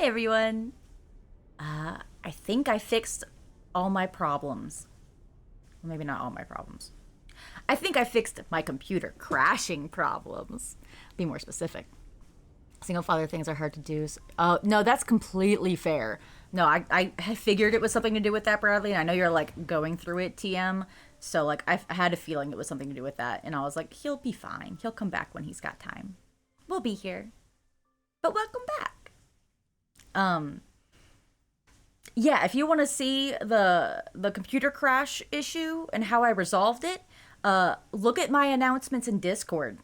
everyone. I think I fixed all my problems. Well, maybe not all my problems. I think I fixed my computer crashing problems. Be more specific. Single father things are hard to do. No, that's completely fair. No, I figured it was something to do with that, Bradley, and I know you're like going through it, TM. So like I had a feeling it was something to do with that, and I was like, he'll be fine. He'll come back when he's got time. We'll be here. But welcome back. Yeah, if you want to see the computer crash issue and how I resolved it, look at my announcements in Discord.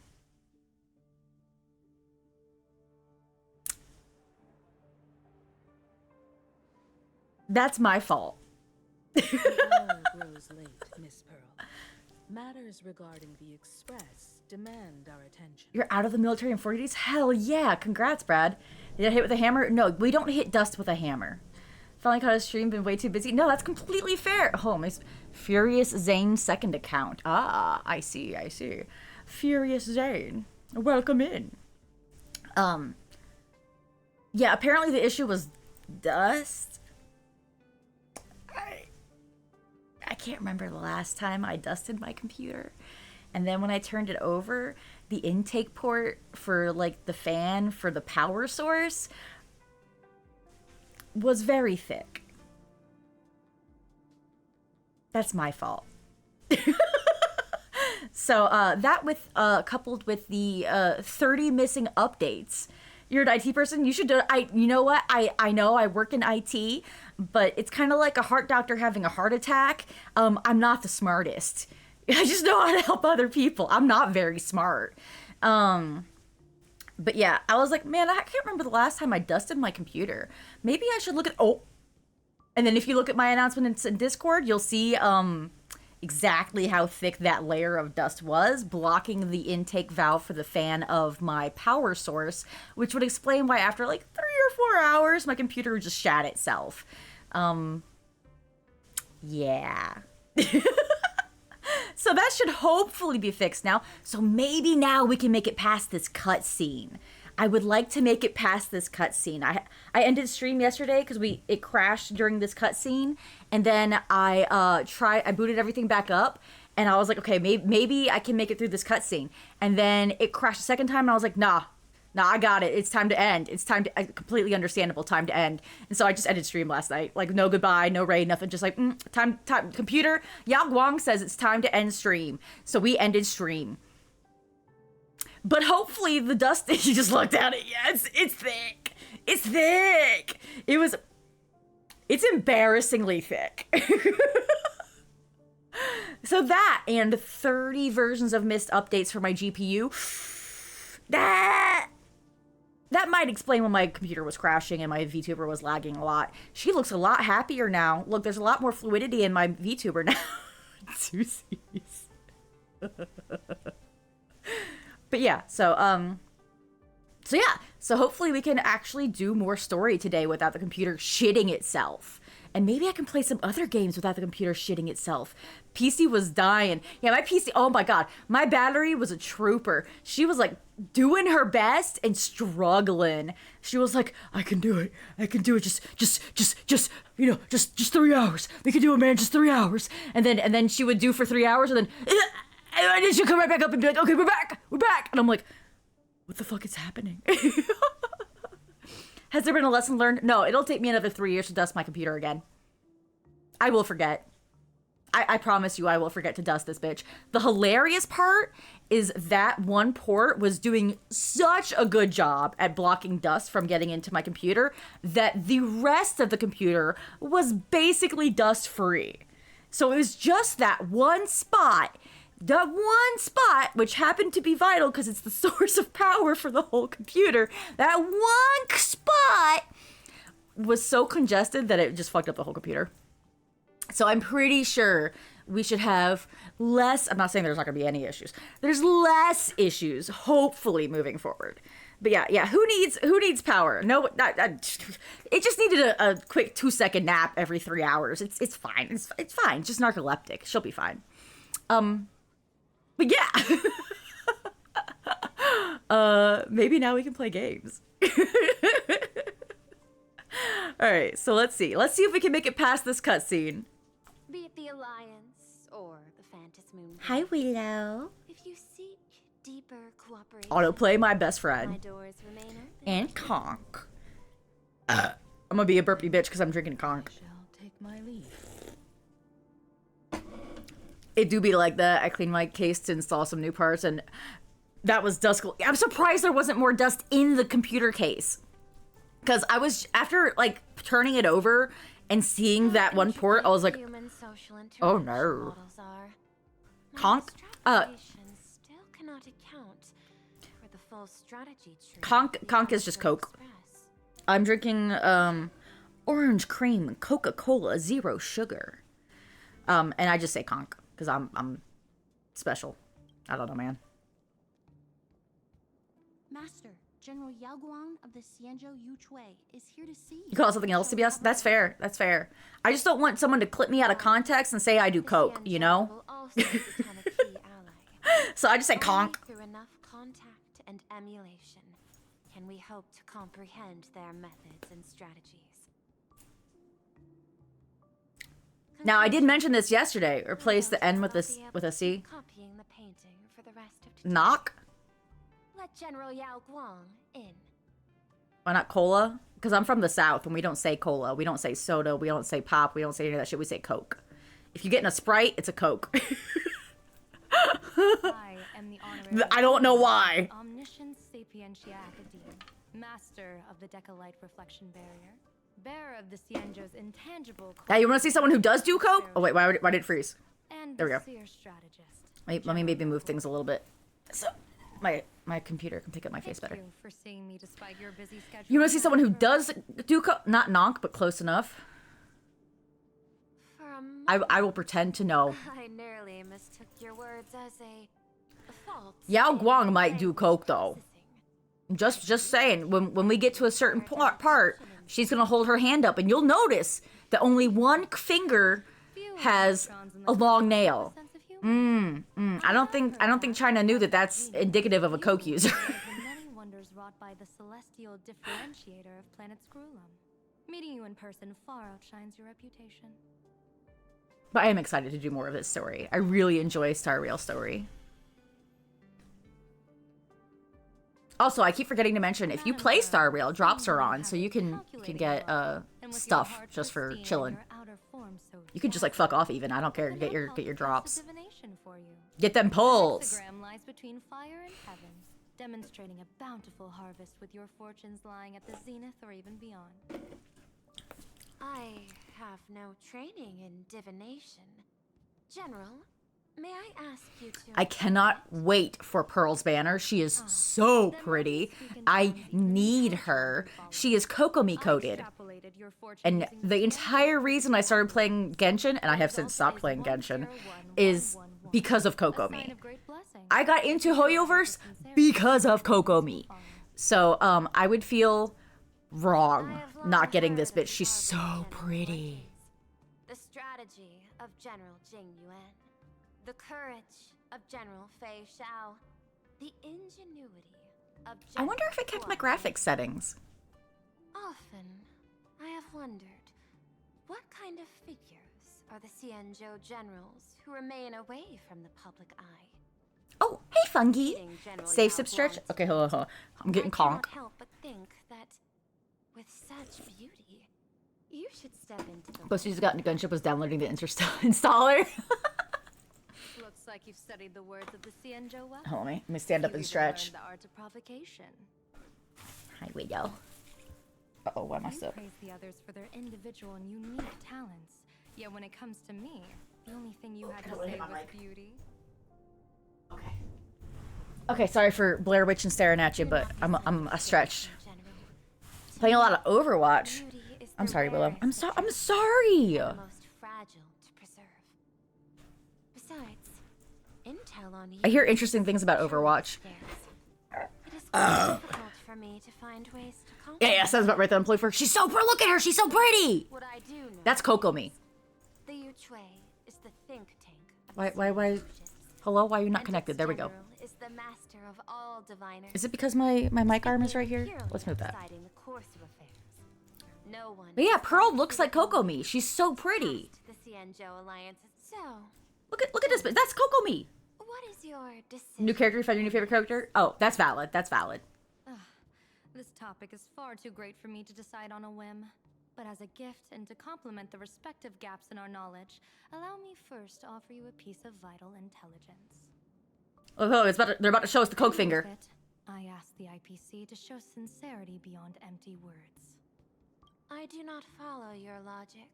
That's my fault. The hour grows late, Miss Pearl. Matters regarding the Express demand our attention. You're out of the military in 40 days? Hell yeah. Congrats, Brad. Did I hit with a hammer? No, we don't hit dust with a hammer. Finally caught a stream, been way too busy. No, that's completely fair. Oh, my Furious Zane second account. Ah, I see. Furious Zane. Welcome in. Yeah, apparently the issue was dust. I can't remember the last time I dusted my computer. And then when I turned it over, the intake port for like the fan for the power source was very thick. That's my fault. So that with coupled with the 30 missing updates. You're an IT person. You should do it. You know what? I know I work in IT, but it's kind of like a heart doctor having a heart attack. I'm not the smartest. I just know how to help other people. I'm not very smart. But yeah, I was like, man, I can't remember the last time I dusted my computer. Maybe I should look at, and then if you look at my announcements in Discord, you'll see exactly how thick that layer of dust was, blocking the intake valve for the fan of my power source, which would explain why after like 3 or 4 hours, my computer just shat itself. Yeah. So that should hopefully be fixed now. So maybe now we can make it past this cutscene. I would like to make it past this cutscene. I ended stream yesterday because it crashed during this cutscene, and then I booted everything back up, and I was like, okay, maybe I can make it through this cutscene. And then it crashed a second time, and I was like, nah, I got it. It's time to end. It's time to completely understandable time to end. And so I just ended stream last night. Like no goodbye, no raid, nothing. Just like time. Computer. Yang Guang says it's time to end stream. So we ended stream. But hopefully the dust. You just looked at it. Yeah, it's thick. It's thick. It's embarrassingly thick. So that and 30 versions of missed updates for my GPU. That might explain when my computer was crashing and my VTuber was lagging a lot. She looks a lot happier now. Look, there's a lot more fluidity in my VTuber now. Susies. But yeah, so hopefully we can actually do more story today without the computer shitting itself. And maybe I can play some other games without the computer shitting itself. PC was dying. Yeah, my PC, oh my god. My battery was a trooper. She was like doing her best and struggling. She was like, I can do it. Just 3 hours. We can do it, man, just 3 hours. And then she would do for 3 hours and then she'd come right back up and be like, okay, we're back. And I'm like, what the fuck is happening? Has there been a lesson learned? No, it'll take me another 3 years to dust my computer again. I will forget. I promise you I will forget to dust this bitch. The hilarious part is that one port was doing such a good job at blocking dust from getting into my computer that the rest of the computer was basically dust free. So it was just that one spot. That one spot, which happened to be vital because it's the source of power for the whole computer, that one spot was so congested that it just fucked up the whole computer. So I'm pretty sure we should have less, I'm not saying there's not going to be any issues. There's less issues, hopefully, moving forward. But yeah, who needs power? No, it just needed a quick 2-second nap every 3 hours. It's fine. It's fine. It's just narcoleptic. She'll be fine. But yeah. Maybe now we can play games. All right, so let's see. Let's see if we can make it past this cutscene. Be it the Alliance or the Phantom Moon. Hi, Willow. If you seek deeper cooperation, Autoplay my best my friend. doors remain open. And conk. I'm gonna be a burpy bitch because I'm drinking conk. Shall take my leave. It do be like that. I cleaned my case to install some new parts, and that was dust. I'm surprised there wasn't more dust in the computer case. Because I was, after, like, turning it over and seeing that one port, I was like, Human social oh interaction no. models are. My Conk? extrapolation still cannot account for the full strategy tree Conk is the just Coke. Express. I'm drinking, orange cream, Coca-Cola, zero sugar. And I just say conk, because I'm special. I don't know, man. Master, General Yao Guang of the Xianzhou Yuchui is here to see you. You call it something else, CBS? That's fair. That's fair. I just don't want someone to clip me out of context and say I do The coke, you Xianzhou know? will also become a key ally. So I just say Only conk. through enough contact and emulation can we hope to comprehend their methods and strategies. Now, I did mention this yesterday. Replace the N with a C. Copying the painting for the rest of today. Knock? Let General Yao Guang in. Why not cola? Because I'm from the South and we don't say cola. We don't say soda. We don't say pop. We don't say any of that shit. We say Coke. If you get in a Sprite, it's a Coke. I am the honorary I don't know why. Omniscience Sapientia Academe, master of the Decalite reflection barrier, bearer of the Xianzhou's intangible. Hey, you want to see someone who does do Coke? Oh, wait, why did it freeze? And There we go. seer strategist. Wait, let me maybe move things a little bit. So my computer can pick up my face better. Thank you for seeing me despite your busy schedule. You want to see someone who does do Coke? Not nonk, but close enough. For a moment, I will pretend to know. I nearly mistook your words as a fault. Yao in Guang might do language Coke, though. processing. Just saying, when we get to a certain part, she's gonna hold her hand up, and you'll notice that only one finger Few has electrons in a the long system nail. have a sense of humor. I don't think China knew that that's indicative of a Coke user. One of the many wonders wrought by the celestial differentiator of planet Screwlum. Meeting you in person far outshines your reputation. But I am excited to do more of this story. I really enjoy Star Rail story. Also, I keep forgetting to mention, if you play Star Rail, drops are on, so you can get stuff just for chilling. You can just like fuck off even. I don't care. Get your drops. Get them pulls. Hexagram lies between fire and heaven, demonstrating a bountiful harvest with your fortunes lying at the zenith or even beyond. I have no training in divination. General, may I ask you to... I cannot wait for Pearl's banner. She is so pretty. I need her. She is Kokomi coated. And the entire reason I started playing Genshin, and I have since stopped playing Genshin, is because of Kokomi. I got into Hoyoverse because of Kokomi. So, I would feel wrong not getting this bitch. She's so pretty. The strategy of General Jing Yuan. The courage of General Fei Xiao. The ingenuity of General I wonder if it kept my Guang. graphics settings. Often, I have wondered, what kind of figures are the Xianzhou generals who remain away from the public eye? Oh, hey, Fungi. Meeting General Save Yao sip stretch. Guang's Okay, hold on. I'm getting I conk. cannot help but think that with such beauty, you should step into the Plus, she's gotten Gunship was downloading the installer. Looks like you've studied the words of the Xianzhou well. Hold on, let me stand up You and even stretch. learned the art of provocation. Hi, Widow. Uh-oh, why am I You stuck? praise the others for their individual and unique talents. Yet when it comes to me, the only thing you had to Okay, say my was mic. beauty. Okay. Okay, sorry for Blair Witch and staring at you, but I'm stretched. Playing a lot of Overwatch. Beauty is I'm the sorry, Willow. rarest I'm of sorry. the most fragile to preserve. Besides, intel on you. I hear interesting things about Overwatch. It is quite difficult for me to find ways to Yeah, complement says about right there on play for. She's so pretty. Look at her. She's so pretty. what I do know. That's Kokomi. The Yuchui is the think tank of Why- the why- Xianzhou? Hello, why are you not And connected? its There we go. general Is the master of all diviners. Is it because my mic arm is right here? Purely Let's move that. deciding the course of affairs. No one. But yeah, Pearl especially looks like the Kokomi. She's so pretty. The Cienjo Alliance. So, Look at this bitch. That's Kokomi. what is your decision? New character, you found your new favorite character? Oh, that's valid. That's valid. This topic is far too great for me to decide on a whim. But as a gift and to complement the respective gaps in our knowledge, allow me first to offer you a piece of vital intelligence. Oh, they're about to show us the Coke finger. With it, I asked the IPC to show sincerity beyond empty words. I do not follow your logic.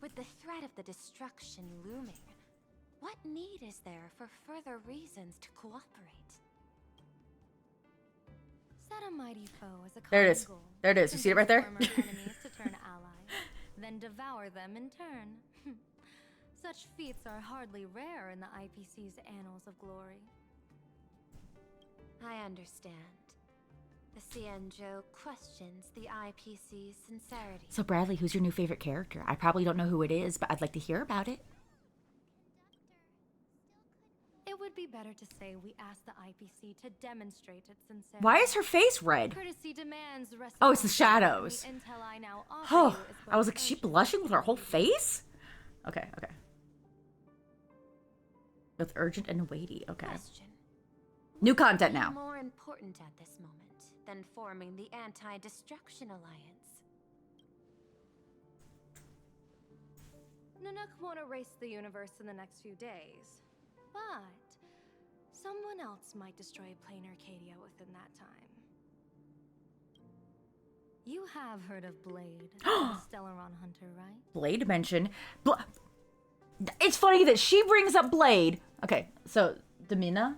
With the threat of the destruction looming, what need is there for further reasons to cooperate? Set a mighty foe as a There it common is. goal. There it is. You see it right there? Convince former enemies to turn allies, then devour them in turn. Such feats are hardly rare in the IPC's annals of glory. I understand. The Cienjo questions the IPC's sincerity. So Bradley, who's your new favorite character? I probably don't know who it is, but I'd like to hear about it. It would be better to say we asked the IPC to demonstrate its sincerity. Why is her face red? Courtesy demands Oh, it's the reciprocity, shadows. and the intel I now offer Oh, you is I was both like, is she urgent blushing with her whole and face? Okay. Both urgent and weighty. Okay. Question. New content Be now. more important at this moment than forming the Anti-Destruction Alliance. Nanook won't erase the universe in the next few days, but someone else might destroy plain Arcadia within that time. You have heard of Blade, the Stellaron hunter, right? Blade mention. It's funny that she brings up Blade. Okay, so Domina?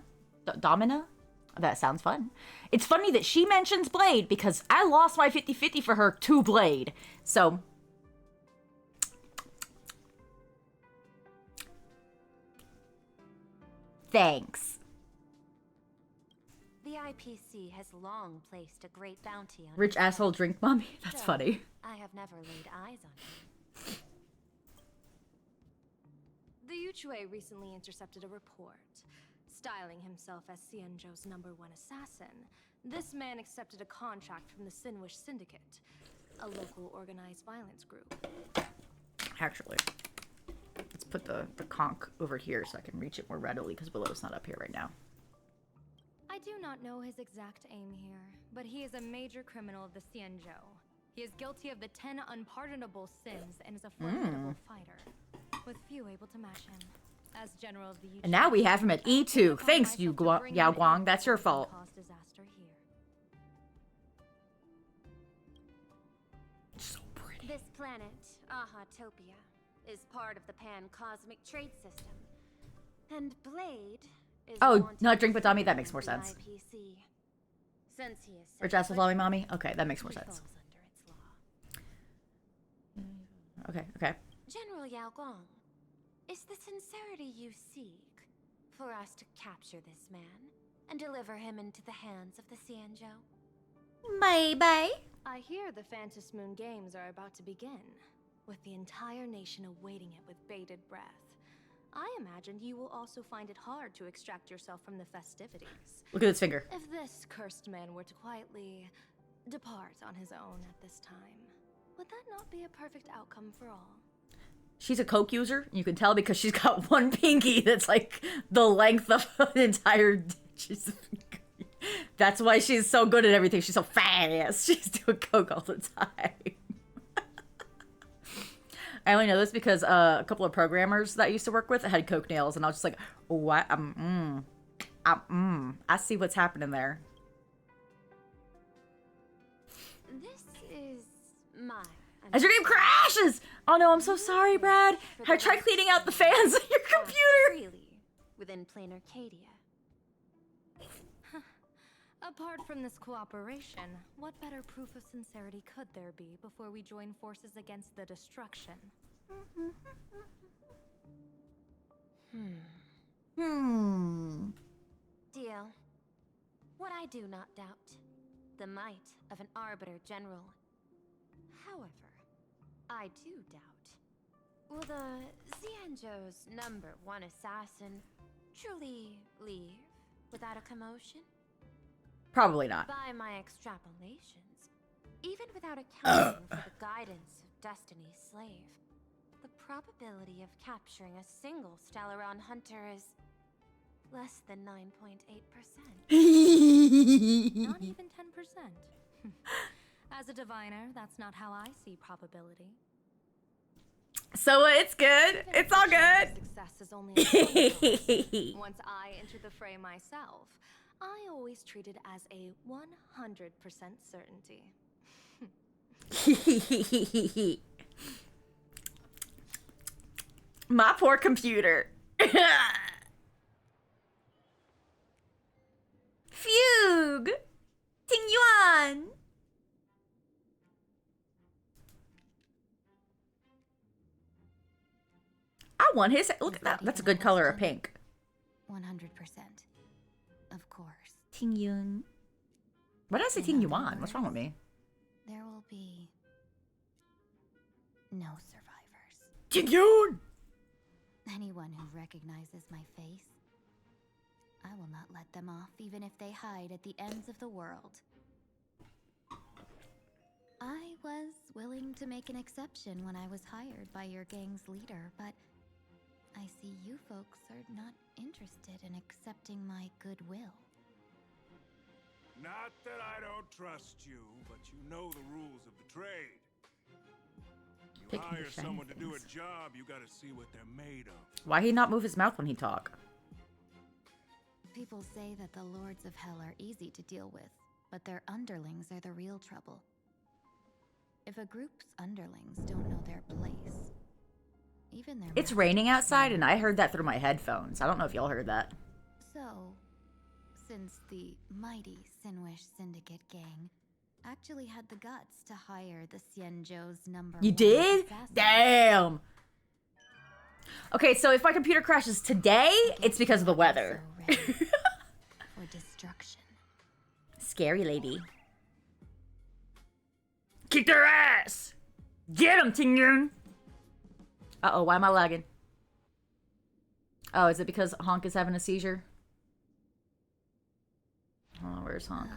That sounds fun. It's funny that she mentions Blade because I lost my 50-50 for her to Blade. So... thanks. The IPC has long placed a great bounty on Rich you. asshole drink mommy. That's So, funny. I have never laid eyes on you. The Yuchue recently intercepted a report. Styling himself as Cienjo's #1 assassin, this man accepted a contract from the Sinwish Syndicate, a local organized violence group. Actually, let's put the conch over here so I can reach it more readily because Willow's not up here right now. I do not know his exact aim here, but he is a major criminal of the Cienjo. He is guilty of the 10 unpardonable sins and is a formidable fighter, with few able to match him. As general of the And now we have him at E2. Thanks, Yao Guang. That's your fault. Disaster here. So pretty. This planet, Ahatopia, is part of the pan-cosmic trade system. And Blade is Oh, wanted not drink but dummy? That by makes more the sense. IPC. Since he is Rich set asshole foot mommy here, mommy? Okay, that makes more he sense. falls under its law. Okay. General Yao Guang, is the sincerity you seek for us to capture this man and deliver him into the hands of the Cienjo? Maybe. I hear the Phantom Moon Games are about to begin, with the entire nation awaiting it with bated breath. I imagine you will also find it hard to extract yourself from the festivities. Look at this finger. If this cursed man were to quietly depart on his own at this time, would that not be a perfect outcome for all? She's a coke user. You can tell because she's got one pinky that's like the length of an entire. That's why she's so good at everything. She's so fast. She's doing coke all the time. I only know this because a couple of programmers that I used to work with had coke nails, and I was just like, "What? I see what's happening there." This is my... As your game crashes! Oh no, I'm so sorry, Brad. Try cleaning out the fans of your computer. Freely within plain Arcadia. Apart from this cooperation, what better proof of sincerity could there be before we join forces against the destruction? Deal. What I do not doubt, the might of an Arbiter General. However, I do doubt, will the Cienjo's #1 assassin truly leave without a commotion? Probably not. By my extrapolations, even without without accounting for the guidance of Destiny's slave. The probability of capturing a single Stellaron hunter is less than 9.8%. Not even 10%. As a diviner, that's not how I see probability. So it's good. It's all good. Success is only a possibility. Once I enter the fray myself, I always treat it as a 100% certainty. My poor computer. Fugue. Ting Yuan. I want his. Look at that. That's a good color of pink. 100%. Of course. Ting Yuan. Why did I say Ting Yuan? What's wrong with me? There will be no survivors. Ting Yuan. Anyone who recognizes my face, I will not let them off, even if they hide at the ends of the world. I was willing to make an exception when I was hired by your gang's leader, but I see you folks are not interested in accepting my goodwill. Not that I don't trust you, but you know the rules of the trade. You Picking hire the shiny someone to do a things. job, you gotta see what they're made of. Why he not move his mouth when he talk? People say that the Lords of Hell are easy to deal with, but their underlings are the real trouble. If a group's underlings don't know their place, even their It's masters raining outside, know. and I heard that through my headphones. I don't know if y'all heard that. So, since the mighty Sinwish Syndicate gang actually had the guts to hire the Xianzhou's number You one did? assassin, Damn. Okay, so if my computer crashes today, it's because of the weather. so ready for destruction. Scary lady. Kick their ass! Get him, Ting Yun! Uh-oh, why am I lagging? Oh, is it because Honk is having a seizure? Oh, where's Honk?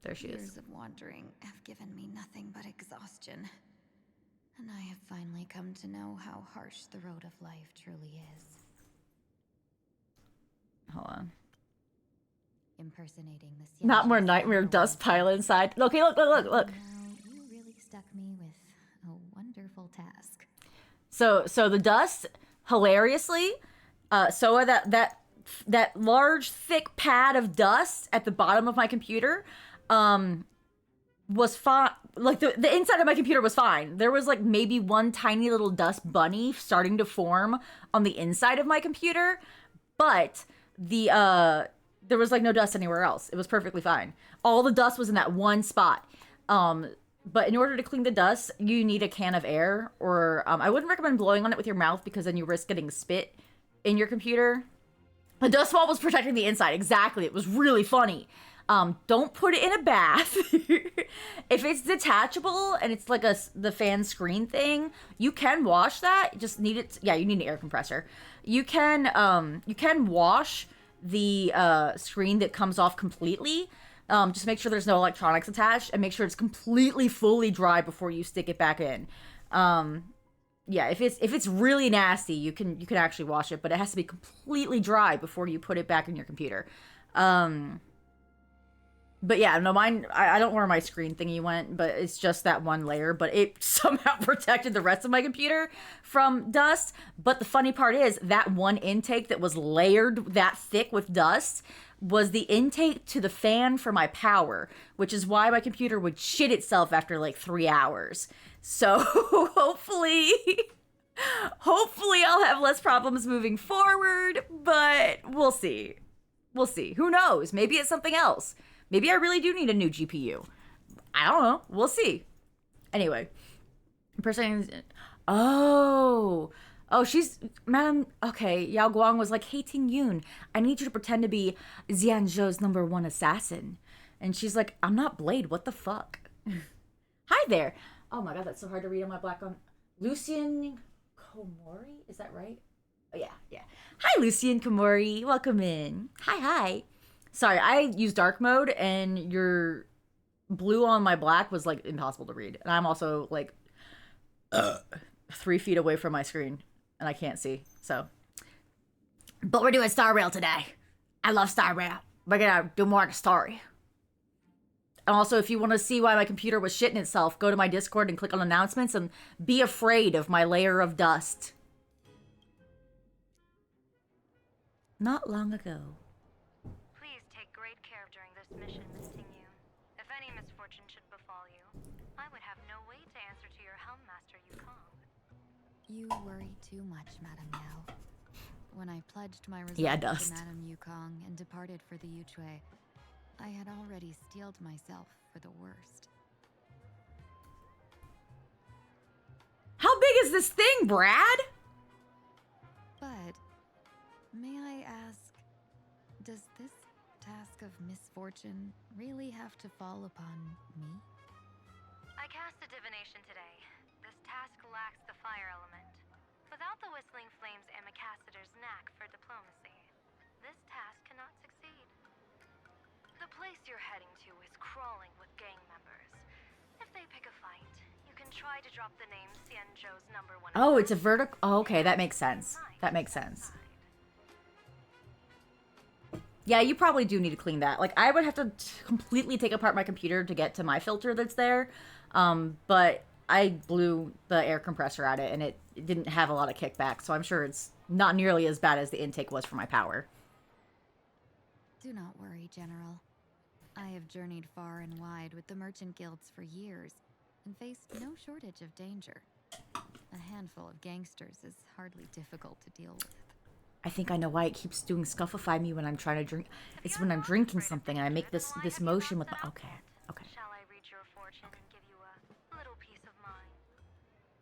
There she is. Years of wandering have given me nothing but exhaustion. And I have finally come to know how harsh the road of life truly is. Hold on. Impersonating the Not more Xianzhou's nightmare number dust one pile inside. Okay, look. Now, you really stuck me with a wonderful task. So the dust, hilariously, so that large thick pad of dust at the bottom of my computer, was fine. Like the inside of my computer was fine. There was like maybe one tiny little dust bunny starting to form on the inside of my computer, but there was like no dust anywhere else. It was perfectly fine. All the dust was in that one spot. But in order to clean the dust, you need a can of air, or I wouldn't recommend blowing on it with your mouth because then you risk getting spit in your computer. The dust ball was protecting the inside. Exactly. It was really funny. Don't put it in a bath. If it's detachable and it's like the fan screen thing, you can wash that. You just need it. Yeah, you need an air compressor. You can wash the screen that comes off completely. Just make sure there's no electronics attached and make sure it's completely fully dry before you stick it back in. Yeah, if it's really nasty, you can actually wash it, but it has to be completely dry before you put it back in your computer. But yeah, no, mine, I don't know where my screen thingy went, but it's just that one layer, but it somehow protected the rest of my computer from dust. But the funny part is that one intake that was layered that thick with dust was the intake to the fan for my power, which is why my computer would shit itself after like 3 hours. So hopefully I'll have less problems moving forward, but we'll see. We'll see. Who knows? Maybe it's something else. Maybe I really do need a new GPU. I don't know. We'll see. Anyway. Oh, she's... Madam... Okay, Yao Guang was like, hey, Ting Yun, I need you to pretend to be Xianzhou's #1 assassin. And she's like, I'm not Blade. What the fuck? Hi there. Oh my god, that's so hard to read on my black on... Lucien Komori? Is that right? Oh, yeah. Hi, Lucien Komori. Welcome in. Hi. Sorry, I use dark mode, and your blue on my black was like impossible to read. And I'm also like 3 feet away from my screen and I can't see. So, but we're doing Star Rail today. I love Star Rail. We're gonna do more of the story. And also, if you want to see why my computer was shitting itself, go to my Discord and click on announcements and be afraid of my layer of dust. Not long ago. Please take great care during this mission, Miss Tingyu. If any misfortune should befall you, I would have no way to answer to your Helm Master Yukong. You worry too much, Madame Yao. When I pledged my resolve Dust. to Madame Yukong and departed for the Yuchui, I had already steeled myself for the worst. How big is this thing, Brad? But, may I ask, does this task of misfortune really have to fall upon me? I cast a divination today. This task lacks the fire element. Without the Whistling Flames Ambassador's knack for diplomacy, this task cannot succeed. The place you're heading to is crawling with gang members. If they pick a fight, you can try to drop the name Xianzhou's #1. Oh, it's a vertical. Oh, okay, that makes sense. That makes sense. Yeah, you probably do need to clean that. Like, I would have to completely take apart my computer to get to my filter that's there. But I blew the air compressor at it, and it didn't have a lot of kickback, so I'm sure it's not nearly as bad as the intake was for my power. Do not worry, General. I have journeyed far and wide with the merchant guilds for years and faced no shortage of danger. A handful of gangsters is hardly difficult to deal with. I think I know why it keeps doing scuffify me when I'm trying to drink. It's when I'm drinking something and I make this motion with my... Okay. Shall I read your fortune and give you a little peace of mind?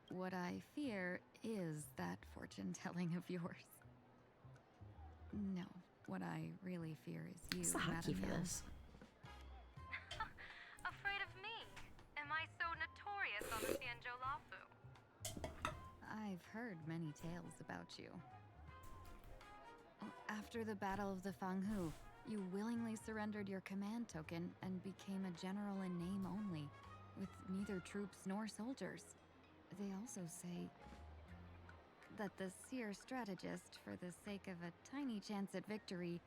What I fear is that fortune-telling of yours. No, what I really fear is you, What's the hotkey Madame for Yao. this? Afraid of me? Am I so notorious on the Xianzhou Lafu? I've heard many tales about you. After the Battle of the Fanghu, you willingly surrendered your command token and became a general in name only, with neither troops nor soldiers. They also say that the seer strategist, for the sake of a tiny chance at victory,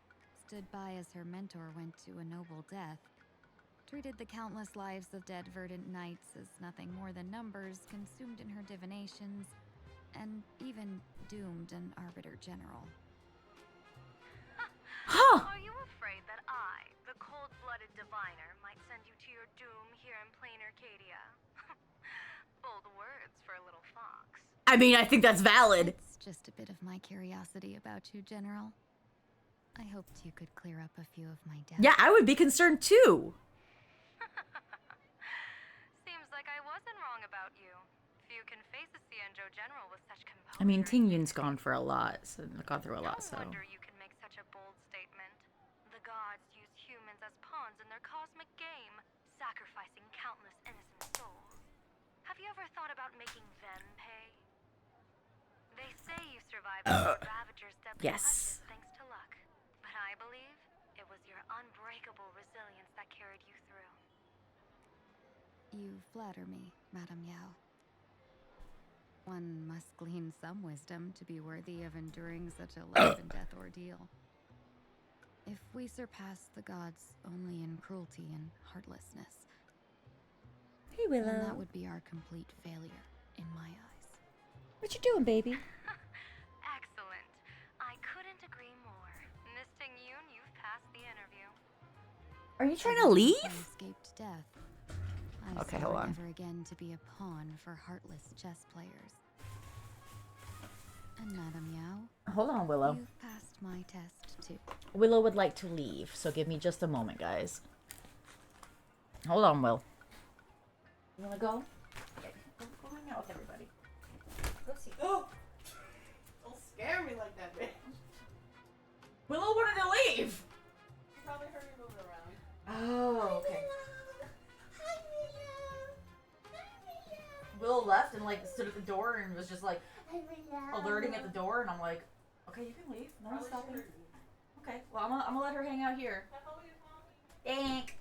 stood by as her mentor went to a noble death, treated the countless lives of dead verdant knights as nothing more than numbers consumed in her divinations, and even doomed an arbiter general. Huh! Are you afraid that I, the cold-blooded diviner, might send you to your doom here in plain Arcadia? Bold words for a little fox. I mean, I think that's valid. It's just a bit of my curiosity about you, General. I hoped you could clear up a few of my doubts. Yeah, I would be concerned too. Seems like I wasn't wrong about you. Few can face a Xianzhou general with such composure. I mean, Tingyun's gone for a lot, so gone through a lot, so... No wonder you can make such a bold statement. The gods use humans as pawns in their cosmic game, sacrificing countless innocent souls. Have you ever thought about making them pay? They say you survived the Ravager's deadly Yes. touches thanks to luck, but I believe it was your unbreakable resilience that carried you through. You flatter me, Madame Yao. One must glean some wisdom to be worthy of enduring such a life-and-death ordeal. If we surpass the gods only in cruelty and heartlessness, Hey, then Willow. that would be our complete failure in my eyes. What you doing, baby? Excellent. I couldn't agree more. Miss Tingyun, you've passed the interview. Are you trying to I leave? escaped death. I Okay, swore hold on. never again to be a pawn for heartless chess players. And Madame Yao, Hold on, Willow. you've passed my test too. Willow would like to leave, so give me just a moment, guys. Hold on, Will. You wanna go? Okay, go hang out with everybody. Go see. Oh! Don't scare me like that, bitch. Willow wanted to leave! You probably heard me moving around. Oh, okay. Willow left and like stood at the door and was just like alerting at the door, and I'm like, okay, you can leave. No one's stopping. Okay, well I'm gonna let her hang out here. Thank.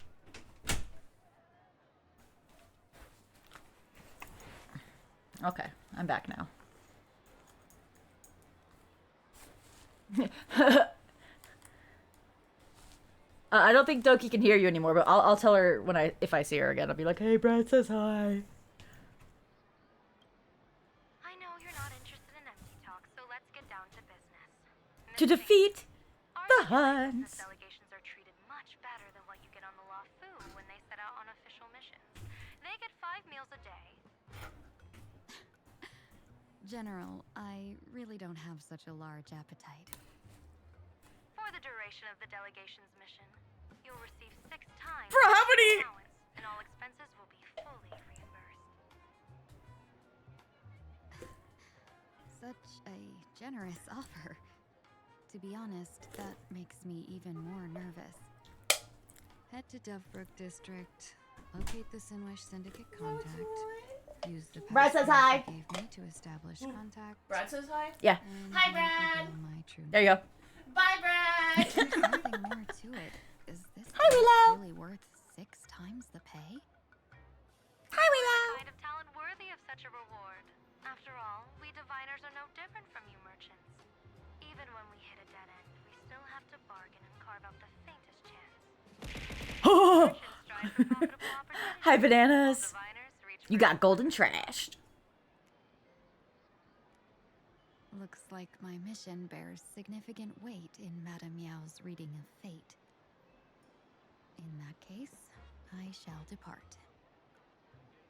Okay, I'm back now. I don't think Doki can hear you anymore, but I'll tell her when if I see her again. I'll be like, "Hey, Brad says hi." I know you're not interested in empty talk, so let's get down to business. To Miss defeat Our the business Huns. delegations are treated much better than what you get on the Lafu when they set out on official missions. They get 5 meals a day. General, I really don't have such a large appetite. For the duration of the delegation's mission, you'll receive 6 times For how many? the allowance, and all expenses will be fully reimbursed. Such a generous offer. To be honest, that makes me even more nervous. Head to Dovebrook District, locate the Sinwish Syndicate contact, use the Brad says password hi. you gave me to establish contact. Brad says hi. Yeah. and Hi, then Brad. reveal my true There you go. Bye, Brad. There's nothing more to it. Is this Hi, place Willow. really worth 6 times the pay? Hi, Willow. Kind of talent worthy of such a reward. After all, we diviners are no different from you merchants. Even when we hit a dead end, we still have to bargain and carve out the faintest chance. Merchants strive for profitable opportunities, Hi, while bananas. diviners reach You for got golden trashed. Looks like my mission bears significant weight in Madame Yao's reading of fate. In that case, I shall depart.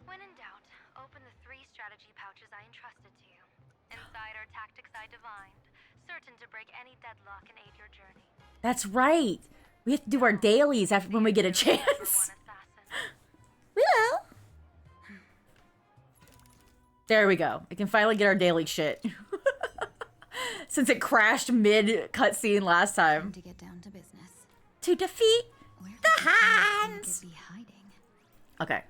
When in doubt, open the 3 strategy pouches I entrusted to you. Inside are tactics I divined, certain to break any deadlock and aid your journey. That's right. We have to do our dailies after when we get a For one chance. assassin. Willow. There we go. We can finally get our daily shit. Since it crashed mid cutscene last Time time. to get down to business. To defeat Where the could this Sinwish Huns. syndicate be hiding? Okay.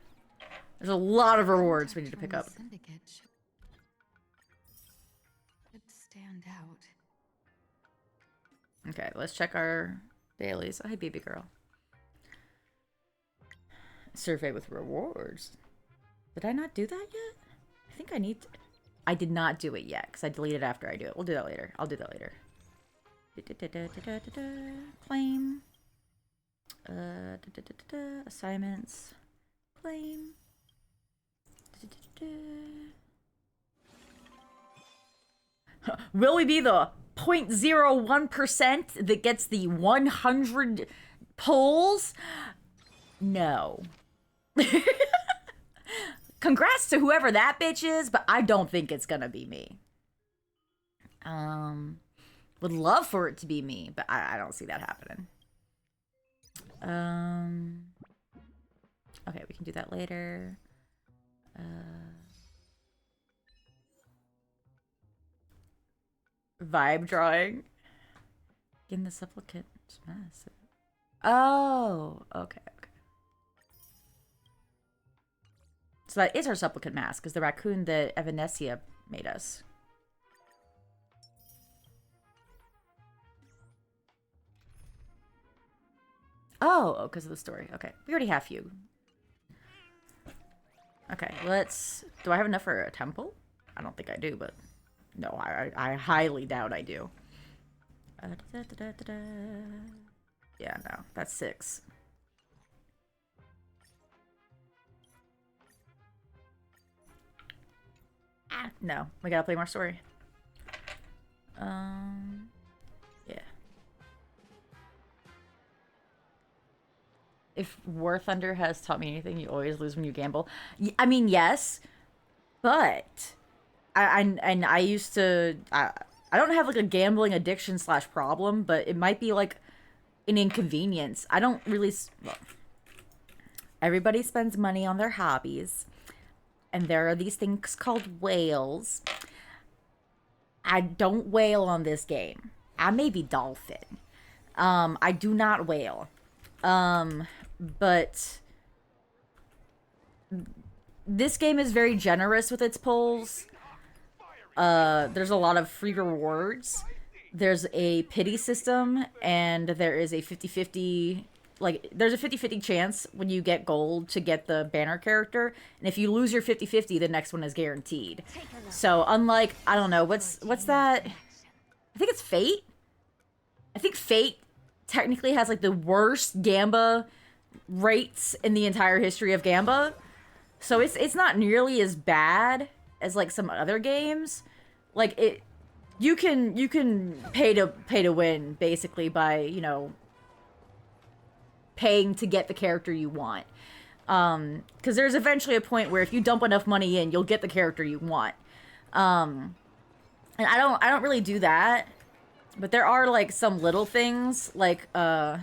There's a lot of rewards we need to pick Contact up. from the syndicate should stand out. Okay, let's check our dailies. Oh, hey, baby girl. Survey with rewards. Did I not do that yet? I think I need to... I did not do it yet, because I deleted after I do it. We'll do that later. I'll do that later. Claim. Assignments. Claim. Will we be the 0.01% that gets the 100 pulls? No. Congrats to whoever that bitch is, but I don't think it's gonna be me. Would love for it to be me, but I don't see that happening. Okay, we can do that later. Vibe drawing. In the supplicant mask. Oh, okay, okay. So that is our supplicant mask, because the raccoon that Evanesia made us. Oh, because of the story. Okay, we already have you. Okay, let's... Do I have enough for a temple? I don't think I do, but... No, I highly doubt I do. Yeah, no, that's 6. No, we gotta play more story. Yeah. If War Thunder has taught me anything, you always lose when you gamble. I mean, yes, but I used to. I don't have like a gambling addiction / problem, but it might be like an inconvenience. I don't really. Well, everybody spends money on their hobbies, and there are these things called whales. I don't whale on this game. I may be dolphin. I do not whale. But this game is very generous with its pulls. There's a lot of free rewards. There's a pity system, and there is a 50-50 like, there's a 50-50 chance when you get gold to get the banner character, and if you lose your 50-50, the next one is guaranteed. So, unlike, I don't know, what's that? I think it's Fate? I think Fate technically has, like, the worst Gamba rates in the entire history of Gamba. So it's not nearly as bad as, like, some other games. Like, you can pay to win, basically, by, you know, paying to get the character you want. Because there's eventually a point where if you dump enough money in, you'll get the character you want. And I don't really do that. But there are, like, some little things, like, let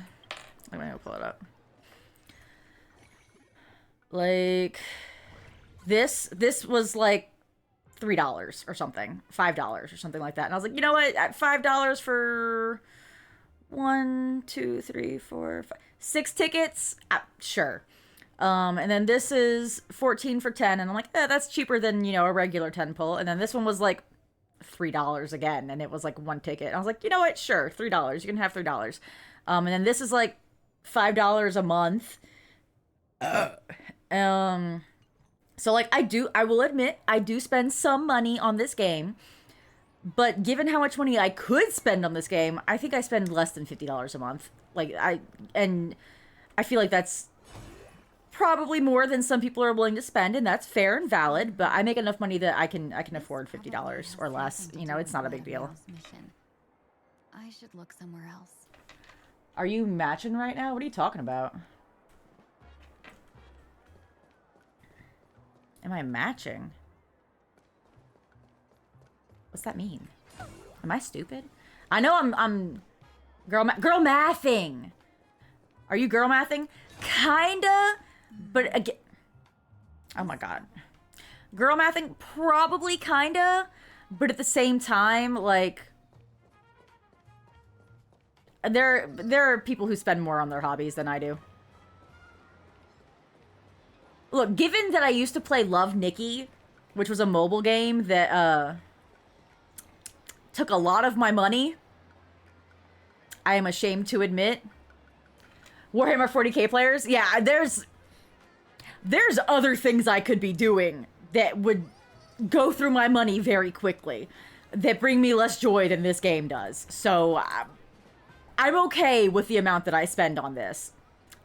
me go pull it up. Like, this was, like, $3 or something. $5 or something like that. And I was like, you know what? At $5 for 1, 2, 3, 4, 5, 6 tickets? Sure. And then this is 14 for 10. And I'm like, that's cheaper than, you know, a regular 10 pull. And then this one was, like, $3 again, and it was like 1 ticket. I was like, you know what? Sure, $3. You can have $3. And then this is like $5 a month. So like I will admit, I do spend some money on this game, but given how much money I could spend on this game, I think I spend less than $50 a month. Like I feel like that's probably more than some people are willing to spend, and that's fair and valid, but I make enough money that I can afford $50 or less. You know, it's not a big deal. I should look somewhere else. Are you matching right now? What are you talking about? Am I matching? What's that mean? Am I stupid? I know I'm girl mathing. Are you girl mathing? Kinda. But again, oh my god. Girl mathing, probably kinda, but at the same time, like, there are people who spend more on their hobbies than I do. Look, given that I used to play Love Nikki, which was a mobile game that took a lot of my money, I am ashamed to admit. Warhammer 40k players, yeah, there's other things I could be doing that would go through my money very quickly, that bring me less joy than this game does. So I'm okay with the amount that I spend on this.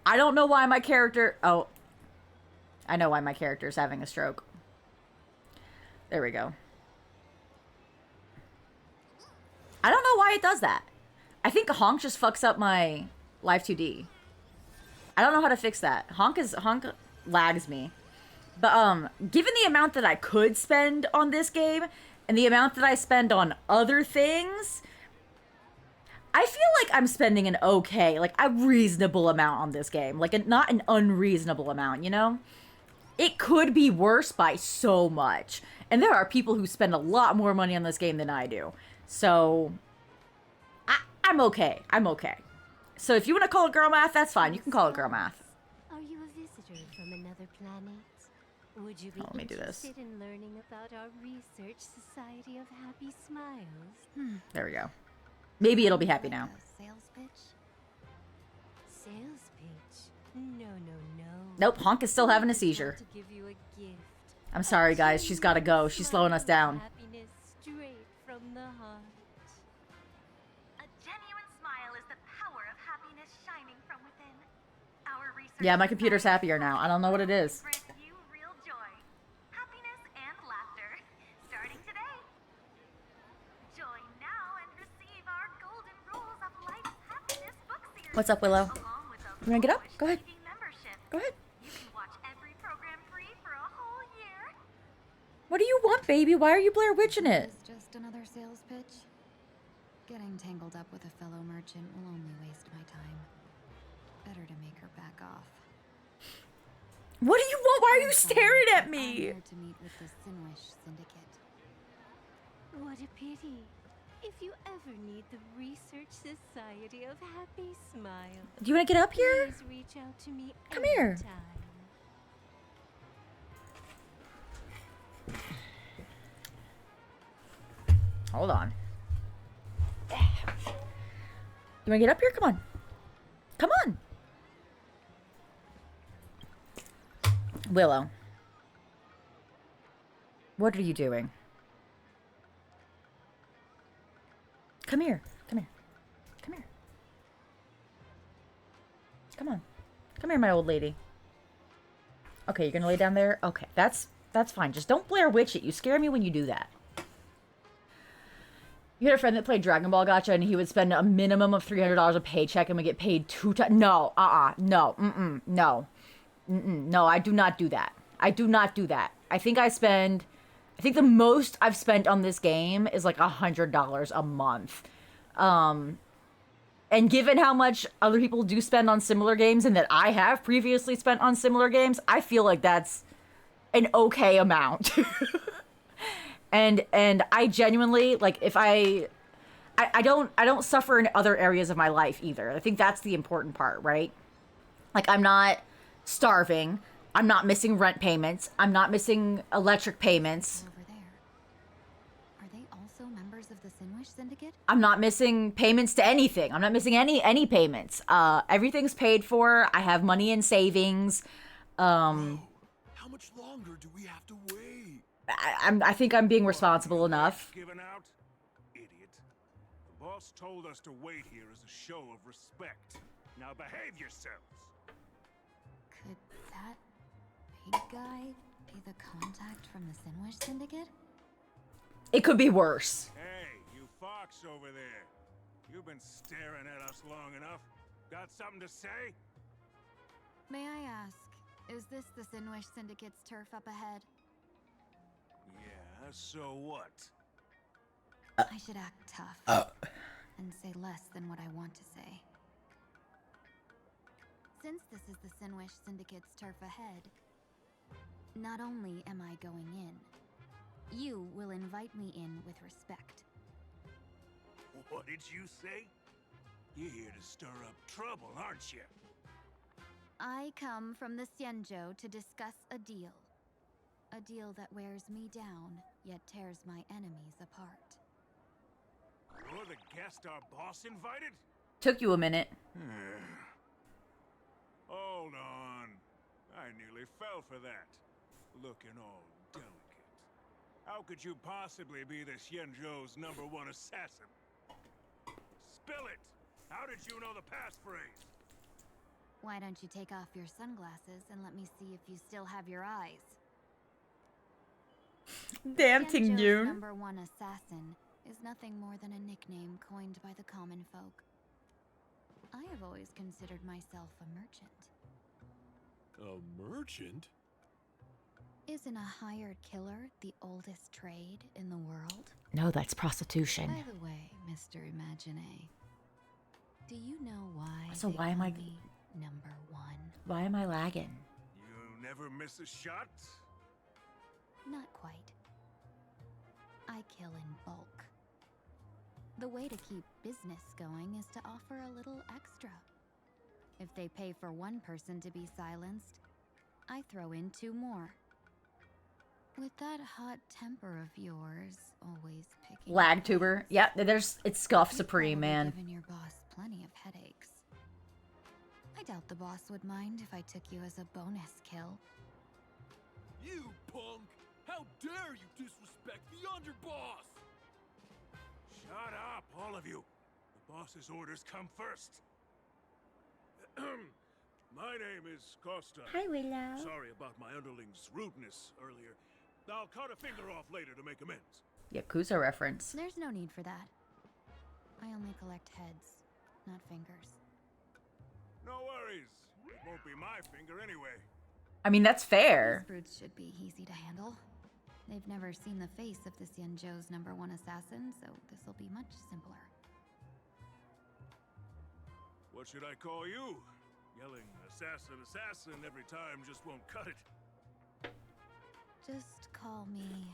I don't know why my character... Oh, I know why my character is having a stroke. There we go. I don't know why it does that. I think Honk just fucks up my Live 2D. I don't know how to fix that. Honk lags me. But given the amount that I could spend on this game and the amount that I spend on other things, I feel like I'm spending an okay, like a reasonable amount on this game. Like not an unreasonable amount, you know? It could be worse by so much. And there are people who spend a lot more money on this game than I do. So I'm okay. I'm okay. So if you want to call it girl math, that's fine. You can call it girl math. Are you a visitor from another planet? Would you be Let me do this. interested in learning about our research society of happy smiles? There we go. Maybe it'll be happy now. A sales pitch? Sales pitch? No, no, no. Nope, Honk is still having a I just want seizure. to give you a gift. I'm sorry, guys. She's got to go. She's slowing us down. Happiness straight from the heart. A genuine smile is the power of happiness shining from within. Our research Yeah, my computer's happier now. I don't know what it is. brings you real joy, happiness, and laughter. Starting today. Join now and receive our golden rules of life's happiness book series. What's up, Willow? Along with a You wanna get up? foolish Go ahead. TV membership. Go ahead. You can watch every program free for a whole year. What do you want, baby? Why are you Blair Witching it? Is just another sales pitch? Getting tangled up with a fellow merchant will only waste my time. Better to make her back off. What do you want? Why are you I'm staring fine. at I'm me? here to meet with the Sinwish Syndicate. What a pity. If you ever need the Research Society of Happy Smiles, Do you want to get up here? please reach out to me Come here. anytime. Hold on. You want to get up here? Come on. Come on. Willow. What are you doing? Come here. Come here. Come here. Come on. Come here, my old lady. Okay, you're gonna lay down there? Okay, that's fine. Just don't Blair Witch it. You scare me when you do that. You had a friend that played Dragon Ball Gacha and he would spend a minimum of $300 a paycheck and would get paid 2 times. No, no, no. No, I do not do that. I do not do that. I think the most I've spent on this game is like $100 a month. And given how much other people do spend on similar games and that I have previously spent on similar games, I feel like that's an okay amount. And I genuinely, like, if I don't suffer in other areas of my life either. I think that's the important part, right? Like, I'm not starving. I'm not missing rent payments. I'm not missing electric payments. Over there. Are they also members of the Sinwish Syndicate? I'm not missing payments to anything. I'm not missing any payments. Everything's paid for. I have money in savings. How much longer do we have to wait? I think I'm being responsible enough. Given out? Idiot. The boss told us to wait here as a show of respect. Now behave yourselves. Could that big guy be the contact from the Sinwish Syndicate? It could be worse. Hey, you fox over there. You've been staring at us long enough. Got something to say? May I ask, is this the Sinwish Syndicate's turf up ahead? Yeah, so what? I should act tough and say less than what I want to say. Since this is the Sinwish Syndicate's turf ahead, not only am I going in, you will invite me in with respect. What did you say? You're here to stir up trouble, aren't you? I come from the Xianzhou to discuss a deal. A deal that wears me down, yet tears my enemies apart. You're the guest our boss invited? Took you a minute. Hold on. I nearly fell for that. Looking all delicate. How could you possibly be the Xianzhou's #1 assassin? Spill it! How did you know the passphrase? Why don't you take off your sunglasses and let me see if you still have your eyes? Damn, Xianzhou's Tingyun. #1 assassin is nothing more than a nickname coined by the common folk. I have always considered myself a merchant. A merchant? Isn't a hired killer the oldest trade in the world? No, that's prostitution. By the way, Mr. Imagine, do you know why So they why am call I- me #1? Why am I lagging? You never miss a shot? Not quite. I kill in bulk. The way to keep business going is to offer a little extra. If they pay for one person to be silenced, I throw in 2 more. With that hot temper of yours, always picking Lag tuber. Yeah, it's Scuff you've Supreme, probably man. given your boss plenty of headaches. I doubt the boss would mind if I took you as a bonus kill. You punk! How dare you disrespect the underboss! Shut up, all of you. The boss's orders come first. My name is Costa. Hi, Willow. Sorry about my underling's rudeness earlier. I'll cut a finger off later to make amends. Yakuza reference. There's no need for that. I only collect heads, not fingers. No worries. It won't be my finger anyway. I mean, that's fair. These brutes should be easy to handle. They've never seen the face of the Xianzhou's #1 assassin, so this'll be much simpler. What should I call you? Yelling assassin, assassin every time just won't cut it. Just call me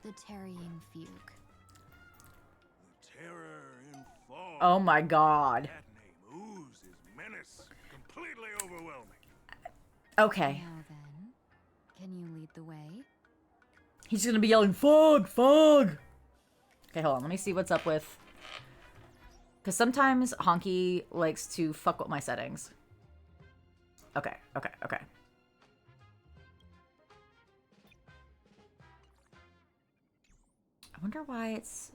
the Tarrying Fugue. The terror in fall. Oh my god. That name oozes menace. Completely overwhelming. Okay. Now then, can you lead the way? He's gonna be yelling, fog, fog! Okay, hold on. Let me see what's up with... Because sometimes Honky likes to fuck with my settings. Okay, okay, okay. wonder why it's...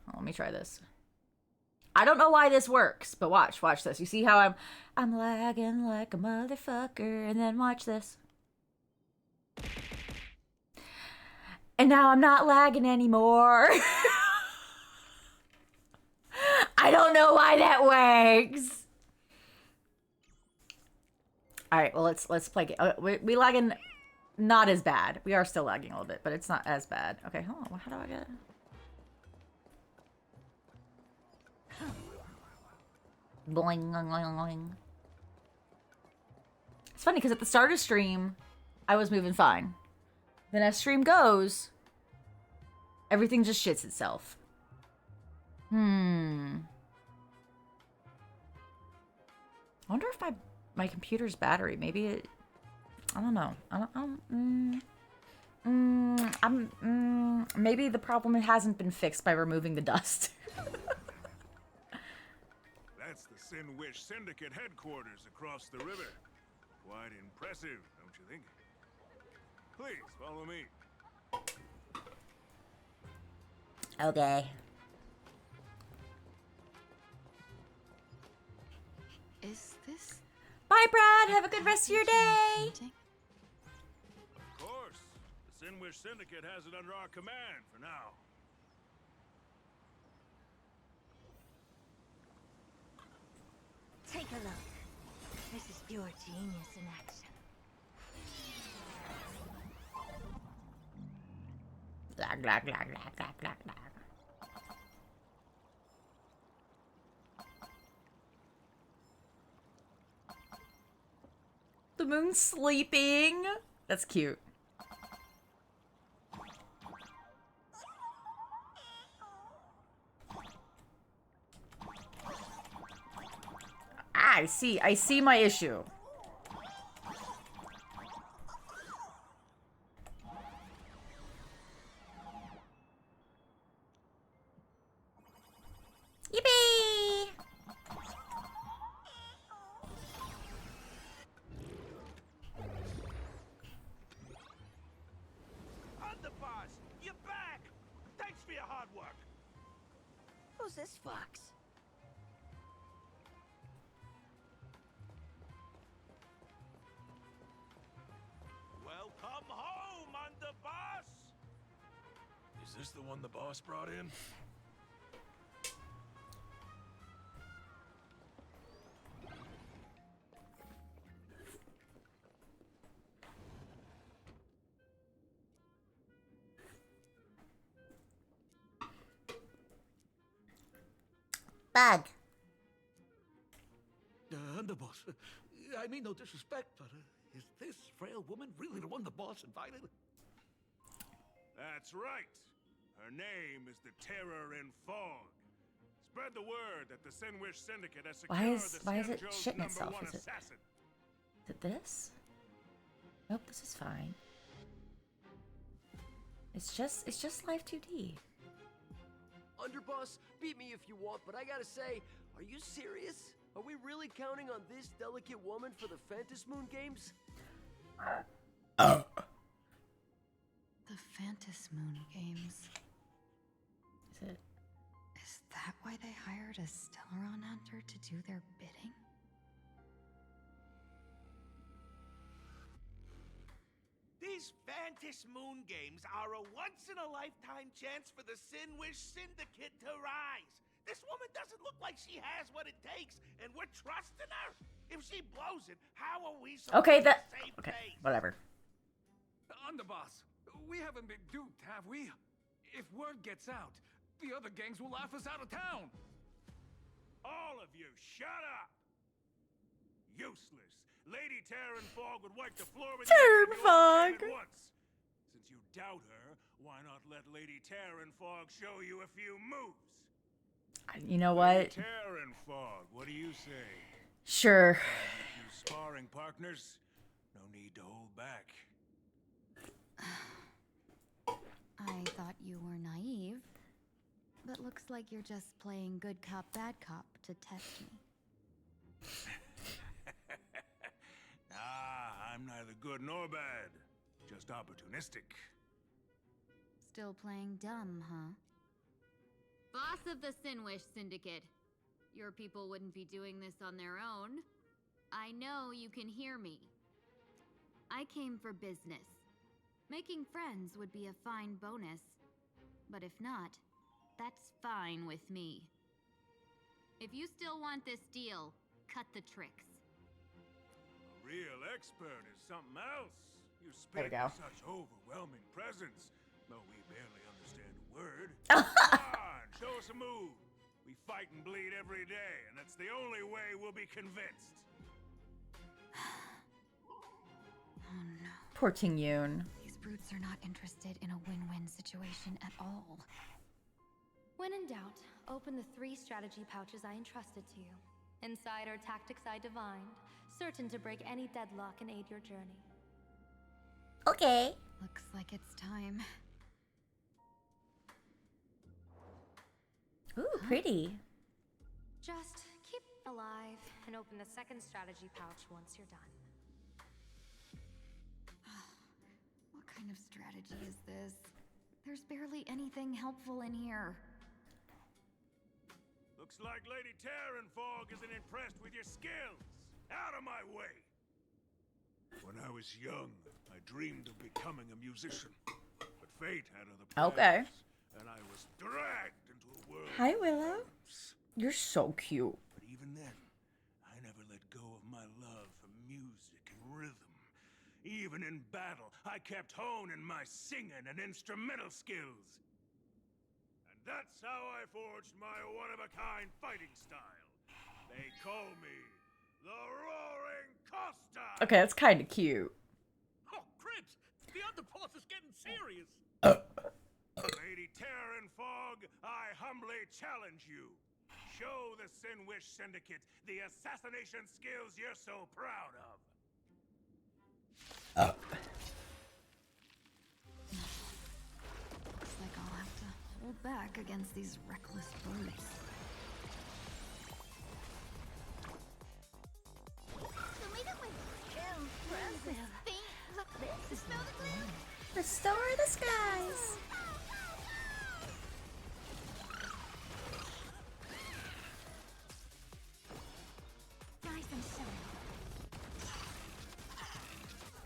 Oh, let me try this. I don't know why this works, but watch this. You see how I'm lagging like a motherfucker, and then watch this. And now I'm not lagging anymore. I don't know why that works. All right, well let's play. We lagging, not as bad. We are still lagging a little bit, but it's not as bad. Okay, hold on. How do I get it? Boing, boing, boing, boing. It's funny because at the start of stream, I was moving fine. Then as stream goes, everything just shits itself. I wonder if my computer's battery, maybe it, I don't know. Maybe the problem hasn't been fixed by removing the dust. That's the Sin-Wish Syndicate headquarters across the river. Quite impressive, don't you think? Please, follow me. Okay. Is this... Bye, Brad. Have a good rest of your day. painting? Of course. The Sin-Wish Syndicate has it under our command for now. Take a look. This is pure genius in action. Lag, lag, lag, lag, lag, lag, lag. The moon's sleeping. That's cute. I see my issue. Yippee! Underboss, you're back! Thanks for your hard work. Who's this fox? Welcome home, Underboss! Is this the one the boss brought in? Bug. Underboss, I mean no disrespect, but is this frail woman really the one the boss invited? That's right. Her name is the Terror in Fog. Spread the word that the Sin-Wish Syndicate has secured Why is it Xianzhou's shitting number itself? one Is it assassin. this? Nope, this is fine. It's just Life 2D. Underboss, beat me if you want, but I gotta say, are you serious? Are we really counting on this delicate woman for the Phantasmoon games? The Phantasmoon games. Is it? Is that why they hired a Stellaron hunter to do their bidding? These Phantasmoon games are a once-in-a-lifetime chance for the Sin-Wish Syndicate to rise. This woman doesn't look like she has what it takes, and we're trusting her. If she blows it, how are we supposed to save face? Whatever. Underboss, we haven't been duped, have we? If word gets out, the other gangs will laugh us out of town. All of you, shut up! Useless. Lady Terran Fog would wipe the floor with Terran Fog! at once. Since you doubt her, why not let Lady Terran Fog show you a few moves? You know what? Terran Fog, what do you say? Sure. You sparring partners? No need to hold back. I thought you were naive, but looks like you're just playing good cop, bad cop to test me. I'm neither good nor bad. Just opportunistic. Still playing dumb, huh? Boss of the Sinwish Syndicate. Your people wouldn't be doing this on their own. I know you can hear me. I came for business. Making friends would be a fine bonus. But if not, that's fine with me. If you still want this deal, cut the tricks. A real expert is something else. You There we speak go. with such overwhelming presence, though we barely understand a word. Come on, show us a move. We fight and bleed every day, and that's the only way we'll be convinced. Oh no. Poor Ting Yoon. These brutes are not interested in a win-win situation at all. When in doubt, open the 3 strategy pouches I entrusted to you. Inside are tactics I divined, certain to break any deadlock and aid your journey. Okay. Looks like it's time. Ooh, pretty. Just keep alive and open the 2nd strategy pouch once you're done. What kind of strategy is this? There's barely anything helpful in here. Looks like Lady Terranfog isn't impressed with your skills. Out of my way! When I was young, I dreamed of becoming a musician. But fate had other plans. Okay. And I was dragged into a world Hi, of Willow. violence. You're so cute. But even then, I never let go of my love for music and rhythm. Even in battle, I kept honing my singing and instrumental skills. And that's how I forged my one-of-a-kind fighting style. They call me the Roaring Costa! Okay, that's kind of cute. Oh, Cribs! The underboss is getting serious! Lady Terranfog, I humbly challenge you. Show the Sinwish Syndicate the assassination skills you're so proud of. Looks like I'll have to hold back against these reckless brutes. Restore the skies.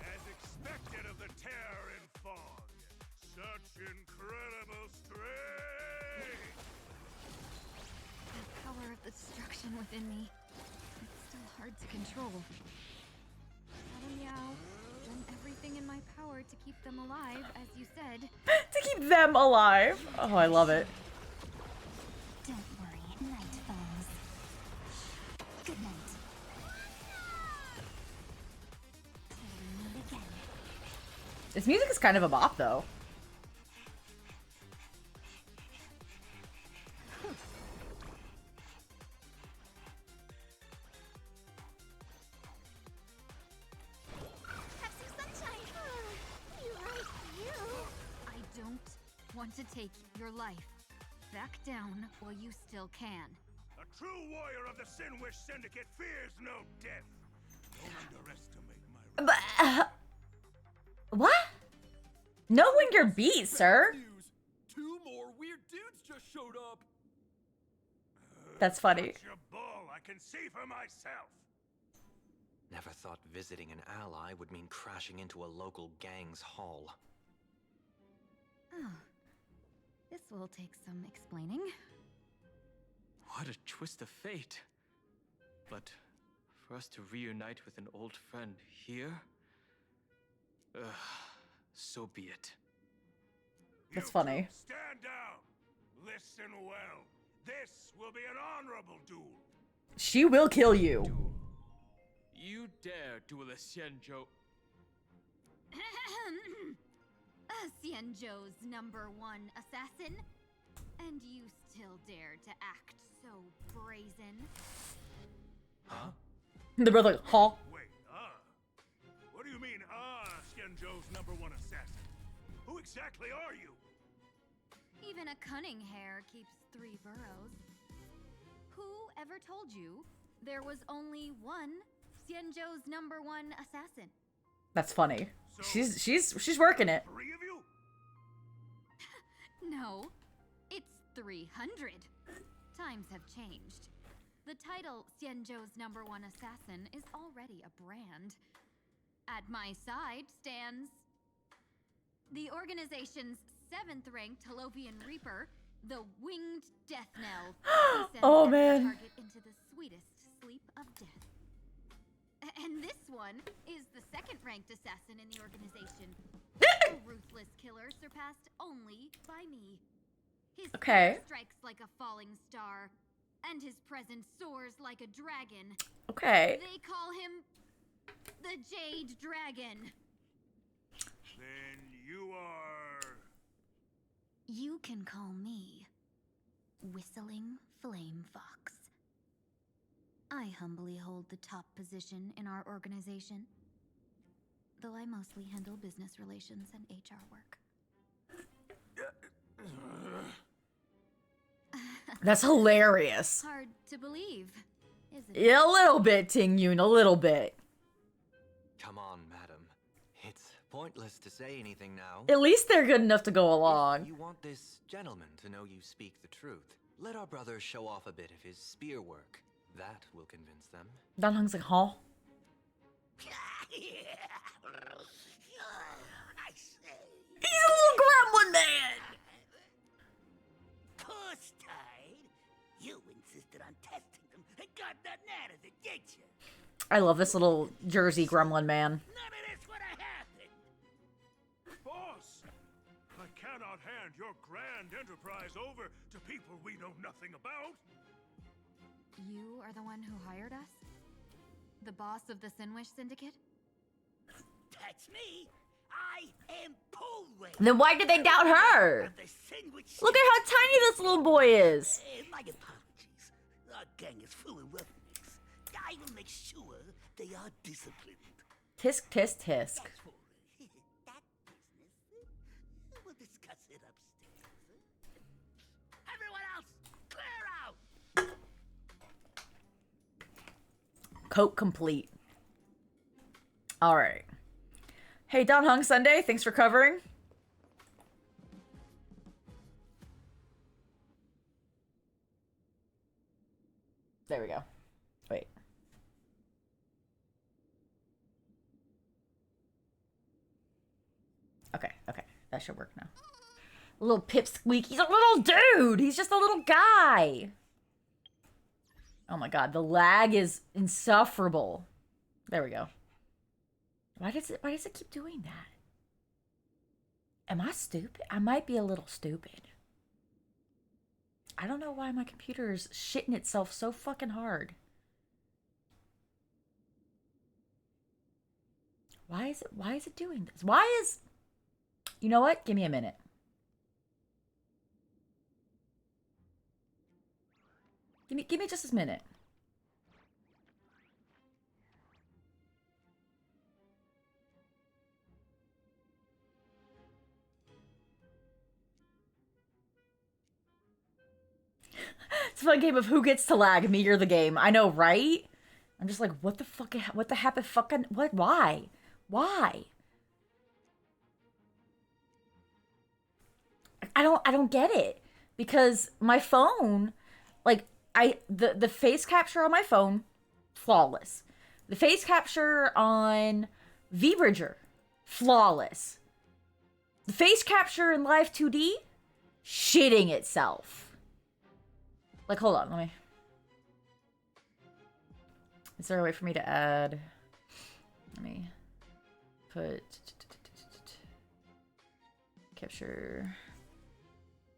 As expected of the Terranfog, such incredible strength! The power of the destruction within me. It's still hard to control. Gotta meow. Done everything in my power to keep them alive, as you said. To keep them alive. Oh, I love it. Don't worry, night falls. Good night. Till we meet again. This music is kind of a bop, though. Have some sunshine. You right, you. I don't want to take your life. Back down while you still can. A true warrior of the Sinwish Syndicate fears no death. Don't underestimate my... What? Know when you're beat, sir. News. 2 more weird dudes just showed up. That's funny. That's your bull, I can see for myself. Never thought visiting an ally would mean crashing into a local gang's hall. Oh. This will take some explaining. What a twist of fate. But for us to reunite with an old friend here? So be it. That's You funny. two stand down. Listen well. This will be an honorable duel. She will kill you. You dare duel a Xianzhou. Xianzhou's #1 assassin? And you still dare to act so brazen? Huh? They're both like, huh? Wait, what do you mean, Xianzhou's #1 assassin? Who exactly are you? Even a cunning hare keeps 3 burrows. Who ever told you there was only one Xianzhou's #1 assassin? That's funny. So, She's working it. 3 of you? 300. Times have changed. The title Xianzhou's #1 assassin is already a brand. At my side stands the organization's 7th-ranked Holovian Reaper, the Winged Death Knell. He sends Oh, every man. target into the sweetest sleep of death. And this one is the 2nd-ranked assassin in the organization. A ruthless killer surpassed only by me. His Okay. fire strikes like a falling star, and his presence soars like a dragon. Okay. They call him the Jade Dragon. Then you are... You can call me Whistling Flame Fox. I humbly hold the top position in our organization, though I mostly handle business relations and HR work. That's hilarious. Hard to believe, isn't it? Yeah, a little bit, Ting Yun, a little bit. Come on, madam. It's pointless to say anything now. At least they're good enough to go If along. you want this gentleman to know you speak the truth, let our brother show off a bit of his spear work. That will convince them. Dan Heng's like, huh? I say. He's a little gremlin man! Course tied. You insisted on testing them and got nothing out of it, did you? I love this little Jersey gremlin man. None of this would have happened. Boss! I cannot hand your grand enterprise over to people we know nothing about. You are the one who hired us? The boss of the Sinwish Syndicate? That's me. I am Polway. Then why did they doubt her? Of the Sandwich Look at how tiny this little boy is. My apologies. Our gang is full of roughnecks. I will make sure they are disciplined. Tisk, tisk, tisk. As for that business, we'll discuss it upstairs. Everyone else, clear out! Coat complete. All right. Hey, Don Hung Sunday, thanks for covering. There we go. Wait. Okay, okay. That should work now. Little pipsqueak. He's a little dude. He's just a little guy. Oh my god, the lag is insufferable. There we go. Why does it keep doing that? Am I stupid? I might be a little stupid. I don't know why my computer is shitting itself so fucking hard. Why is it doing this? You know what? Give me a minute. Give me just this minute. It's a fun game of who gets to lag, me or the game. I know, right? I'm just like, what the fuck? What the happened? Fucking what? Why? Why? I don't get it, because my phone, like, the face capture on my phone, flawless. The face capture on VBridger, flawless. The face capture in Live 2D, shitting itself. Like, hold on, let me... Is there a way for me to add... Let me put... Capture...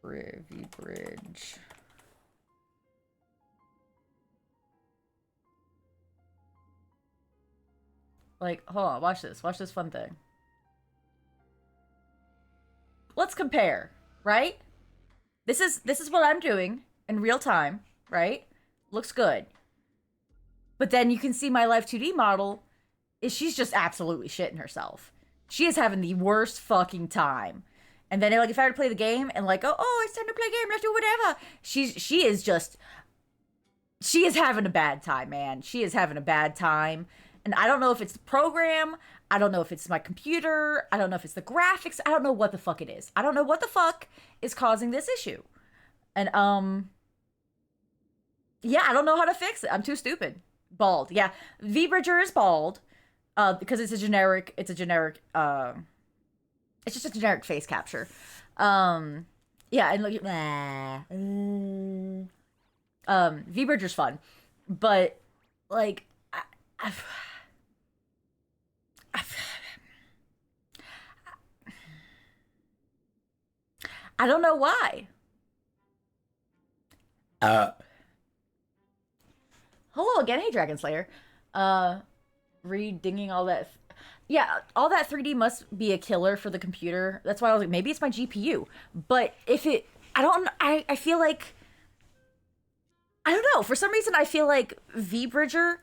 VBridge... Like, hold on, watch this. Watch this fun thing. Let's compare, right? This is what I'm doing in real time, right? Looks good. But then you can see my Live 2D model is she's just absolutely shitting herself. She is having the worst fucking time. And then, like, if I were to play the game and like, oh, it's time to play a game, let's do whatever. She is having a bad time, man. She is having a bad time. And I don't know if it's the program. I don't know if it's my computer. I don't know if it's the graphics. I don't know what the fuck it is. I don't know what the fuck is causing this issue. And yeah, I don't know how to fix it. I'm too stupid. Bald. Yeah, V Bridger is bald. Because it's just a generic face capture. Yeah, and look, V Bridger's fun, but like, I don't know why. Hello again, hey Dragon Slayer. Re-dinging all that. Yeah, all that 3D must be a killer for the computer. That's why I was like, maybe it's my GPU. But if it, I feel like, I don't know. For some reason, I feel like V-Bridger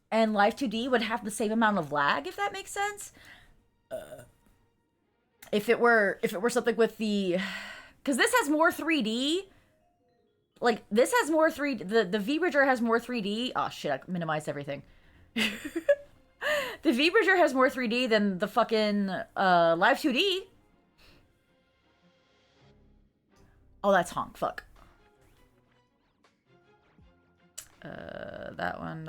and Live 2D would have the same amount of lag, if that makes sense. If it were something with the, because this has more 3D. Like, this has more 3D. The V-Bridger has more 3D. Oh, shit, I minimized everything. The V-Bridger has more 3D than the fucking Live 2D. Oh, that's honk. Fuck. That one.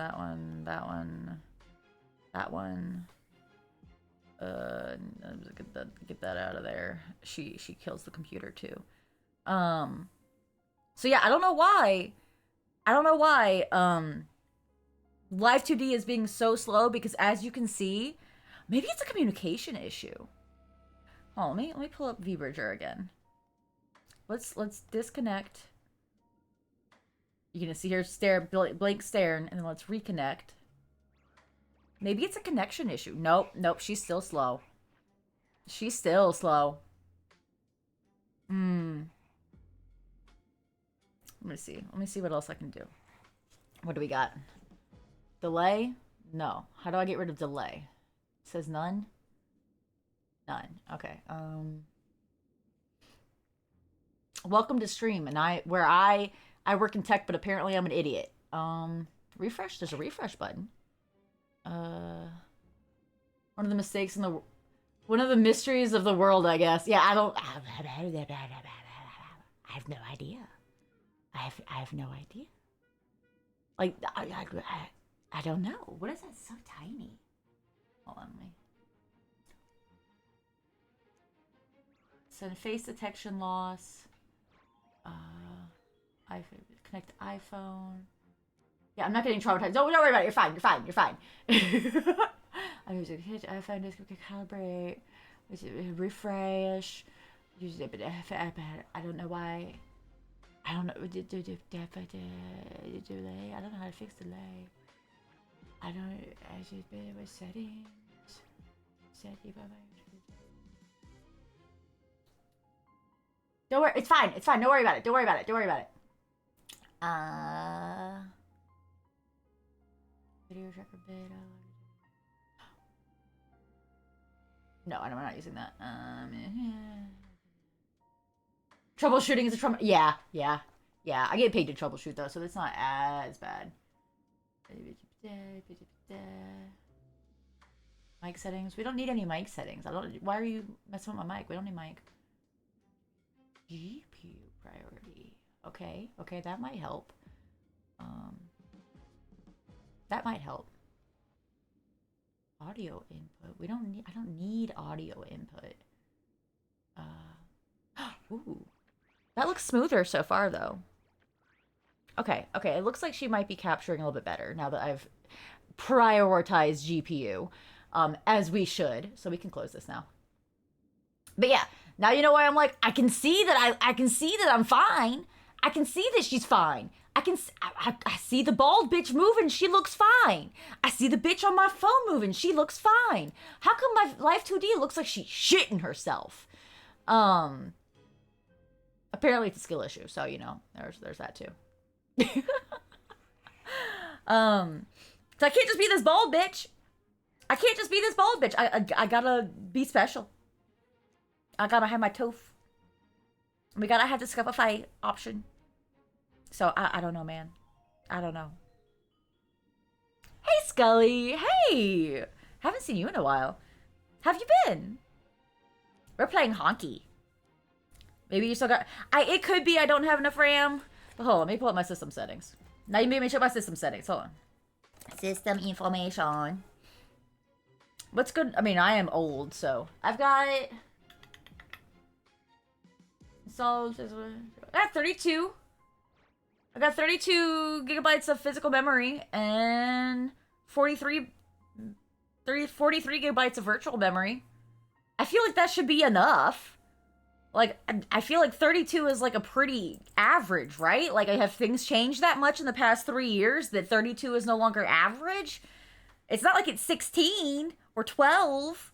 Get that out of there. She kills the computer too. So yeah, I don't know why. Live 2D is being so slow because, as you can see, maybe it's a communication issue. Oh, let me pull up V-Bridger again. Let's disconnect. You're gonna see her stare, blank stare, and then let's reconnect. Maybe it's a connection issue. Nope, she's still slow. She's still slow. Let me see what else I can do. What do we got? Delay? No. How do I get rid of delay? It says none? None. Okay. Welcome to stream. And I work in tech, but apparently I'm an idiot. Refresh? There's a refresh button. One of the mistakes in the... One of the mysteries of the world, I guess. Yeah, I have no idea. I have no idea. Like, I don't know. What is that so tiny? Hold on, me. Send face detection loss. Connect iPhone. Yeah, I'm not getting traumatized. Don't worry about it. You're fine. I use iPhone to calibrate. Refresh. Use it, but I don't know why. I don't know. Delay. I don't know how to fix delay. I just been with settings. Don't worry. It's fine. Don't worry about it. Video tracker beta. No, I'm not using that. Troubleshooting is a trouble. Yeah. I get paid to troubleshoot though, so that's not as bad. Mic settings. We don't need any mic settings. Why are you messing with my mic? We don't need mic. GPU priority. Okay, that might help. That might help. Audio input. I don't need audio input. Ooh. That looks smoother so far though. Okay, it looks like she might be capturing a little bit better now that I've prioritized GPU, as we should. So we can close this now. But yeah, now you know why I'm like, I can see that I'm fine. I can see that she's fine. I see the bald bitch moving, she looks fine. I see the bitch on my phone moving, she looks fine. How come my Live 2D looks like she's shitting herself? Apparently it's a skill issue, so you know, there's that too. So I can't just be this bald bitch. I gotta be special. I gotta have my tooth. We gotta have the Scopify option. So I don't know, man. I don't know. Hey, Scully. Hey. Haven't seen you in a while. How have you been? We're playing Honky. Maybe you still got... It could be I don't have enough RAM. But hold on, let me pull up my system settings. Now you made me check my system settings. Hold on. System information. What's good? I mean, I am old, so... I've got... So... I got 32. I got 32 gigabytes of physical memory and 43 gigabytes of virtual memory. I feel like that should be enough. Like, I feel like 32 is like a pretty average, right? Like, have things changed that much in the past 3 years that 32 is no longer average? It's not like it's 16 or 12.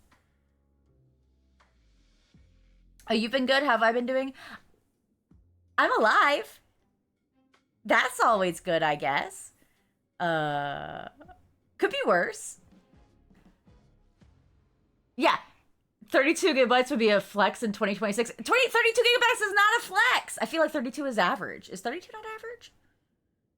Oh, you've been good? How have I been doing? I'm alive. That's always good, I guess. Could be worse. Yeah. 32 gigabytes would be a flex in 2026. 32 gigabytes is not a flex. I feel like 32 is average. Is 32 not average?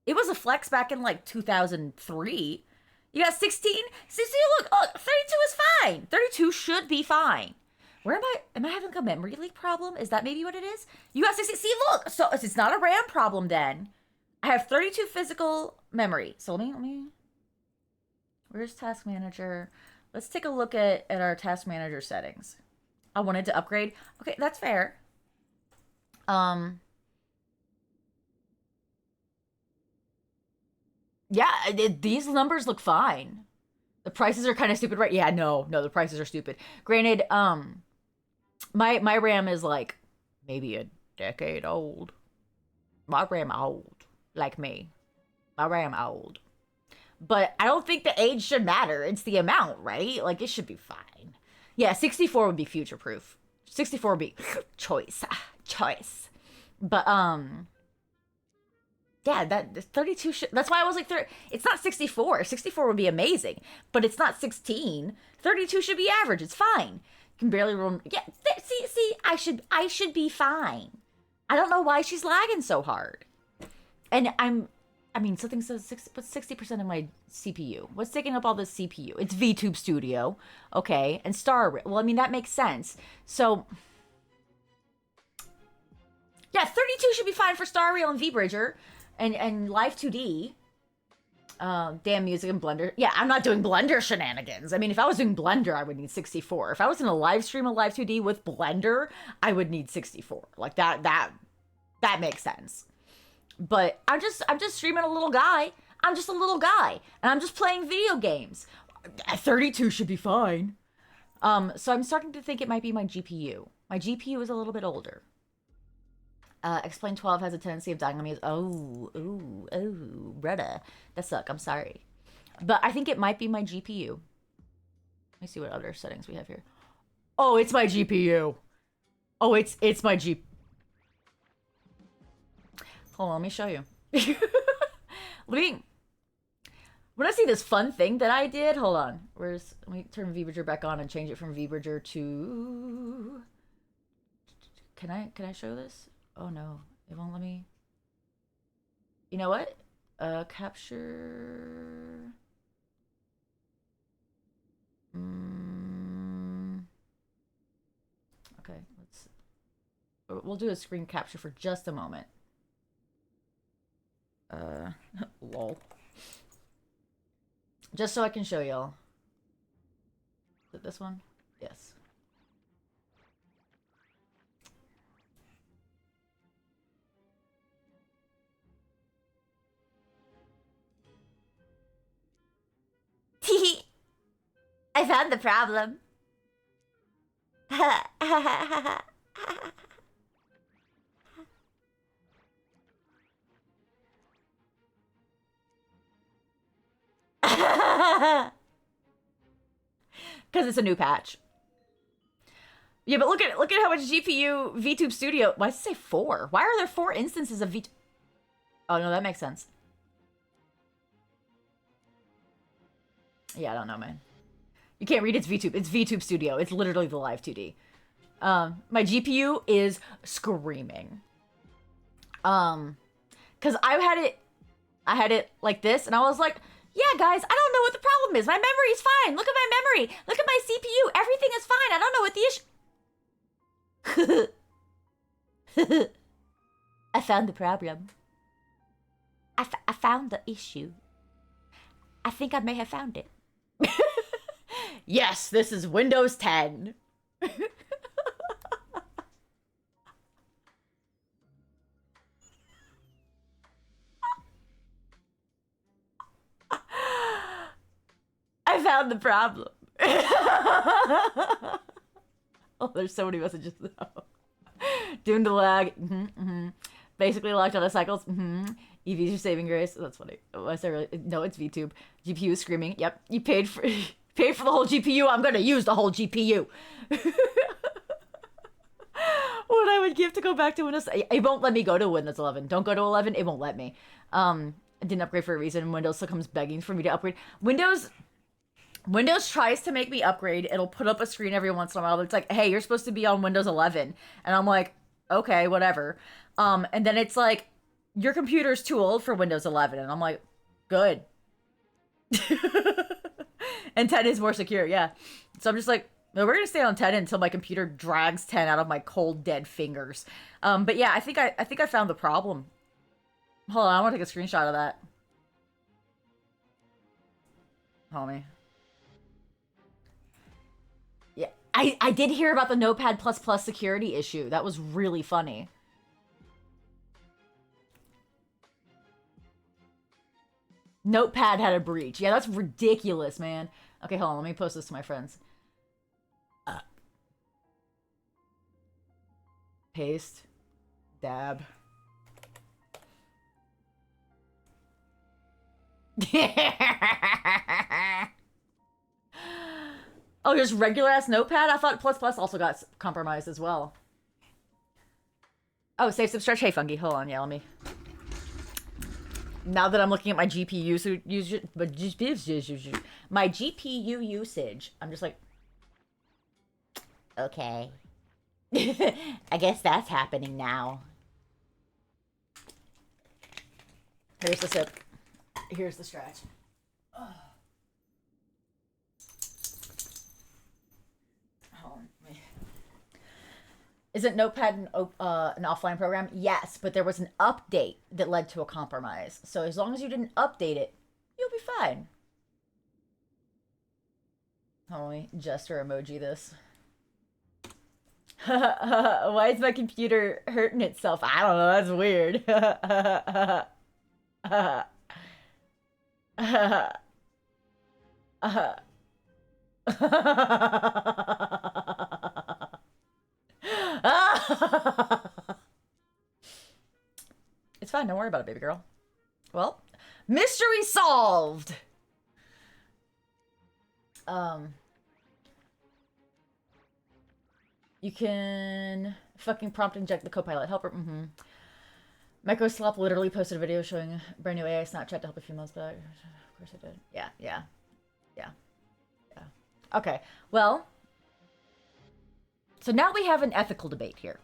It was a flex back in like 2003. You got 16? See, look, oh, 32 is fine. 32 should be fine. Where am I? Am I having a memory leak problem? Is that maybe what it is? You got 16. See, look. So it's not a RAM problem then. I have 32 physical memory. So let me. Where's Task Manager? Let's take a look at our Task Manager settings. I wanted to upgrade. Okay, that's fair. Yeah, these numbers look fine. The prices are kind of stupid, right? Yeah, no, the prices are stupid. Granted, my RAM is like maybe a decade old. My RAM old, like me. My RAM old. But I don't think the age should matter. It's the amount, right? Like, it should be fine. Yeah, 64 would be future-proof. 64 would be choice. But, yeah, that 32 should... That's why I was like, it's not 64. 64 would be amazing. But it's not 16. 32 should be average. It's fine. You can barely roll... Yeah, see, I should be fine. I don't know why she's lagging so hard. And something says 60% of my CPU. What's taking up all this CPU? It's VTube Studio, okay, and Star Rail. Well, I mean, that makes sense. So, yeah, 32 should be fine for Star Rail and V-Bridger and Live 2D. Damn music and Blender. Yeah, I'm not doing Blender shenanigans. I mean, if I was doing Blender, I would need 64. If I was in a live stream of Live 2D with Blender, I would need 64. Like, that makes sense. But I'm just streaming a little guy. I'm just a little guy. And I'm just playing video games. 32 should be fine. So I'm starting to think it might be my GPU. My GPU is a little bit older. Explain 12 has a tendency of dying on me. Oh, brother. That suck. I'm sorry. But I think it might be my GPU. Let me see what other settings we have here. Oh, it's my GPU. Oh, it's my GPU. Hold on, let me show you. When I see this fun thing that I did, hold on. Let me turn V-Bridger back on and change it from V-Bridger to... Can I show this? Oh no, it won't let me. You know what? Capture... Okay, we'll do a screen capture for just a moment. Lol. Just so I can show y'all. Is it this one? Yes. I found the problem. Because it's a new patch. Yeah, but look at how much GPU VTube Studio. Why does it say 4? Why are there 4 instances of VTube? Oh no, that makes sense. Yeah, I don't know, man. You can't read it's VTube. It's VTube Studio. It's literally the live 2D. My GPU is screaming. Cause I had it like this, and I was like, yeah, guys, I don't know what the problem is. My memory is fine. Look at my memory. Look at my CPU. Everything is fine. I don't know what the I found the problem. I found the issue. I think I may have found it. Yes, this is Windows 10. I found the problem. Oh, there's so many messages though. Doomed to lag. Basically locked out of cycles. EV's your saving grace. That's funny. Oh, I said really? No, it's VTube. GPU screaming. Yep, you paid for paid for the whole GPU. I'm gonna use the whole GPU. What I would give to go back to Windows. It won't let me go to Windows 11. Don't go to 11. It won't let me. I didn't upgrade for a reason. Windows still comes begging for me to upgrade. Windows tries to make me upgrade. It'll put up a screen every once in a while. It's like, hey, you're supposed to be on Windows 11. And I'm like, okay, whatever. And then it's like, your computer's too old for Windows 11. And I'm like, good. And 10 is more secure, yeah. So I'm just like, no, we're going to stay on 10 until my computer drags 10 out of my cold, dead fingers. But yeah, I think I found the problem. Hold on, I want to take a screenshot of that. Homie. Yeah, I did hear about the Notepad++ security issue. That was really funny. Notepad had a breach. Yeah, that's ridiculous, man. Okay, hold on. Let me post this to my friends. Paste. Dab. Oh, just regular ass Notepad? I thought plus also got compromised as well. Oh, save some stretch. Hey, Fungi. Hold on. Yeah, let me. Now that I'm looking at my GPU usage, my GPU usage, I'm just like, okay. I guess that's happening now. Here's the sip. Here's the stretch. Oh. Isn't Notepad an offline program? Yes, but there was an update that led to a compromise. So as long as you didn't update it, you'll be fine. Hold on, let me gesture emoji this. Why is my computer hurting itself? I don't know, that's weird. It's fine, don't worry about it, baby girl. Well, mystery solved! You can fucking prompt inject the Copilot helper. Micro Slop literally posted a video showing brand new AI Snapchat to help a few months back. Of course I did. Yeah. Okay, well, so now we have an ethical debate here.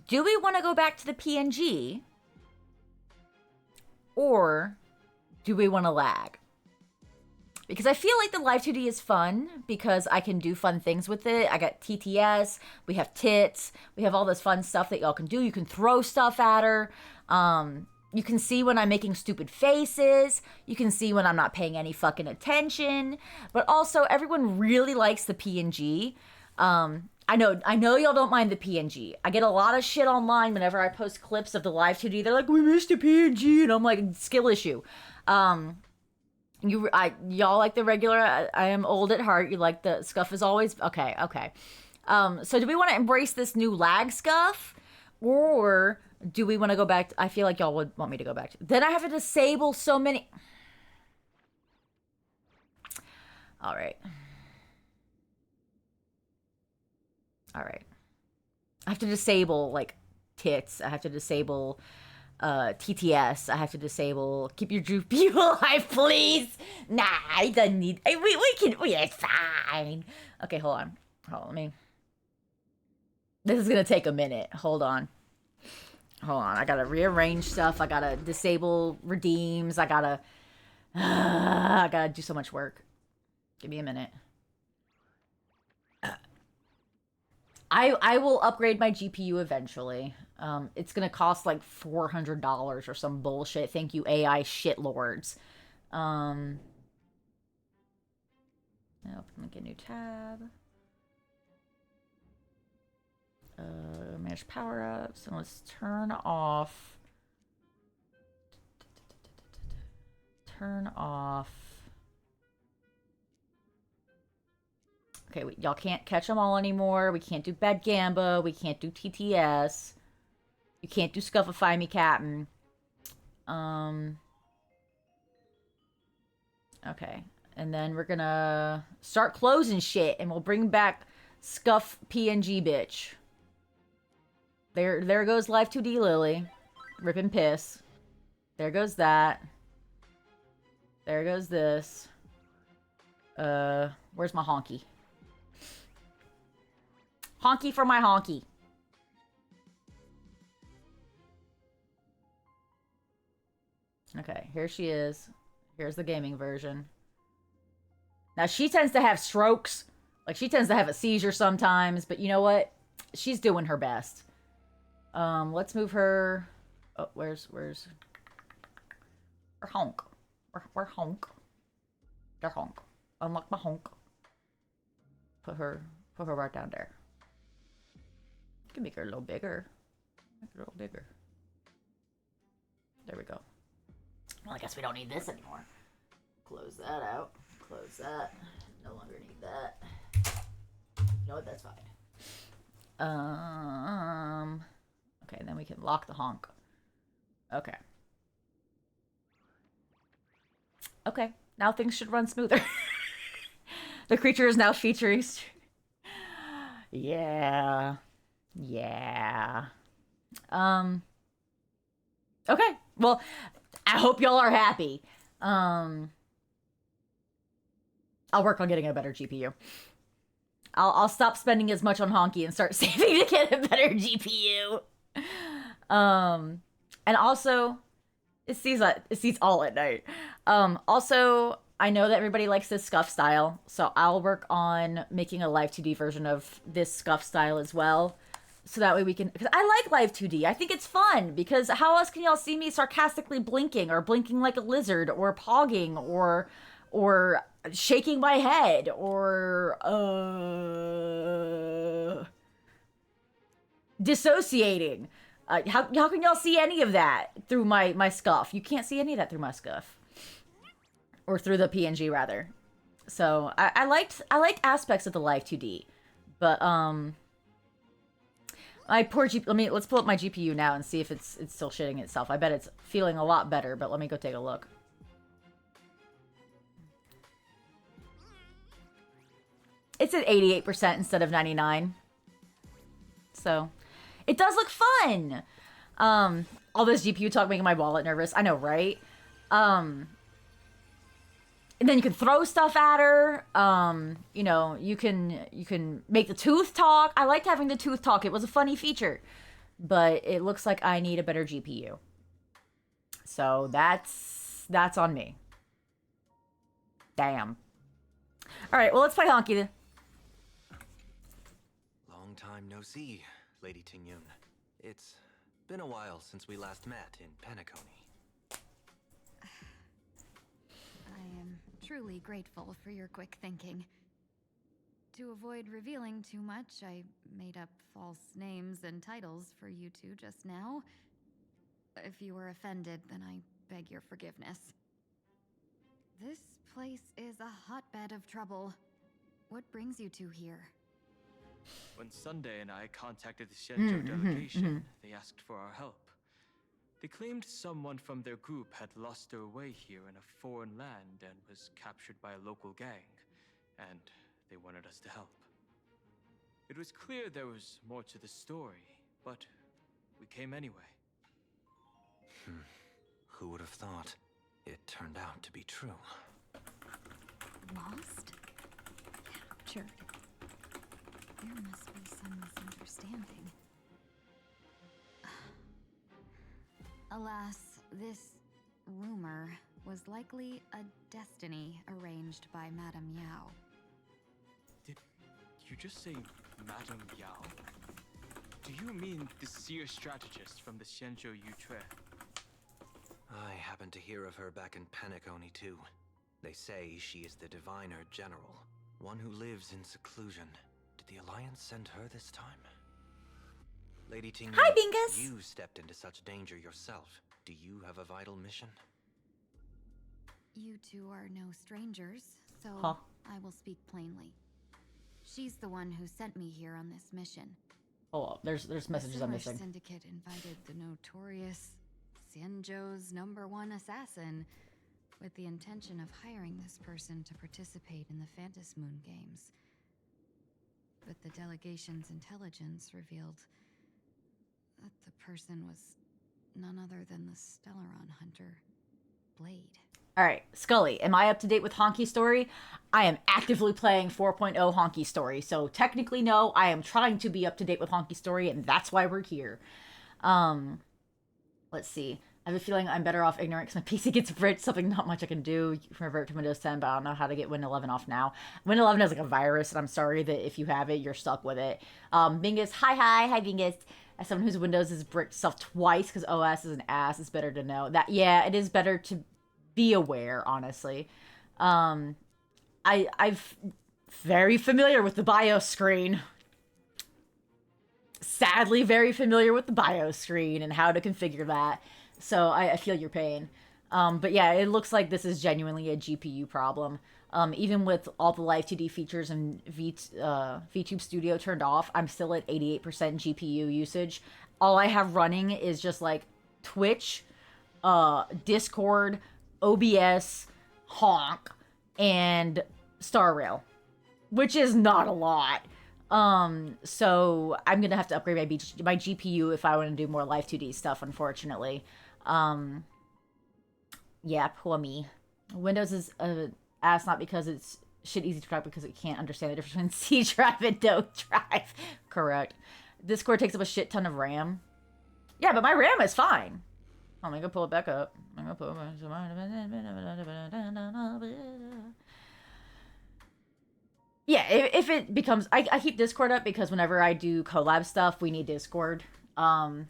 Do we want to go back to the PNG? Or do we want to lag? Because I feel like the Live 2D is fun because I can do fun things with it. I got TTS, we have tits, we have all this fun stuff that y'all can do. You can throw stuff at her. You can see when I'm making stupid faces. You can see when I'm not paying any fucking attention. But also, everyone really likes the PNG. I know y'all don't mind the PNG. I get a lot of shit online whenever I post clips of the Live 2D. They're like, we missed a PNG. And I'm like, skill issue. Y'all like the regular, I am old at heart. You like the scuff is always, okay. So do we want to embrace this new lag scuff? Or do we want to go back I feel like y'all would want me to go back to, then I have to disable so many. All right. I have to disable, like, tits. I have to disable TTS. I have to disable keep your droopy alive, please. Nah, I don't need. It's fine. Okay, hold on. Let me. This is gonna take a minute. Hold on. I gotta rearrange stuff. I gotta disable redeems. I gotta do so much work. Give me a minute. I will upgrade my GPU eventually. It's gonna cost like $400 or some bullshit. Thank you, AI shitlords. Now, make a new tab. Manage power-ups, and let's turn off. Turn off. Okay, y'all can't catch them all anymore. We can't do Bad Gamba. We can't do TTS. You can't do Scuffify Me Captain. Okay. And then we're gonna start closing shit, and we'll bring back Scuff PNG bitch. There goes Life 2D Lily. Rip and piss. There goes that. There goes this. Where's my honky? Honky for my honky. Okay, here she is. Here's the gaming version. Now, she tends to have strokes. Like, she tends to have a seizure sometimes, but you know what? She's doing her best. Let's move her... Oh, where's her honk? Where honk? There honk. Unlock my honk. Put her right down there. You can make her a little bigger. Make her a little bigger. There we go. Well, I guess we don't need this anymore. Close that out. Close that. No longer need that. You know what? That's fine. Okay, then we can lock the honk. Okay. Okay, now things should run smoother. The creature is now featuring... Yeah. Yeah. Okay, well, I hope y'all are happy. I'll work on getting a better GPU. I'll stop spending as much on Honky and start saving to get a better GPU. And also, it sees all at night. Also, I know that everybody likes this scuff style, so I'll work on making a Live 2D version of this scuff style as well. So that way we can... Because I like Live 2D. I think it's fun, because how else can y'all see me sarcastically blinking, or blinking like a lizard, or pogging, or shaking my head, or dissociating. How can y'all see any of that through my scuff? You can't see any of that through my scuff. Or through the PNG, rather. So, I liked aspects of the Live 2D. But, my poor let's pull up my GPU now and see if it's still shitting itself. I bet it's feeling a lot better, but let me go take a look. It's at 88% instead of 99%. So, it does look fun! All this GPU talk making my wallet nervous. I know, right? And then you can throw stuff at her. You know, you can make the tooth talk. I liked having the tooth talk. It was a funny feature. But it looks like I need a better GPU. So that's on me. Damn. Alright, well, let's play Honky then. Long time no see, Lady Tingyun. It's been a while since we last met in Penacony. I am truly grateful for your quick thinking. To avoid revealing too much, I made up false names and titles for you two just now. If you were offended, then I beg your forgiveness. This place is a hotbed of trouble. What brings you two here? When Sunday and I contacted the Xianzhou delegation, they asked for our help. They claimed someone from their group had lost their way here in a foreign land and was captured by a local gang, and they wanted us to help. It was clear there was more to the story, but we came anyway. Who would have thought? It turned out to be true. Lost? Captured? There must be some misunderstanding. Alas, this rumor was likely a destiny arranged by Madame Yao. Did you just say Madame Yao? Do you mean the seer strategist from the Xianzhou Yutre? I happened to hear of her back in Penacony too. They say she is the diviner general, one who lives in seclusion. Did the Alliance send her this time? Lady Ting, Hi, Bingus! you stepped into such danger yourself. Do you have a vital mission? You two are no strangers, so Huh. I will speak plainly. She's the one who sent me here on this mission. Oh, there's messages I'm The missing. Syndicate invited the notorious Xianzhou's #1 assassin with the intention of hiring this person to participate in the Phantom Moon Games. But the delegation's intelligence revealed that the person was none other than the Stellaron hunter, Blade. All right, Scully, am I up to date with Honkai Story? I am actively playing 4.0 Honkai Story, so technically no, I am trying to be up to date with Honkai Story, and that's why we're here. Let's see. I have a feeling I'm better off ignorant because my PC gets bricked, something not much I can do. You can revert to Windows 10, but I don't know how to get Win 11 off now. Win 11 has like a virus, and I'm sorry that if you have it, you're stuck with it. Bingus, hi Bingus. As someone whose Windows has bricked itself twice because OS is an ass, it's better to know that. Yeah, it is better to be aware, honestly. I'm very familiar with the BIOS screen. Sadly, very familiar with the BIOS screen and how to configure that. So I feel your pain. But yeah, it looks like this is genuinely a GPU problem. Even with all the Live 2D features and VTube Studio turned off, I'm still at 88% GPU usage. All I have running is just like Twitch, Discord, OBS, Honk, and Star Rail, which is not a lot. So I'm gonna have to upgrade my GPU if I want to do more Live 2D stuff, unfortunately. Yeah, poor me. Windows is ass not because it's shit easy to track, because it can't understand the difference between C drive and do drive. Correct. Discord takes up a shit ton of RAM. Yeah, but my RAM is fine. I'm gonna pull it back up. I'm gonna pull it back. Yeah, if it becomes... I keep Discord up because whenever I do collab stuff, we need Discord. The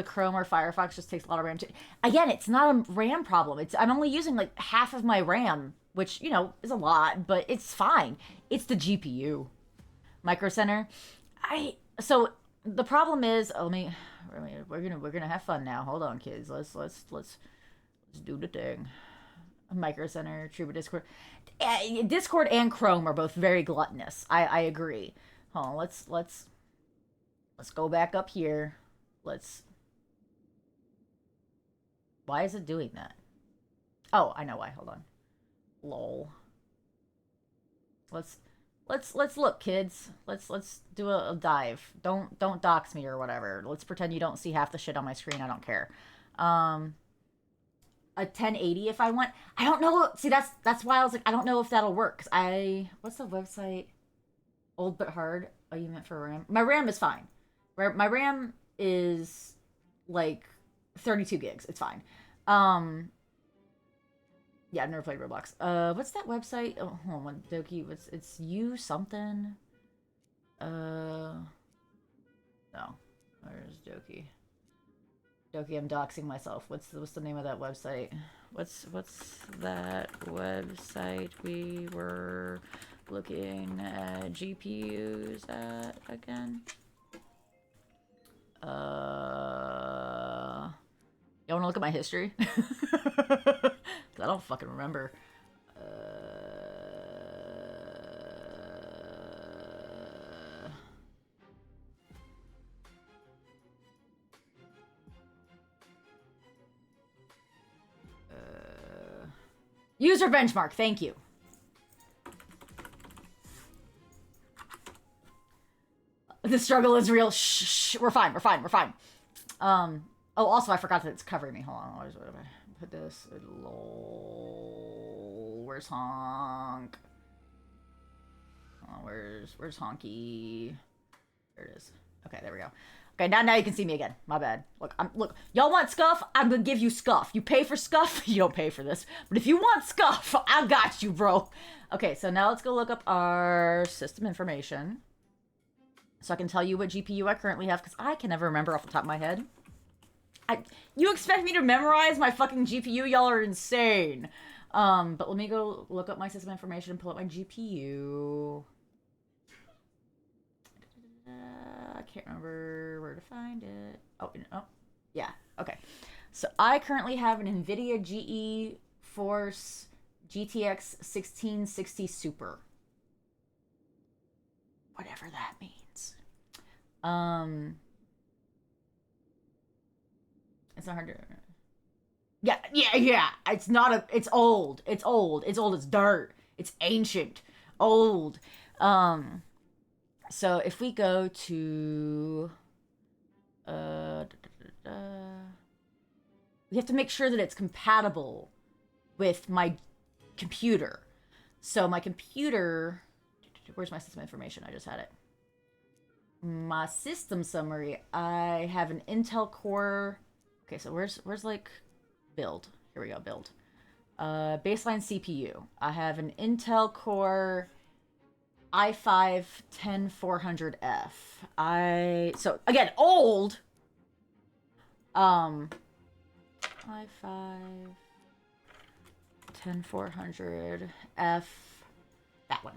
Chrome or Firefox just takes a lot of RAM too. Again, it's not a RAM problem. I'm only using like half of my RAM, which, you know, is a lot, but it's fine. It's the GPU. Micro Center. So the problem is, we're gonna have fun now. Hold on, kids. Let's do the thing. Micro Center, Truba, Discord. Discord and Chrome are both very gluttonous. I agree. Hold on, let's go back up here. Why is it doing that? Oh, I know why. Hold on. Lol. Let's look, kids. Let's do a dive. Don't dox me or whatever. Let's pretend you don't see half the shit on my screen. I don't care. A 1080 if I want. I don't know. See, that's why I was like, I don't know if that'll work. What's the website? Old but hard. Oh, you meant for RAM? My RAM is fine. My RAM is like 32 gigs. It's fine. Yeah, I've never played Roblox. What's that website? Oh, hold on, Doki. It's you something? No. Where's Doki? Doki, I'm doxing myself. What's the name of that website? What's that website we were looking at GPUs at again? Y'all wanna look at my history? I don't fucking remember. User benchmark, thank you. The struggle is real. Shh, we're fine. Oh, also, I forgot that it's covering me. Hold on. Where do I put this? Lol. Where's Honk? Oh, where's Honky? There it is. Okay, there we go. Okay, now you can see me again. My bad. Look, y'all want scuff? I'm gonna give you scuff. You pay for scuff? You don't pay for this. But if you want scuff, I got you, bro. Okay, so now let's go look up our system information. so I can tell you what GPU I currently have, because I can never remember off the top of my head. You expect me to memorize my fucking GPU? Y'all are insane. But let me go look up my system information and pull up my GPU. I can't remember where to find it. Oh, yeah, okay. So I currently have an NVIDIA GeForce GTX 1660 Super. Whatever that means. It's not hard to... Yeah. It's not a... It's old. It's dirt. It's ancient. Old. So if we go to... we have to make sure that it's compatible with my computer. So my computer... Where's my system information? I just had it. My system summary. I have an Intel Core... Okay, so where's like build? Here we go, build. Baseline CPU. I have an Intel Core i5-10400F. So again, old. i5-10400F. That one.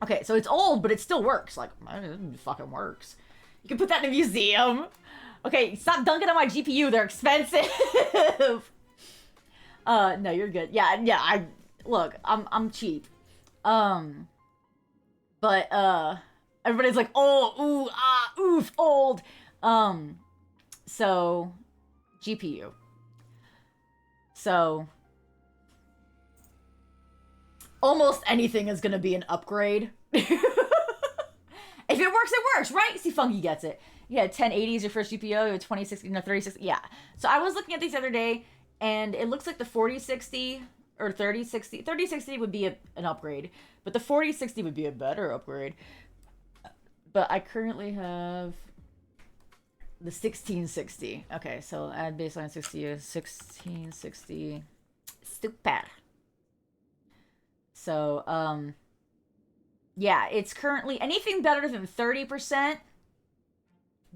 Okay, so it's old, but it still works. Like, it fucking works. You can put that in a museum. Okay, stop dunking on my GPU. They're expensive. No, you're good. Yeah. Look, I'm cheap. But everybody's like, oh, ooh, ah, oof, old. So GPU. So almost anything is gonna be an upgrade. If it works, it works, right? See, Funky gets it. Yeah, 1080 is your first GPU, you have 2060, no, 3060, yeah. So I was looking at these the other day, and it looks like the 4060 or 3060, 3060 would be an upgrade, but the 4060 would be a better upgrade. But I currently have the 1660. Okay, so add baseline 60 is 1660. Stupid. So, yeah, it's currently anything better than 30%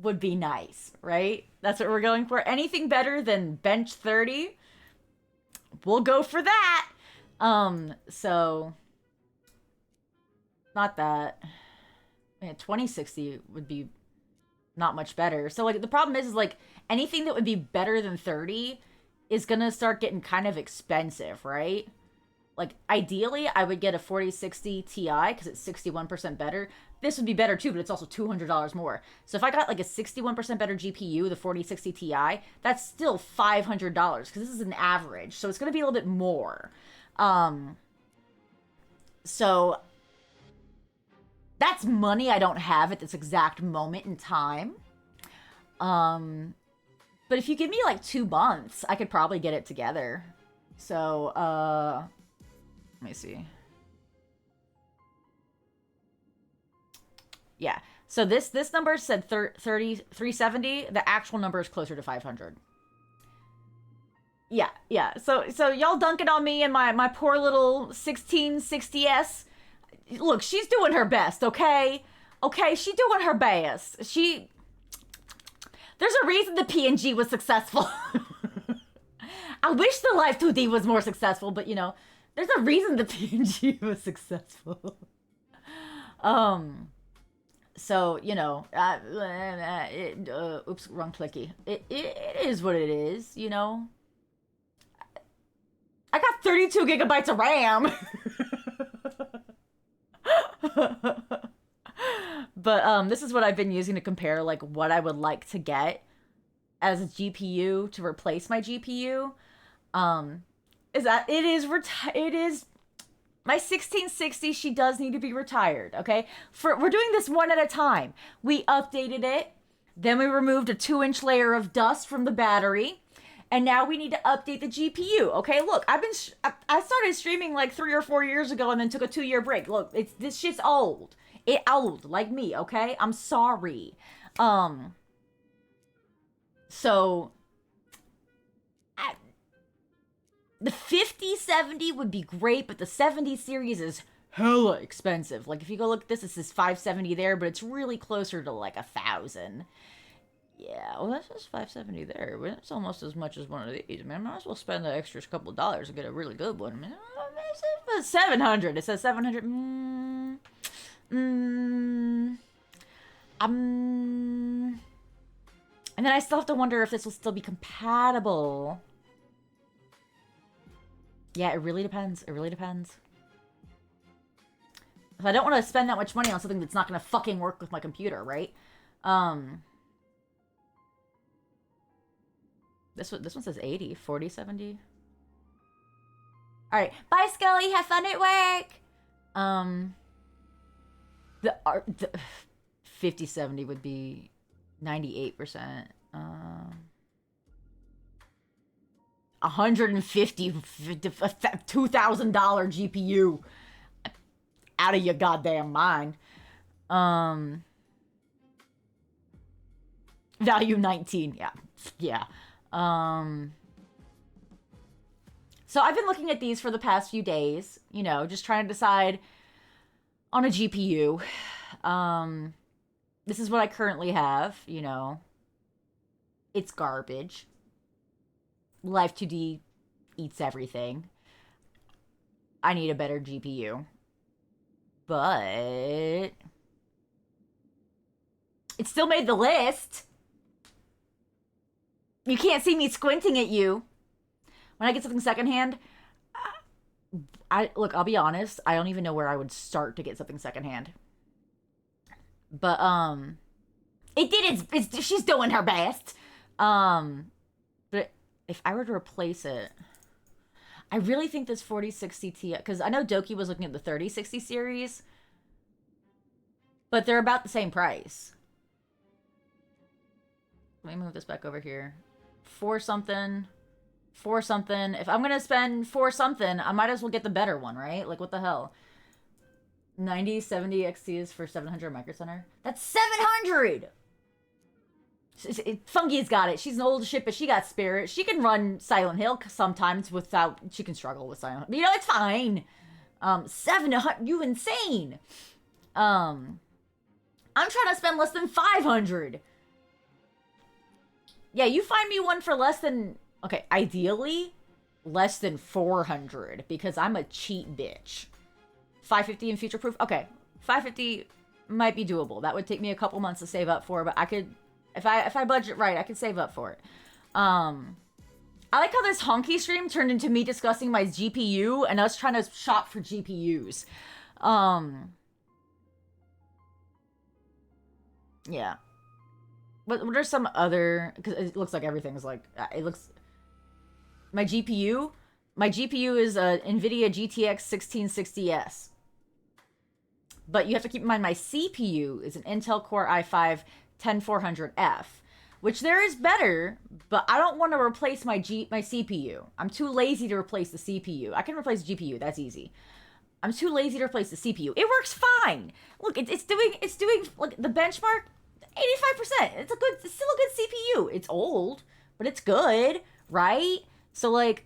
would be nice, right? That's what we're going for. Anything better than bench 30, we'll go for that. So not that. Man, 2060 would be not much better. So like the problem is like anything that would be better than 30 is gonna start getting kind of expensive, right? Like, ideally, I would get a 4060 Ti because it's 61% better. This would be better too, but it's also $200 more. So if I got like a 61% better GPU, the 4060 Ti, that's still $500 because this is an average. So it's going to be a little bit more. So that's money I don't have at this exact moment in time. But if you give me like 2 months, I could probably get it together. So, let me see. Yeah. So this number said 370. The actual number is closer to 500. Yeah. So y'all dunking on me and my poor little 1660S. Look, she's doing her best, okay? Okay, she's doing her best. There's a reason the PNG was successful. I wish the Live 2D was more successful, but you know, there's a reason the PNG was successful. So, you know, oops, wrong clicky. It is what it is, you know. I got 32 gigabytes of RAM. But, this is what I've been using to compare, like, what I would like to get as a GPU to replace my GPU. Is that it is my 1660, she does need to be retired, okay? We're doing this one at a time. We updated it, then we removed a 2-inch layer of dust from the battery, and now we need to update the GPU, okay? Look, I started streaming like 3 or 4 years ago and then took a 2-year break. Look, this shit's old. It old, like me, okay? I'm sorry. So the 5070 would be great, but the 70 series is hella expensive. Like, if you go look at this, it says $570 there, but it's really closer to like $1,000. Yeah, well, that's just $570 there, but it's almost as much as one of these. Man, I might as well spend the extra couple of dollars and get a really good one. Man, it's 700. It says 700. And then I still have to wonder if this will still be compatible. Yeah, it really depends. It really depends. I don't want to spend that much money on something that's not going to fucking work with my computer, right? This one says 80, 40, 70. All right, bye, Scully. Have fun at work. The 50, 70 would be 98%. $150, $2,000 GPU. Out of your goddamn mind. Value 19. Yeah. So I've been looking at these for the past few days, you know, just trying to decide on a GPU. This is what I currently have, you know. It's garbage. Life 2D eats everything. I need a better GPU. But it still made the list. You can't see me squinting at you. When I get something secondhand, look, I'll be honest, I don't even know where I would start to get something secondhand. But it did she's doing her best. But if I were to replace it, I really think this 4060 Ti, because I know Doki was looking at the 3060 series, but they're about the same price. Let me move this back over here. For something. If I'm gonna spend for something, I might as well get the better one, right? Like, what the hell? 9070 XT is for 700 Micro Center. That's 700! Fungi's got it. She's an old shit, but she got spirit. She can run Silent Hill sometimes without... She can struggle with Silent Hill. But, you know, it's fine. 700... You insane! I'm trying to spend less than 500. Yeah, you find me one for less than... Okay, ideally, less than 400. Because I'm a cheap bitch. 550 in future proof? Okay, 550 might be doable. That would take me a couple months to save up for, but I could... If I budget right, I could save up for it. I like how this Honkai stream turned into me discussing my GPU and us trying to shop for GPUs. Yeah. What are some other... Because it looks like everything's like... It looks... My GPU is a NVIDIA GTX 1660S. But you have to keep in mind my CPU is an Intel Core i5 10400F, which there is better, but I don't want to replace my CPU. I'm too lazy to replace the CPU. I can replace the GPU, that's easy. I'm too lazy to replace the CPU. It works fine. Look, it's doing like the benchmark 85%. It's still a good CPU. It's old, but it's good, right? So like,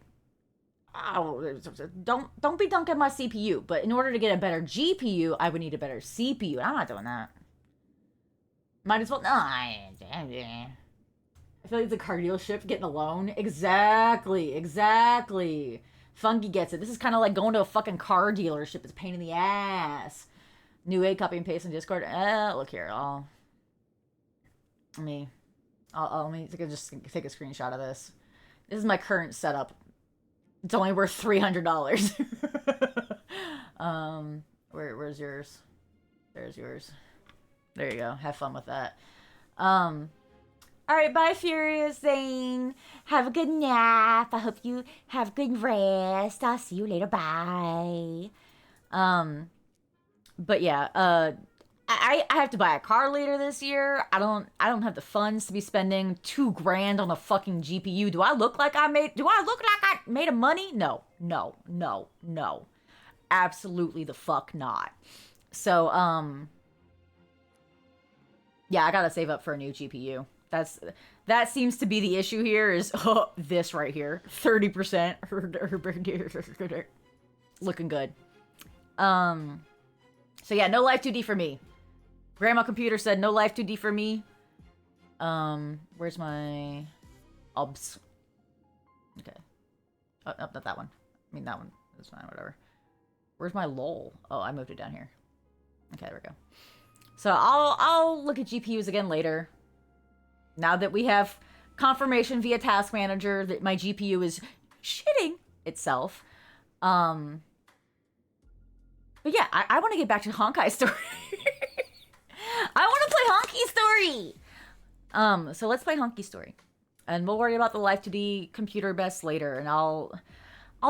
don't be dunking my CPU, but in order to get a better GPU, I would need a better CPU. I'm not doing that. Might as well. No, I feel like the car dealership getting a loan. Exactly. Funky gets it. This is kind of like going to a fucking car dealership. It's a pain in the ass. New A, copy and paste in Discord. Look here. Let me just take a screenshot of this. This is my current setup. It's only worth $300. Where's yours? There's yours. There you go. Have fun with that. Alright, bye, Furious Zane. Have a good nap. I hope you have good rest. I'll see you later. Bye. But yeah, I have to buy a car later this year. I don't have the funds to be spending $2,000 on a fucking GPU. Do I look like I made a money? No. Absolutely the fuck not. So, yeah, I gotta save up for a new GPU. That seems to be the issue here is this right here. 30%. Looking good. So yeah, no life 2D for me. Grandma Computer said no life 2D for me. Where's my obs? Okay. Oh, no, not that one. I mean, that one is fine, whatever. Where's my lol? Oh, I moved it down here. Okay, there we go. So I'll look at GPUs again later. Now that we have confirmation via Task Manager that my GPU is shitting itself. But yeah, I want to get back to Honkai Story. I want to play Honky Story. So let's play Honky Story. And we'll worry about the Life 2D computer best later. And I'll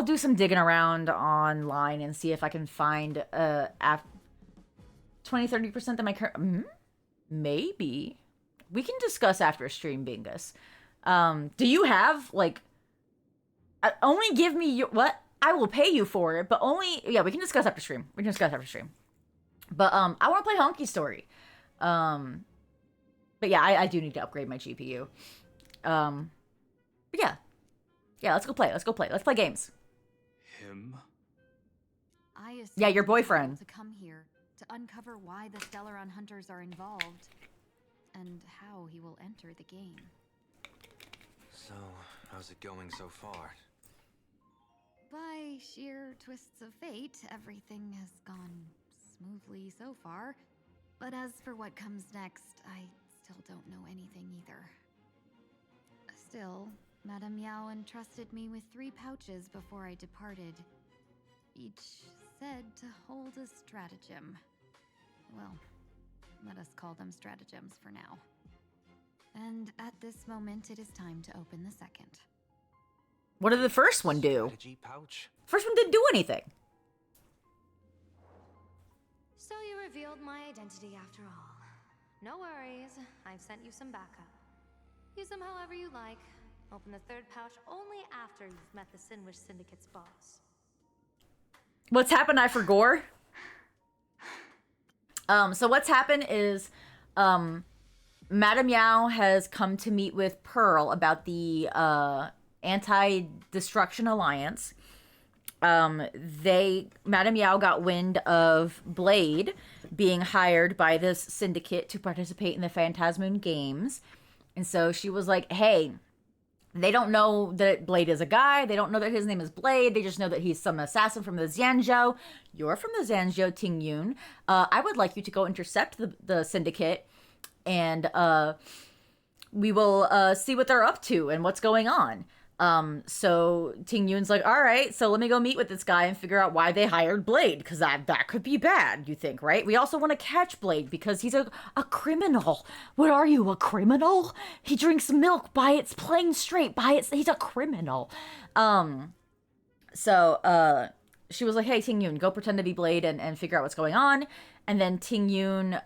do some digging around online and see if I can find 20-30% of my current... maybe. We can discuss after a stream, Bingus. Do you have, like... only give me your... What? I will pay you for it, but only... Yeah, we can discuss after stream. But, I want to play Honky Story. But yeah, I do need to upgrade my GPU. But yeah. Yeah, let's go play. Let's play games. Him? Yeah, your boyfriend. To come here to uncover why the Stellaron hunters are involved and how he will enter the game. So, how's it going so far? By sheer twists of fate, everything has gone smoothly so far. But as for what comes next, I still don't know anything either. Still, Madame Yao entrusted me with 3 pouches before I departed. Each said to hold a stratagem. Well, let us call them stratagems for now. And at this moment, it is time to open the second. What did the first one do? Pouch? First one didn't do anything. So you revealed my identity after all. No worries, I've sent you some backup. Use them however you like. Open the third pouch only after you've met the Sinwish Syndicate's boss. What's happened, I forgot? So what's happened is, Madame Yao has come to meet with Pearl about the, Anti-Destruction Alliance. Madame Yao got wind of Blade being hired by this syndicate to participate in the Phantasmoon Games. And so she was like, hey, they don't know that Blade is a guy. They don't know that his name is Blade. They just know that he's some assassin from the Xianzhou. You're from the Xianzhou, Ting Yun. I would like you to go intercept the syndicate, and we will see what they're up to and what's going on. So Ting Yun's like, all right, so let me go meet with this guy and figure out why they hired Blade, because that could be bad, you think, right? We also want to catch Blade because he's a criminal. What are you, a criminal? He drinks milk by its plain straight, he's a criminal. So she was like, hey, Ting Yun, go pretend to be Blade and figure out what's going on. And then Ting Yun,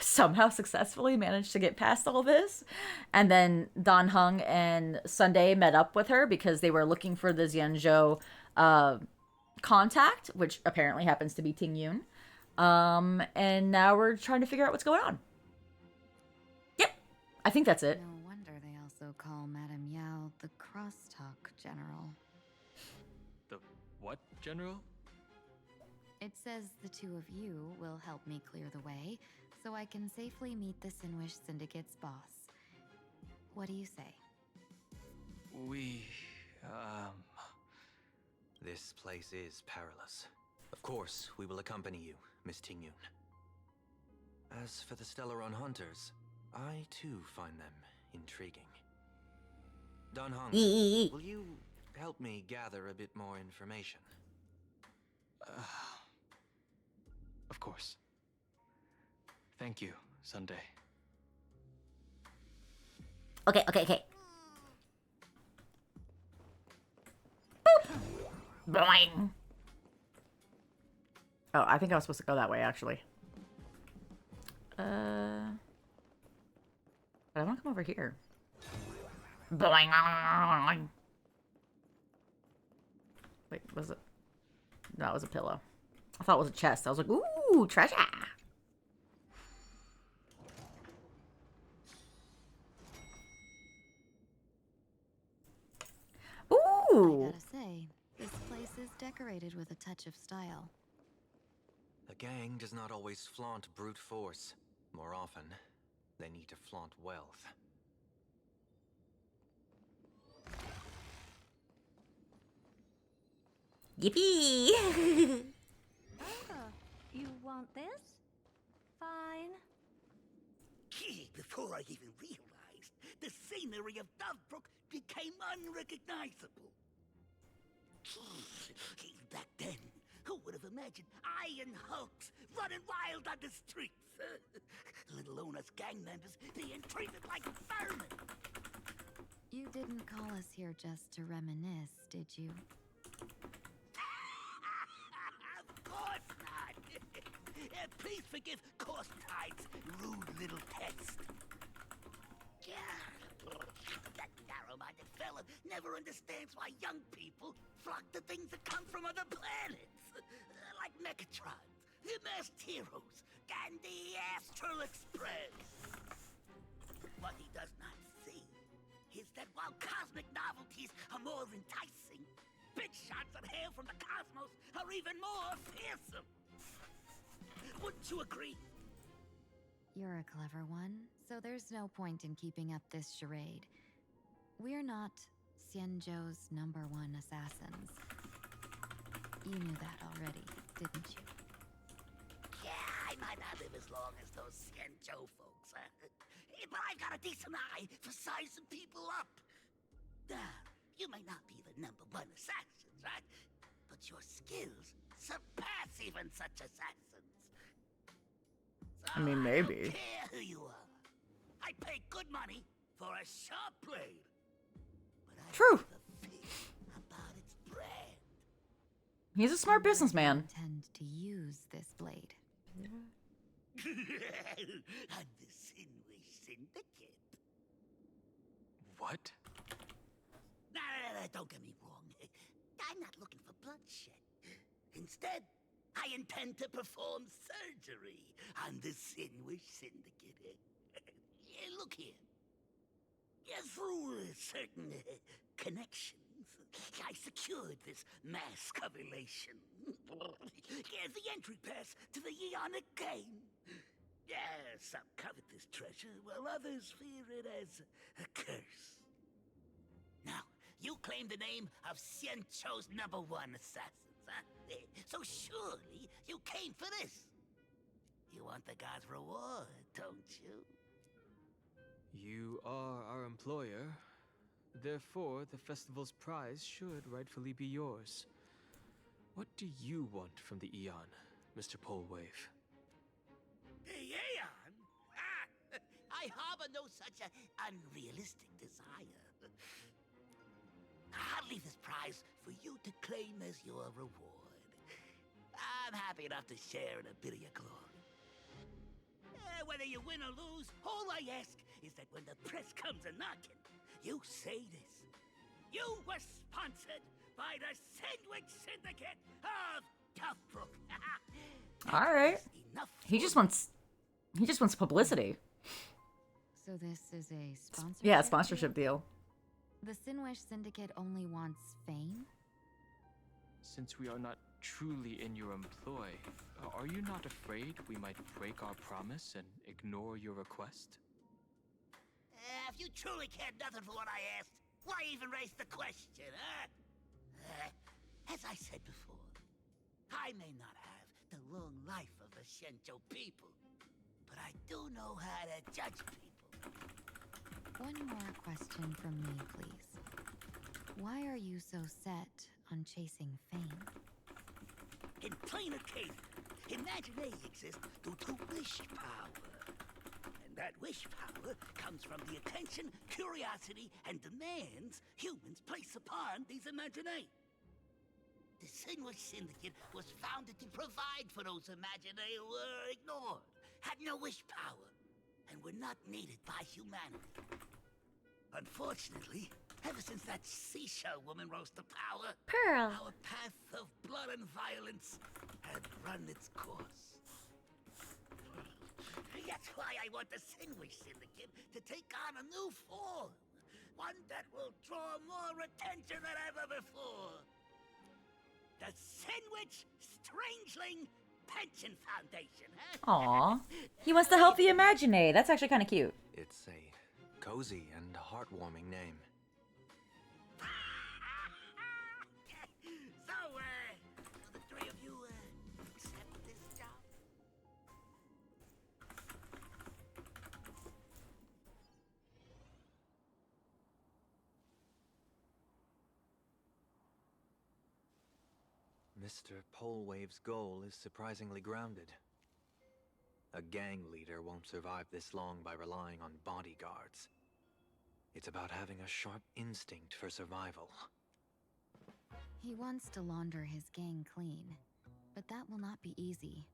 somehow successfully managed to get past all this. And then Dan Heng and Sunday met up with her because they were looking for the Xianzhou contact, which apparently happens to be Ting Yun. And now we're trying to figure out what's going on. Yep, I think that's it. No wonder they also call Madame Yao the Crosstalk General. The what, General? It says the 2 of you will help me clear the way, so I can safely meet the Sinwish Syndicate's boss. What do you say? This place is perilous. Of course, we will accompany you, Miss Ting Yun. As for the Stellaron hunters, I too find them intriguing. Dan Heng, will you help me gather a bit more information? Of course. Thank you, Sunday. Okay. Boop! Boing! Oh, I think I was supposed to go that way, actually. But I want to come over here. Boing! Wait, was it? No, it was a pillow. I thought it was a chest. I was like, ooh, treasure! I gotta say, this place is decorated with a touch of style. A gang does not always flaunt brute force. More often, they need to flaunt wealth. Yippee! Oh, you want this? Fine. Gee, before I even realized, the scenery of Dovebrook became unrecognizable. Gee, back then, who would have imagined iron hulks running wild on the streets? Little known as gang members being treated like vermin. You didn't call us here just to reminisce, did you? Of course not. Please forgive Corstide's rude little test. That narrow-minded fella never understands why young people flock to things that come from other planets. Like Megatron, the Masked Heroes, and the Astral Express. What he does not see is that while cosmic novelties are more enticing, big shots that hail from the cosmos are even more fearsome. Wouldn't you agree? You're a clever one, so there's no point in keeping up this charade. We're not Xianzhou's #1 assassins. You knew that already, didn't you? Yeah, I might not live as long as those Xianzhou folks, but I've got a decent eye for sizing people up. Now, you may not be the #1 assassins, right? But your skills surpass even such assassins. So I mean, maybe. I don't care who you are. I pay good money for a sharp blade. But I True. have a feeling about its brand. He's a smart businessman. Intend to use this blade. On the Sinwish Syndicate. What? No, don't get me wrong. I'm not looking for bloodshed. Instead, I intend to perform surgery on the Sinwish Syndicate. Look here. Through certain connections, I secured this mass covulation. The entry pass to the Eonic game. Some covet this treasure, while others fear it as a curse. Now, you claim the name of Xianzhou's #1 assassins, huh? So surely you came for this. You want the god's reward, don't you? You are our employer. Therefore, the festival's prize should rightfully be yours. What do you want from the Eon, Mr. Polwave? The Aeon? I harbor no such unrealistic desire. I'll leave this prize for you to claim as your reward. I'm happy enough to share in a bit of your glory. Whether you win or lose, all I ask is that when the press comes a-knocking, you say this. You were sponsored by the Sandwich Syndicate of Dovebrook. All right. He just wants publicity. So this is a sponsorship? Yeah, sponsorship deal. The Sinwish Syndicate only wants fame? Since we are not truly in your employ, are you not afraid we might break our promise and ignore your request? If you truly cared nothing for what I asked, why even raise the question, huh? As I said before, I may not have the long life of the Xianzhou people, but I do know how to judge people. One more question from me, please. Why are you so set on chasing fame? In plainer case, Imaginary exists due to wish power. And that wish power comes from the attention, curiosity, and demands humans place upon these Imaginary. The Sinwish Syndicate was founded to provide for those Imaginary who were ignored, had no wish power, and were not needed by humanity. Unfortunately, ever since that seashell woman rose to power, Pearl, our path of blood and violence had run its course. That's why I want the Sinwish Syndicate to take on a new form. One that will draw more attention than ever before. the Sinwich Strangeling Pension Foundation. Aw. He wants to help the Imaginate. That's actually kind of cute. It's a cozy and heartwarming name. So, the three of you, accept this job? Mr. Polewave's goal is surprisingly grounded. A gang leader won't survive this long by relying on bodyguards. It's about having a sharp instinct for survival. He wants to launder his gang clean, but that will not be easy.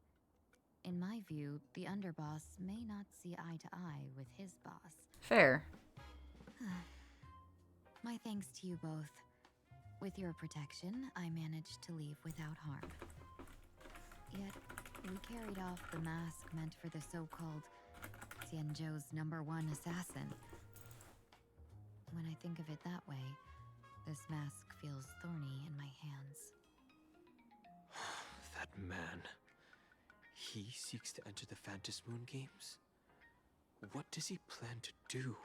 In my view, the underboss may not see eye to eye with his boss. Fair. My thanks to you both. With your protection, I managed to leave without harm. Yet, we carried off the mask meant for the so-called Xianzhou's #1 assassin. When I think of it that way, this mask feels thorny in my hands. That man. He seeks to enter the Phantom Moon Games? What does he plan to do?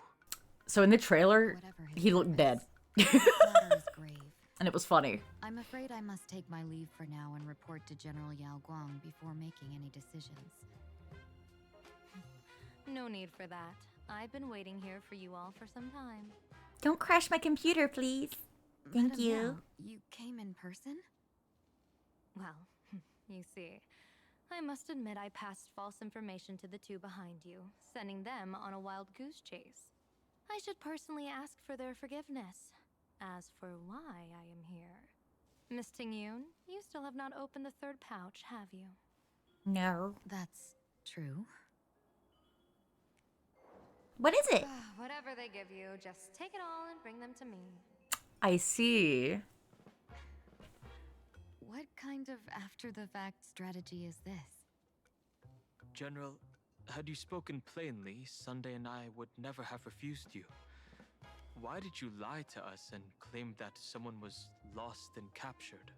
So in the trailer, he looked dead. And it was funny. I'm afraid I must take my leave for now and report to General Yao Guang before making any decisions. No need for that. I've been waiting here for you all for some time. Don't crash my computer, please. Thank Madam you. Yao, you came in person? Well, you see, I must admit I passed false information to the two behind you, sending them on a wild goose chase. I should personally ask for their forgiveness. As for why I am here, Miss Tingyun, you still have not opened the third pouch, have you? No. That's true. What is it? Whatever they give you, just take it all and bring them to me. I see. What kind of after-the-fact strategy is this? General, had you spoken plainly, Sunday and I would never have refused you. Why did you lie to us and claim that someone was lost and captured?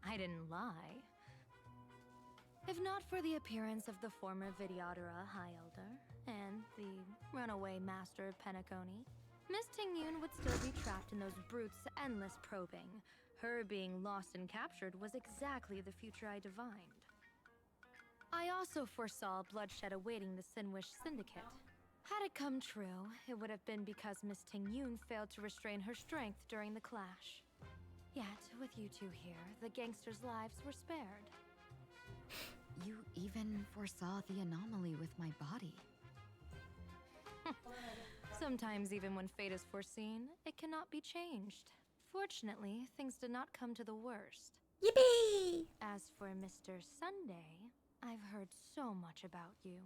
I didn't lie. If not for the appearance of the former Vidyadhara High Elder and the runaway Master of Penacony, Miss Tingyun would still be trapped in those brutes' endless probing. Her being lost and captured was exactly the future I divined. I also foresaw bloodshed awaiting the Sinwish Syndicate. Had it come true, it would have been because Miss Tingyun failed to restrain her strength during the clash. Yet, with you two here, the gangsters' lives were spared. You even foresaw the anomaly with my body. Sometimes even when fate is foreseen, it cannot be changed. Fortunately, things did not come to the worst. Yippee! As for Mr. Sunday, I've heard so much about you.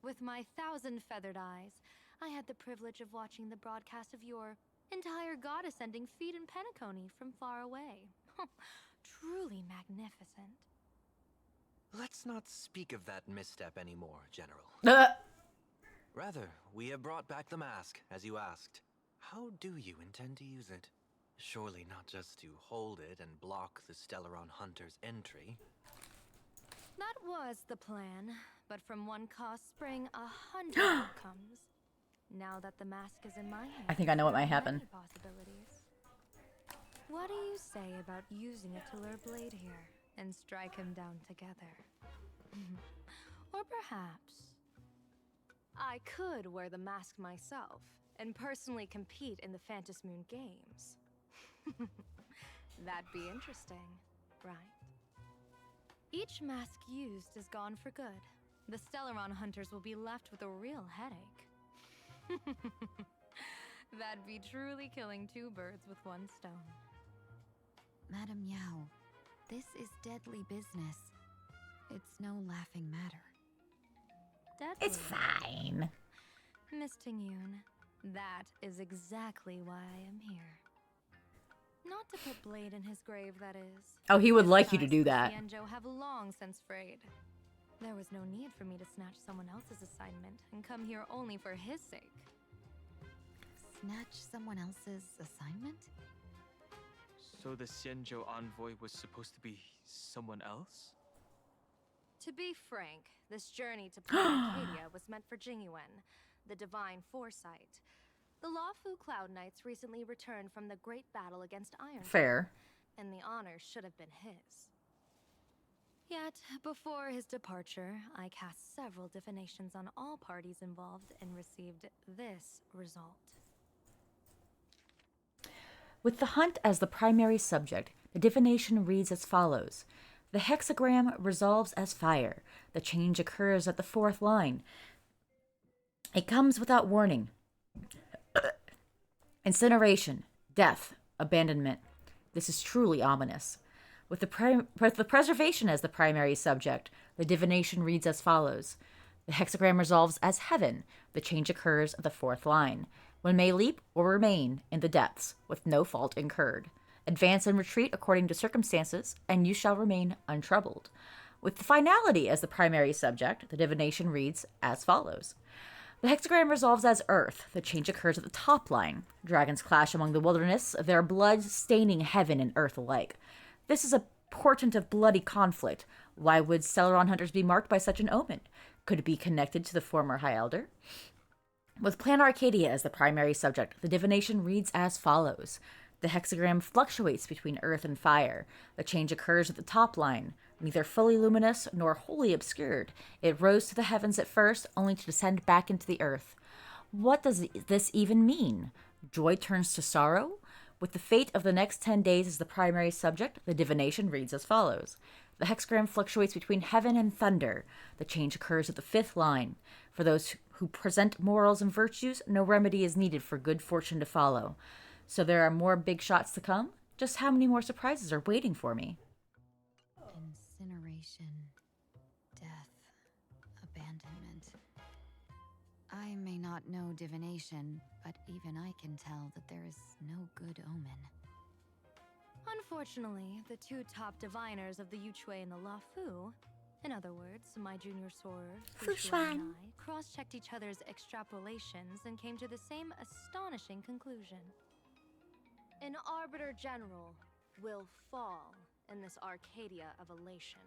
With my 1,000 feathered eyes, I had the privilege of watching the broadcast of your entire goddess ending feat in Penacony from far away. Truly magnificent. Let's not speak of that misstep anymore, General. Rather, we have brought back the mask, as you asked. How do you intend to use it? Surely not just to hold it and block the Stellaron Hunter's entry. That was the plan, but from one cost sprang 100 outcomes. Now that the mask is in my hand, I think I know what might happen. many possibilities. What do you say about using it to lure Blade here and strike him down together? Or perhaps I could wear the mask myself and personally compete in the Phantom Moon Games. That'd be interesting, right? Each mask used is gone for good. The Stellaron hunters will be left with a real headache. That'd be truly killing two birds with one stone. Madam Yao, this is deadly business. It's no laughing matter. Deadly. It's fine. Miss Tingyun, that is exactly why I am here. Not to put Blade in his grave, that is. Oh, he would His like you to ties do with that. Xianzhou have long since frayed. There was no need for me to snatch someone else's assignment and come here only for his sake. Snatch someone else's assignment? So the Xianzhou envoy was supposed to be someone else? To be frank, this journey to Planet Arcadia was meant for Jingyuan, the divine foresight. The Luofu Cloud Knights recently returned from the great battle against Iron, Fair. and the honor should have been his. Yet, before his departure, I cast several divinations on all parties involved and received this result. With the hunt as the primary subject, the divination reads as follows. The hexagram resolves as fire. The change occurs at the fourth line. It comes without warning. Incineration, death, abandonment. This is truly ominous. With the preservation as the primary subject, the divination reads as follows. The hexagram resolves as heaven. The change occurs at the fourth line. One may leap or remain in the depths, with no fault incurred. Advance and retreat according to circumstances, and you shall remain untroubled. With the finality as the primary subject, the divination reads as follows. The hexagram resolves as earth. The change occurs at the top line. Dragons clash among the wilderness, their blood staining heaven and earth alike. This is a portent of bloody conflict. Why would Celeron hunters be marked by such an omen? Could it be connected to the former High Elder? With Planet Arcadia as the primary subject, the divination reads as follows. The hexagram fluctuates between earth and fire. The change occurs at the top line. Neither fully luminous nor wholly obscured. It rose to the heavens at first, only to descend back into the earth. What does this even mean? Joy turns to sorrow? With the fate of the next 10 days as the primary subject, the divination reads as follows. The hexagram fluctuates between heaven and thunder. The change occurs at the fifth line. For those who present morals and virtues, no remedy is needed for good fortune to follow. So there are more big shots to come? Just how many more surprises are waiting for me? Incineration, death, abandonment. I may not know divination, but even I can tell that there is no good omen. Unfortunately, the two top diviners of the Yuchui and the Luofu, in other words, my junior soror, Fushuan, and I, cross-checked each other's extrapolations and came to the same astonishing conclusion. An Arbiter General will fall in this Arcadia of elation.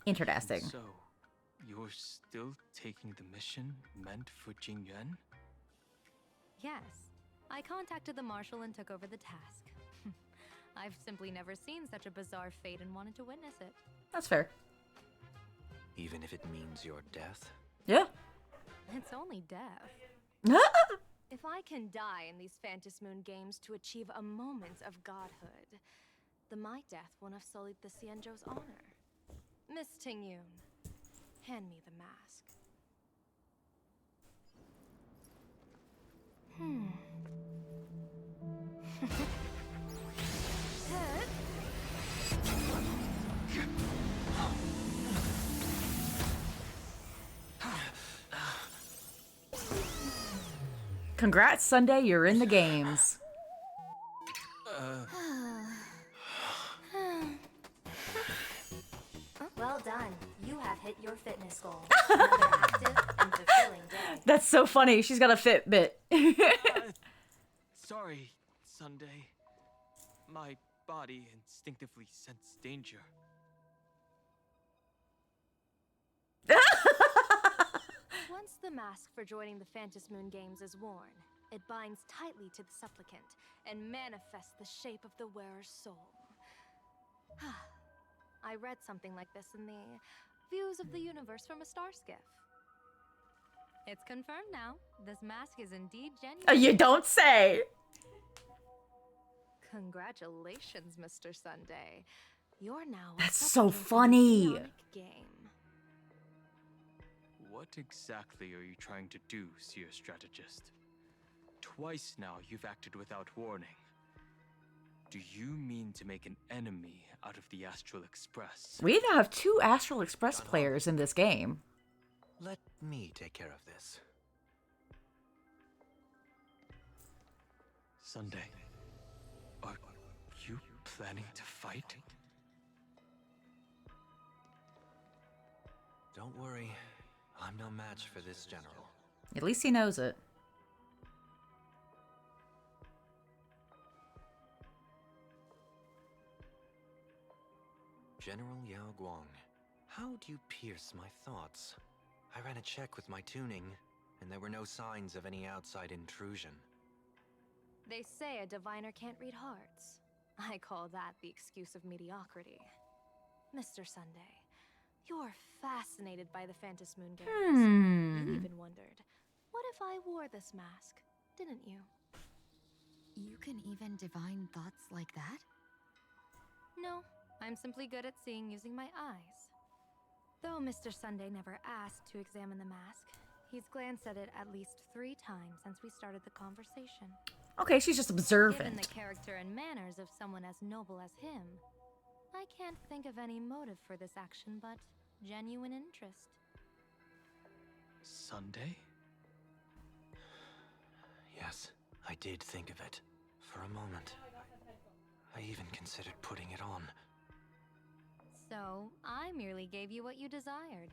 Interesting. So, you're still taking the mission meant for Jingyuan? Yes, I contacted the Marshal and took over the task. I've simply never seen such a bizarre fate and wanted to witness it. That's fair. Even if it means your death? Yeah. It's only death. If I can die in these Phantasmoon games to achieve a moment of godhood, then my death won't have sullied the Xianzhou's honor. Miss Tingyun, hand me the mask. Congrats, Sunday, you're in the games. Well done. You have hit your fitness goal. Another active and fulfilling day. That's so funny. She's got a Fitbit. Sorry, Sunday. My body instinctively sensed danger. Once the mask for joining the Phantasmoon games is worn, it binds tightly to the supplicant and manifests the shape of the wearer's soul. I read something like this in the Views of the Universe from a Star Skiff. It's confirmed now. This mask is indeed genuine. You don't say. Congratulations, Mr. Sunday. You're now a That's so supplicant in the funny. psionic game. What exactly are you trying to do, Seer Strategist? Twice now you've acted without warning. Do you mean to make an enemy out of the Astral Express? We now have 2 Astral Express players in this game. Let me take care of this. Sunday, are you planning to fight? Don't worry, I'm no match for this general. At least he knows it. General Yao Guang, how do you pierce my thoughts? I ran a check with my tuning, and there were no signs of any outside intrusion. They say a diviner can't read hearts. I call that the excuse of mediocrity. Mr. Sunday, you're fascinated by the Phantasmoon Moon games. You even wondered, what if I wore this mask, didn't you? You can even divine thoughts like that? No, I'm simply good at seeing using my eyes. Though Mr. Sunday never asked to examine the mask, he's glanced at it at least 3 times since we started the conversation. Okay, she's just observant. Given the character and manners of someone as noble as him, I can't think of any motive for this action but genuine interest. Sunday? Yes, I did think of it. For a moment. I even considered putting it on. So, I merely gave you what you desired.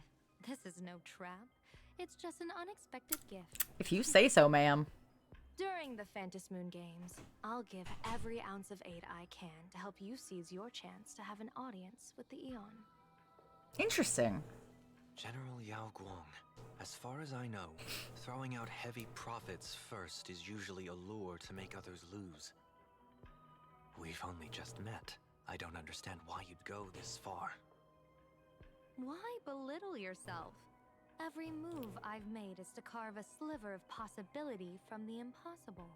This is no trap. It's just an unexpected gift. If you say so, ma'am. During the Phantasmoon Games, I'll give every ounce of aid I can to help you seize your chance to have an audience with the Eon. Interesting. General Yao Guang, as far as I know, throwing out heavy profits first is usually a lure to make others lose. We've only just met. I don't understand why you'd go this far. Why belittle yourself? Every move I've made is to carve a sliver of possibility from the impossible.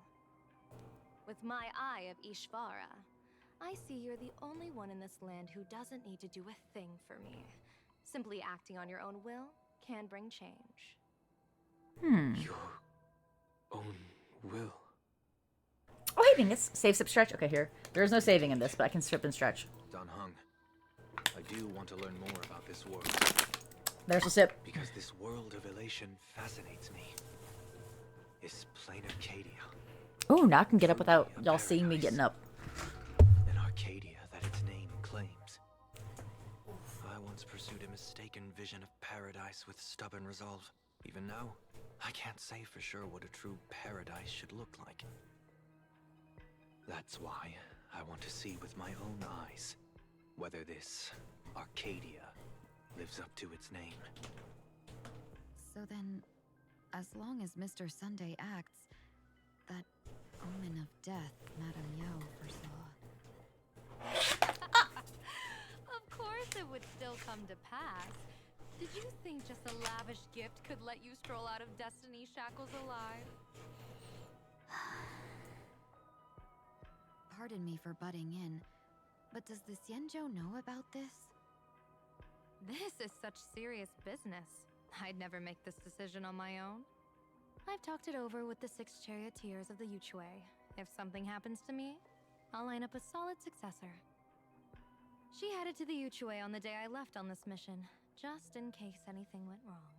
With my eye of Ishvara, I see you're the only one in this land who doesn't need to do a thing for me. Simply acting on your own will can bring change. Your own will. Oh, hey, Dingus. Save, sip, stretch. Okay, here. There is no saving in this, but I can strip and stretch. Dan Heng, I do want to learn more about this world. There's a sip. Because this world of elation fascinates me. This plane of Arcadia. Ooh, now I can get up without y'all seeing me getting up. An Arcadia that its name claims. I once pursued a mistaken vision of paradise with stubborn resolve. Even now, I can't say for sure what a true paradise should look like. That's why I want to see with my own eyes whether this Arcadia lives up to its name. So then, as long as Mr. Sunday acts, that omen of death Madame Yao foresaw. Of course it would still come to pass. Did you think just a lavish gift could let you stroll out of Destiny's shackles alive? Pardon me for butting in, but does the Xianzhou know about this? This is such serious business. I'd never make this decision on my own. I've talked it over with the 6 charioteers of the Yuchue. If something happens to me, I'll line up a solid successor. She headed to the Yuchue on the day I left on this mission, just in case anything went wrong.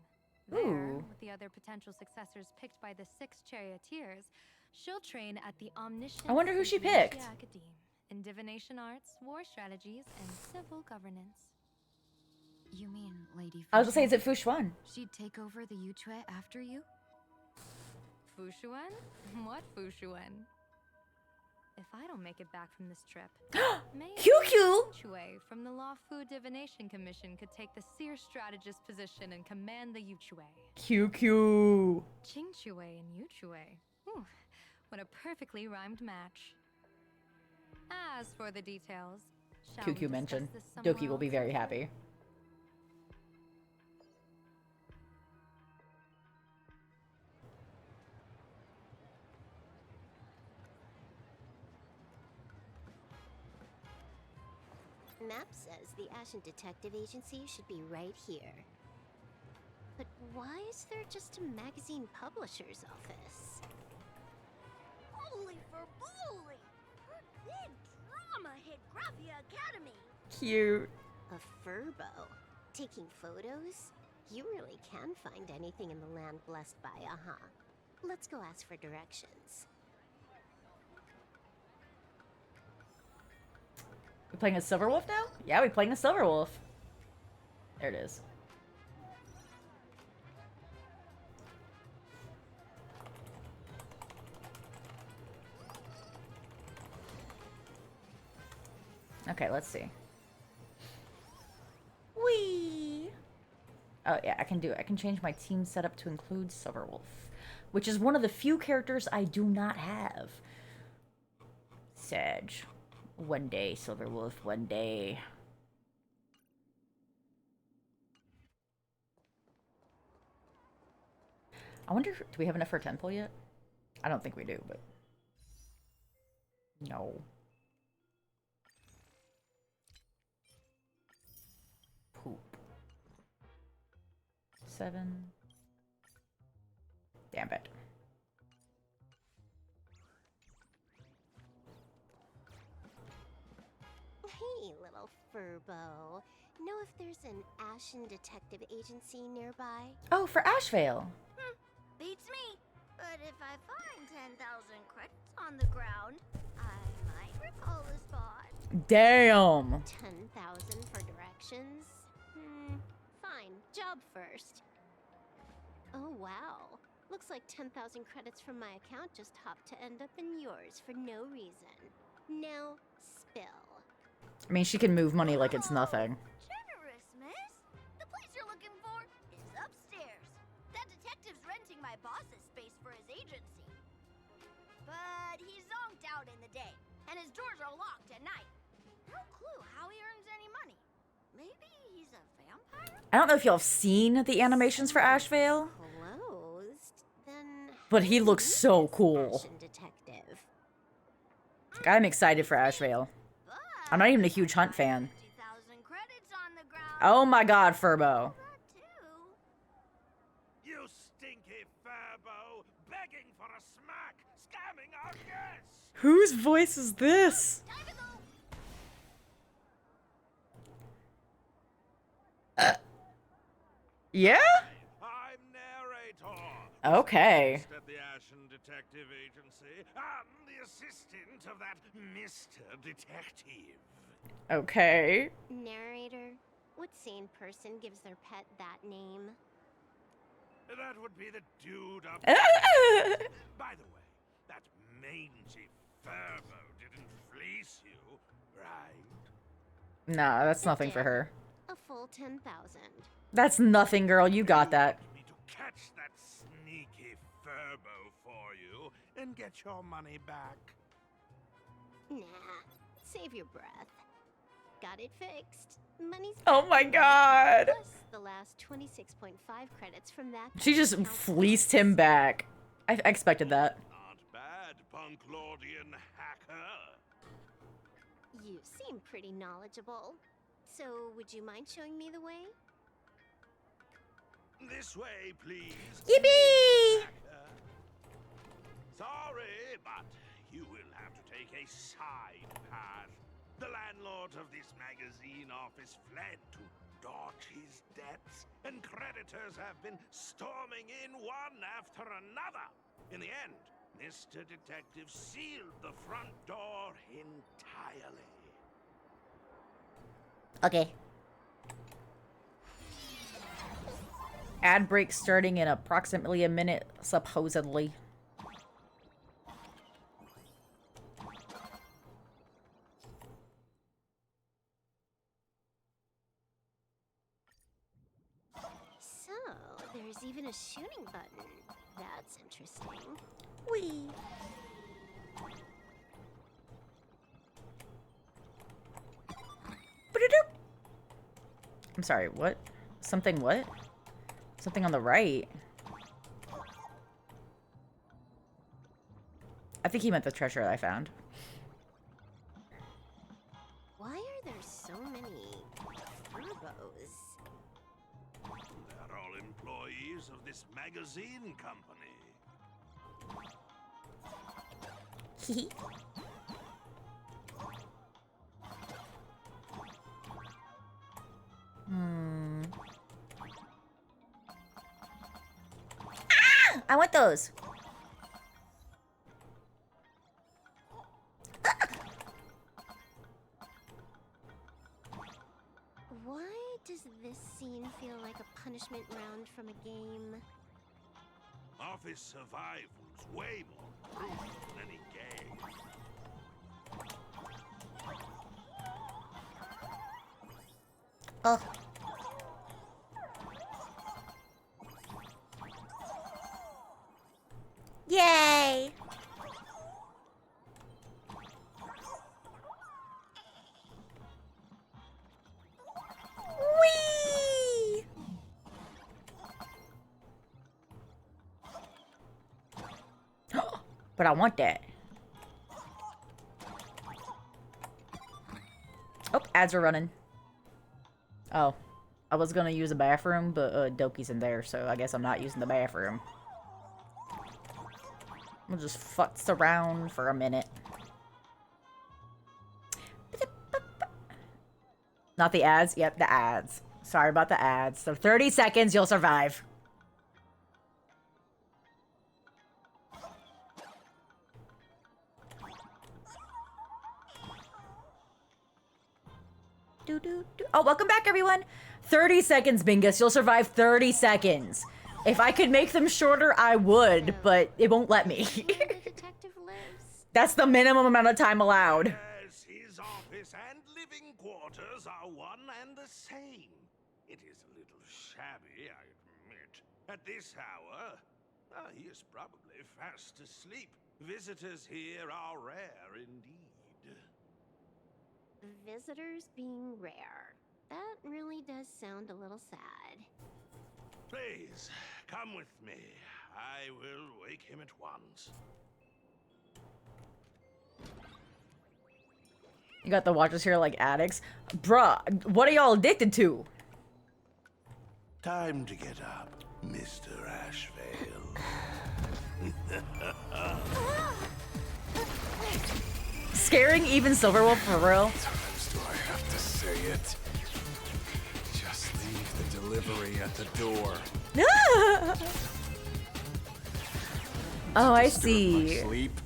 There, with the other potential successors picked by the 6 charioteers, she'll train at the Omniscient I wonder who she picked. Academe in divination arts, war strategies, and civil governance. You mean Lady I was gonna say, is it Fushuan? Fushuan? She'd take over the Yuchue after you? Fushuan? What Fushuan? If I don't make it back from this trip, maybe QQ! Yuchue from the Law Fu Divination Commission could take the seer strategist position and command the Yuchue. QQ! Qingchue and Yuchue. Ooh, what a perfectly rhymed match. As for the details, shall we QQ discuss mentioned. this somewhere Doki will be else? very happy. Map says the Ashen Detective Agency should be right here. But why is there just a magazine publisher's office? Holy for bully! Her big drama hit Graphia Academy! Cute. A furbo? Taking photos? You really can find anything in the land blessed by Aha. Let's go ask for directions. We playing a Silver Wolf now? Yeah, we playing a Silver Wolf. There it is. Okay, let's see. Oh yeah, I can do it. I can change my team setup to include Silverwolf, which is one of the few characters I do not have. Sag. One day, Silverwolf, one day. I wonder, do we have enough for a temple yet? I don't think we do, but... No. Poop. 7. Damn it. Hey, little furbo. Know if there's an Ashen Detective Agency nearby? Oh, for Ashvale. Beats me. But if I find 10,000 credits on the ground, I might recall the spot. Damn. 10,000 for directions? Fine. Job first. Oh, wow. Looks like 10,000 credits from my account just hopped to end up in yours for no reason. Now, spill. I mean, she can move money like it's nothing. Generous, miss. The place you're looking for is upstairs. That detective's renting my boss's space for his agency. But he's zonked out in the day, and his doors are locked at night. No clue how he earns any money. Maybe he's a vampire? I don't know if y'all have seen the animations for Ashvale, Closed? Then but he looks so cool. Ashen Detective. I'm excited for Ashvale. I'm not even a huge Hunt fan. Oh my god, Furbo. You stinky furbo, begging for a smack, scamming our guests. Whose voice is this? Yeah? I'm narrator. Okay. At the Ashen Detective Agency. I'm the assistant of that Mr. Detective. Okay. Narrator, what sane person gives their pet that name? That would be the dude up. By the way, that mangy furbo didn't fleece you, right? Nah, that's nothing for her. A full 10,000. That's nothing, girl. You got that. Me to catch that sneaky furbo for you and get your money back. Nah, save your breath. Got it fixed. Money's Oh my god. plus the last 26.5 credits from that. She just fleeced him back. I expected that. Not bad, punk Lordian hacker. You seem pretty knowledgeable. So, would you mind showing me the way? This way, please. Yippee! Sorry, but you will have to take a side path. The landlord of this magazine office fled to dodge his debts, and creditors have been storming in one after another. In the end, Mr. Detective sealed the front door entirely. Okay. Ad break starting in approximately a minute, supposedly. So, there's even a shooting button. That's interesting. Whee! I'm sorry, what? Something what? Something on the right. I think he meant the treasure I found. Why are there so many furbos? They're all employees of this magazine company. Hee. Ah! I want those. Why does this scene feel like a punishment round from a game? Office survival's way more brutal than any game. Oh. But I want that. Oh, ads are running. Oh. I was gonna use a bathroom, but Doki's in there, so I guess I'm not using the bathroom. We'll just futz around for a minute. Not the ads? Yep, the ads. Sorry about the ads. So 30 seconds, you'll survive. Oh, welcome back, everyone. 30 seconds, Bingus. You'll survive 30 seconds. If I could make them shorter, I would, but it won't let me. That's the minimum amount of time allowed. Yes, his office and living quarters are one and the same. It is a little shabby, I admit. At this hour, he is probably fast asleep. Visitors here are rare indeed. Visitors being rare. That really does sound a little sad. Please, come with me. I will wake him at once. You got the watchers here like addicts. Bruh, what are y'all addicted to? Time to get up, Mr. Ashvale. Scaring even Silverwolf for real? Times do I have to say it? Just leave the delivery at the door. Oh, I see. Sleep.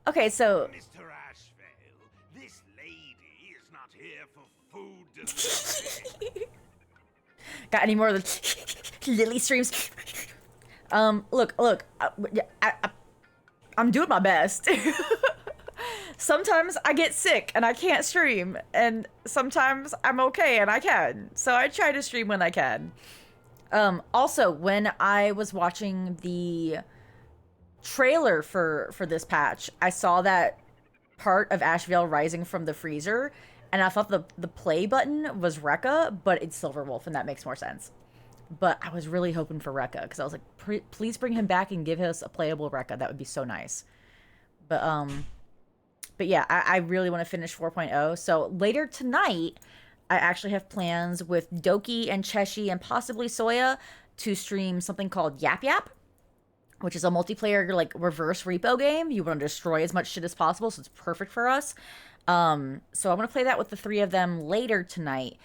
Okay, so Mr. Ashvale, this lady is not here for food delivery. got any more of the Lily streams? Look, I'm doing my best. Sometimes I get sick and I can't stream, and sometimes I'm okay and I can. So I try to stream when I can. Also, when I was watching the trailer for this patch, I saw that part of Ashvale rising from the freezer, and I thought the play button was Rekka, but it's Silverwolf, and that makes more sense. But I was really hoping for Rekka, because I was like, please bring him back and give us a playable Rekka. That would be so nice. But yeah, I really want to finish 4.0. So later tonight, I actually have plans with Doki and Cheshi and possibly Soya to stream something called Yap Yap, which is a multiplayer like reverse repo game. You want to destroy as much shit as possible, so it's perfect for us. So I'm going to play that with the three of them later tonight.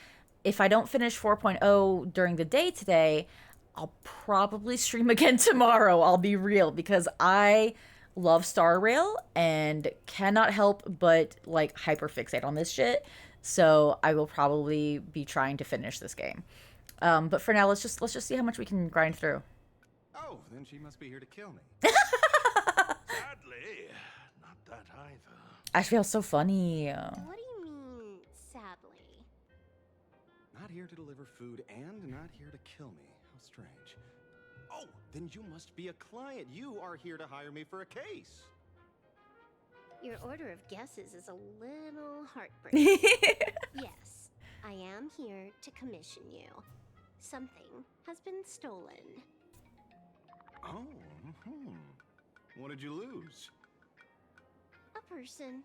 If I don't finish 4.0 during the day today, I'll probably stream again tomorrow. I'll be real, because I love Star Rail and cannot help but like hyperfixate on this shit. So I will probably be trying to finish this game. But for now, let's just see how much we can grind through. Oh, then she must be here to kill me. Sadly, not that either. Ashvale's so funny. What do you mean, sadly? Not here to deliver food and not here to kill me. How strange. Oh, then you must be a client. You are here to hire me for a case. Your order of guesses is a little heartbreaking. Yes, I am here to commission you. Something has been stolen. Oh, what did you lose? A person,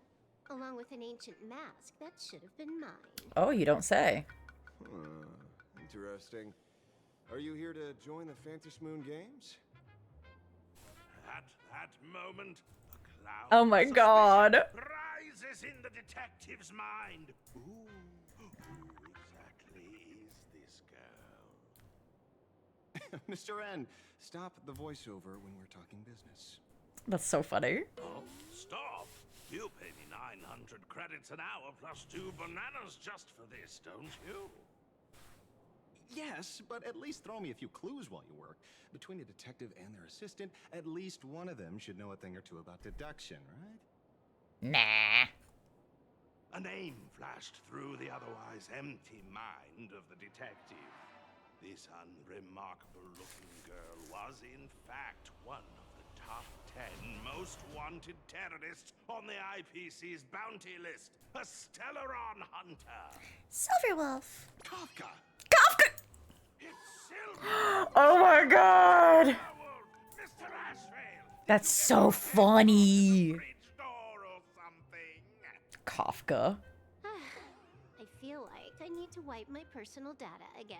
along with an ancient mask that should have been mine. Oh, you don't say. Interesting. Are you here to join the Fantasy Moon Games? At that moment, a cloud Oh my god. rises in the detective's mind. Who exactly is this girl? Mr. N, stop the voiceover when we're talking business. That's so funny. Oh, stop! You pay me 900 credits an hour plus 2 bananas just for this, don't you? Yes, but at least throw me a few clues while you work. Between a detective and their assistant, at least one of them should know a thing or two about deduction, right? Nah. A name flashed through the otherwise empty mind of the detective. This unremarkable-looking girl was, in fact, one of the top 10 most wanted terrorists on the IPC's bounty list. A Stellaron hunter. Silverwolf. Kafka. Kafka! It's Silver. Oh my god. Mr. Ashvale, That's so funny. Kafka. I feel like I need to wipe my personal data again.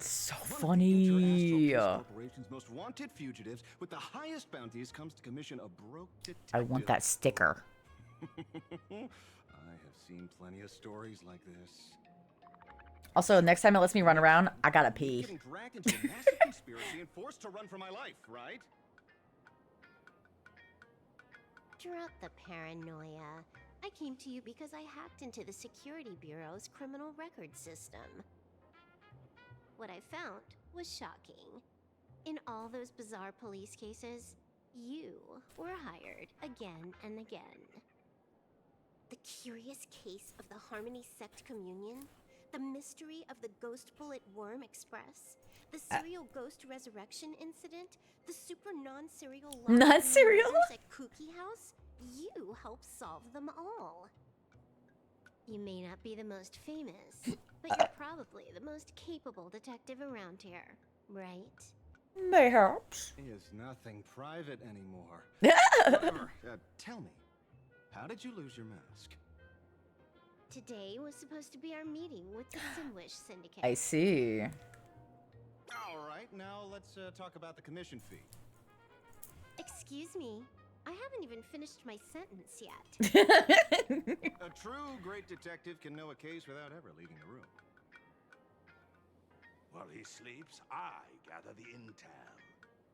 So Funny. funny. Corporation's most wanted fugitives with the highest bounties comes to commission a broke detective. I want that sticker. I have seen plenty of stories like this. Also, next time it lets me run around, I gotta pee. Getting dragged into a massive conspiracy and forced to run for my life, right? Drop the paranoia. I came to you because I hacked into the Security Bureau's criminal record system. What I found was shocking. In all those bizarre police cases, you were hired again and again. The curious case of the Harmony Sect Communion, the mystery of the Ghost Bullet Worm Express, the serial ghost resurrection incident, the super non-serial Non-serial? at Kooky House, you helped solve them all. You may not be the most famous, but you're probably the most capable detective around here, right? Mayhaps. Is nothing private anymore. Whatever. Tell me, how did you lose your mask? Today was supposed to be our meeting with the Sinwish Syndicate. I see. All right, now let's talk about the commission fee. Excuse me, I haven't even finished my sentence yet. A true great detective can know a case without ever leaving the room. While he sleeps, I gather the intel.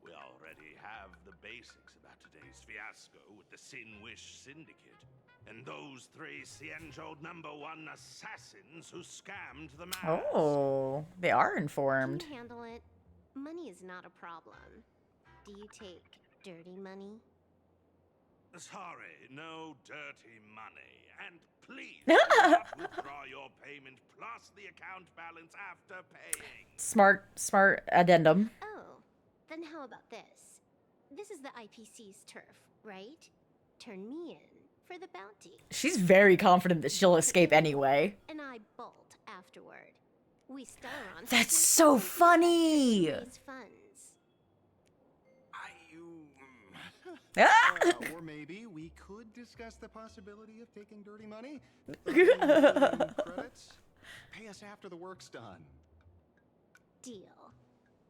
We already have the basics about today's fiasco with the Sinwish Syndicate and those three Xianzhou #1 assassins who scammed the mask. Oh, they are informed. Can you handle it? Money is not a problem. Do you take dirty money? Sorry, no dirty money. And please do not withdraw your payment plus the account balance after paying. Smart addendum. Oh, then how about this? This is the IPC's turf, right? Turn me in for the bounty. She's very confident that she'll escape anyway. And I bolt afterward. We Stellaron. That's so funny. Raise funds. Or maybe we could discuss the possibility of taking dirty money. Credits. Pay us after the work's done. Deal.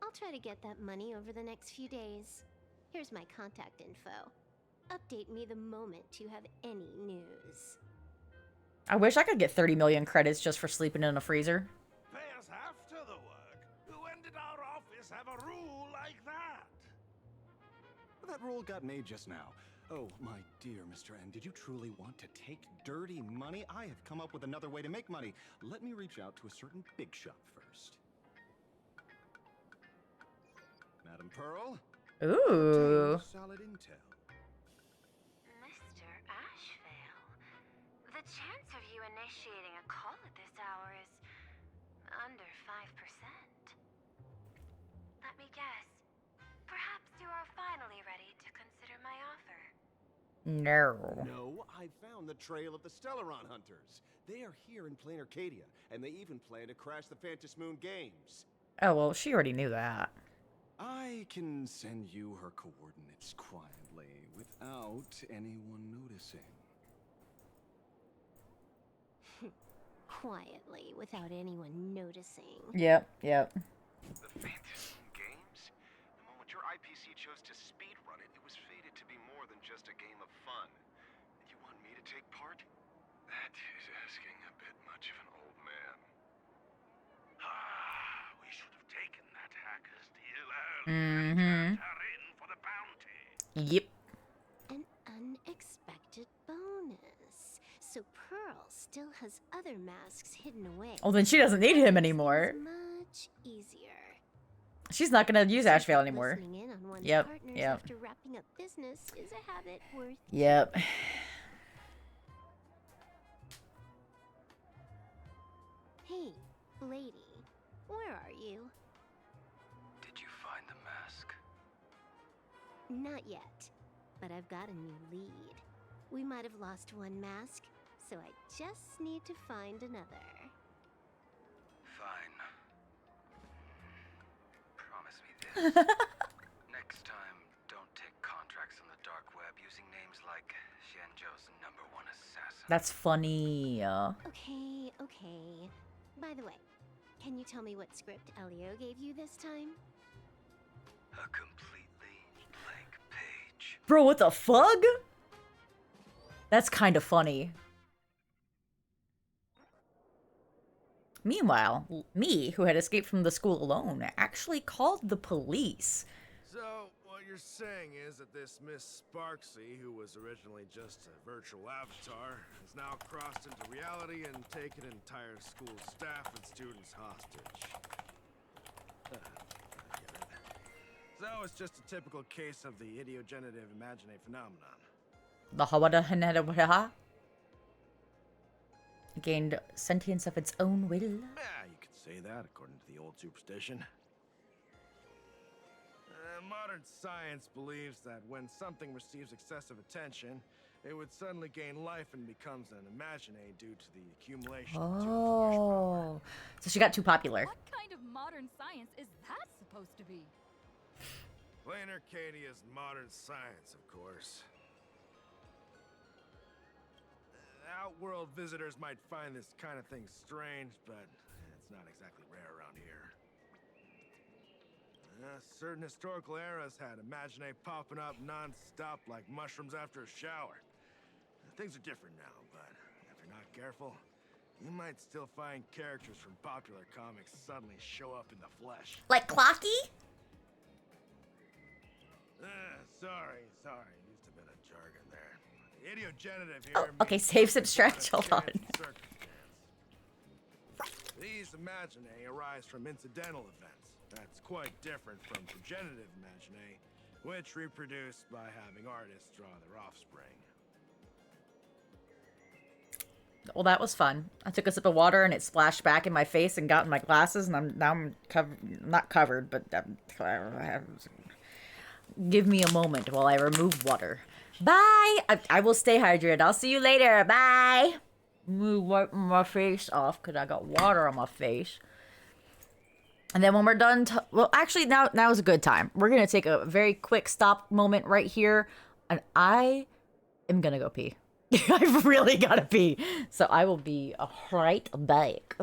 I'll try to get that money over the next few days. Here's my contact info. Update me the moment you have any news. I wish I could get 30 million credits just for sleeping in a freezer. Pay us after the work. When did our office have a rule like that? That rule got made just now. Oh, my dear Mr. N, did you truly want to take dirty money? I have come up with another way to make money. Let me reach out to a certain big shot first. Madam Pearl? Ooh. Solid intel. Mr. Ashvale, the chance of you initiating a call at this hour is under 5%. Let me guess. Perhaps you are finally ready to consider my offer. No. No, I found the trail of the Stellaron Hunters. They are here in plain Arcadia, and they even plan to crash the Phantom Moon Games. Oh, well, she already knew that. I can send you her coordinates quietly, without anyone noticing. Quietly, without anyone noticing. Yep. The Phantom Games? The moment your IPC chose to speedrun it, it was fated to be more than just a game of fun. You want me to take part? That is asking a bit much of an old man. We should have taken that hacker's deal earlier. Mm-hmm. Her in for the bounty. Yep. An unexpected bonus. So Pearl still has other masks hidden away. Well, then she doesn't need him anymore. Much easier. She's not gonna use Ashvale anymore. Listening in on one's Yep. partners Yep. after wrapping up business is a habit worth. Yep. Hey, lady, where are you? Did you find the mask? Not yet, but I've got a new lead. We might have lost one mask, so I just need to find another. Fine. Promise me this. Next time, don't take Xianzhou's #1 assassin. That's funny. Okay, okay. By the way, can you tell me what script Elio gave you this time? A completely blank page. Bro, what the fuck? That's kind of funny. Meanwhile, me, who had escaped from the school alone, actually called the police. So, what you're saying is that this Miss Sparksy, who was originally just a virtual avatar, has now crossed into reality and taken entire school staff and students hostage. I get it. So, it's just a typical case of the idiogenerative imagine phenomenon. The Hawada Hanada gained sentience of its own will. Yeah, you could say that according to the old superstition. Modern science believes that when something receives excessive attention, it would suddenly gain life and becomes an imagine due to the accumulation of too much power. So she got too popular. What kind of modern science is that supposed to be? Plain Arcadia's modern science, of course. Outworld visitors might find this kind of thing strange, but it's not exactly rare around here. Certain historical eras had Imagine popping up non-stop like mushrooms after a shower. Things are different now, but if you're not careful, you might still find characters from popular comics suddenly show up in the flesh. Like Clocky? Sorry. Used a bit of jargon there. The idiogenitive here. Oh, okay, save some stretch. Hold on. These Imagine arise from incidental events. That's quite different from progenitive Imagine, which reproduce by having artists draw their offspring. Well, that was fun. I took a sip of water and it splashed back in my face and got in my glasses, and I'm covered, not covered, but give me a moment while I remove water. Bye. I will stay hydrated. I'll see you later. Bye. Wipe my face off because I got water on my face. And then when we're done, well, actually, now is a good time. We're going to take a very quick stop moment right here. And I am going to go pee. I've really got to pee. So I will be right back.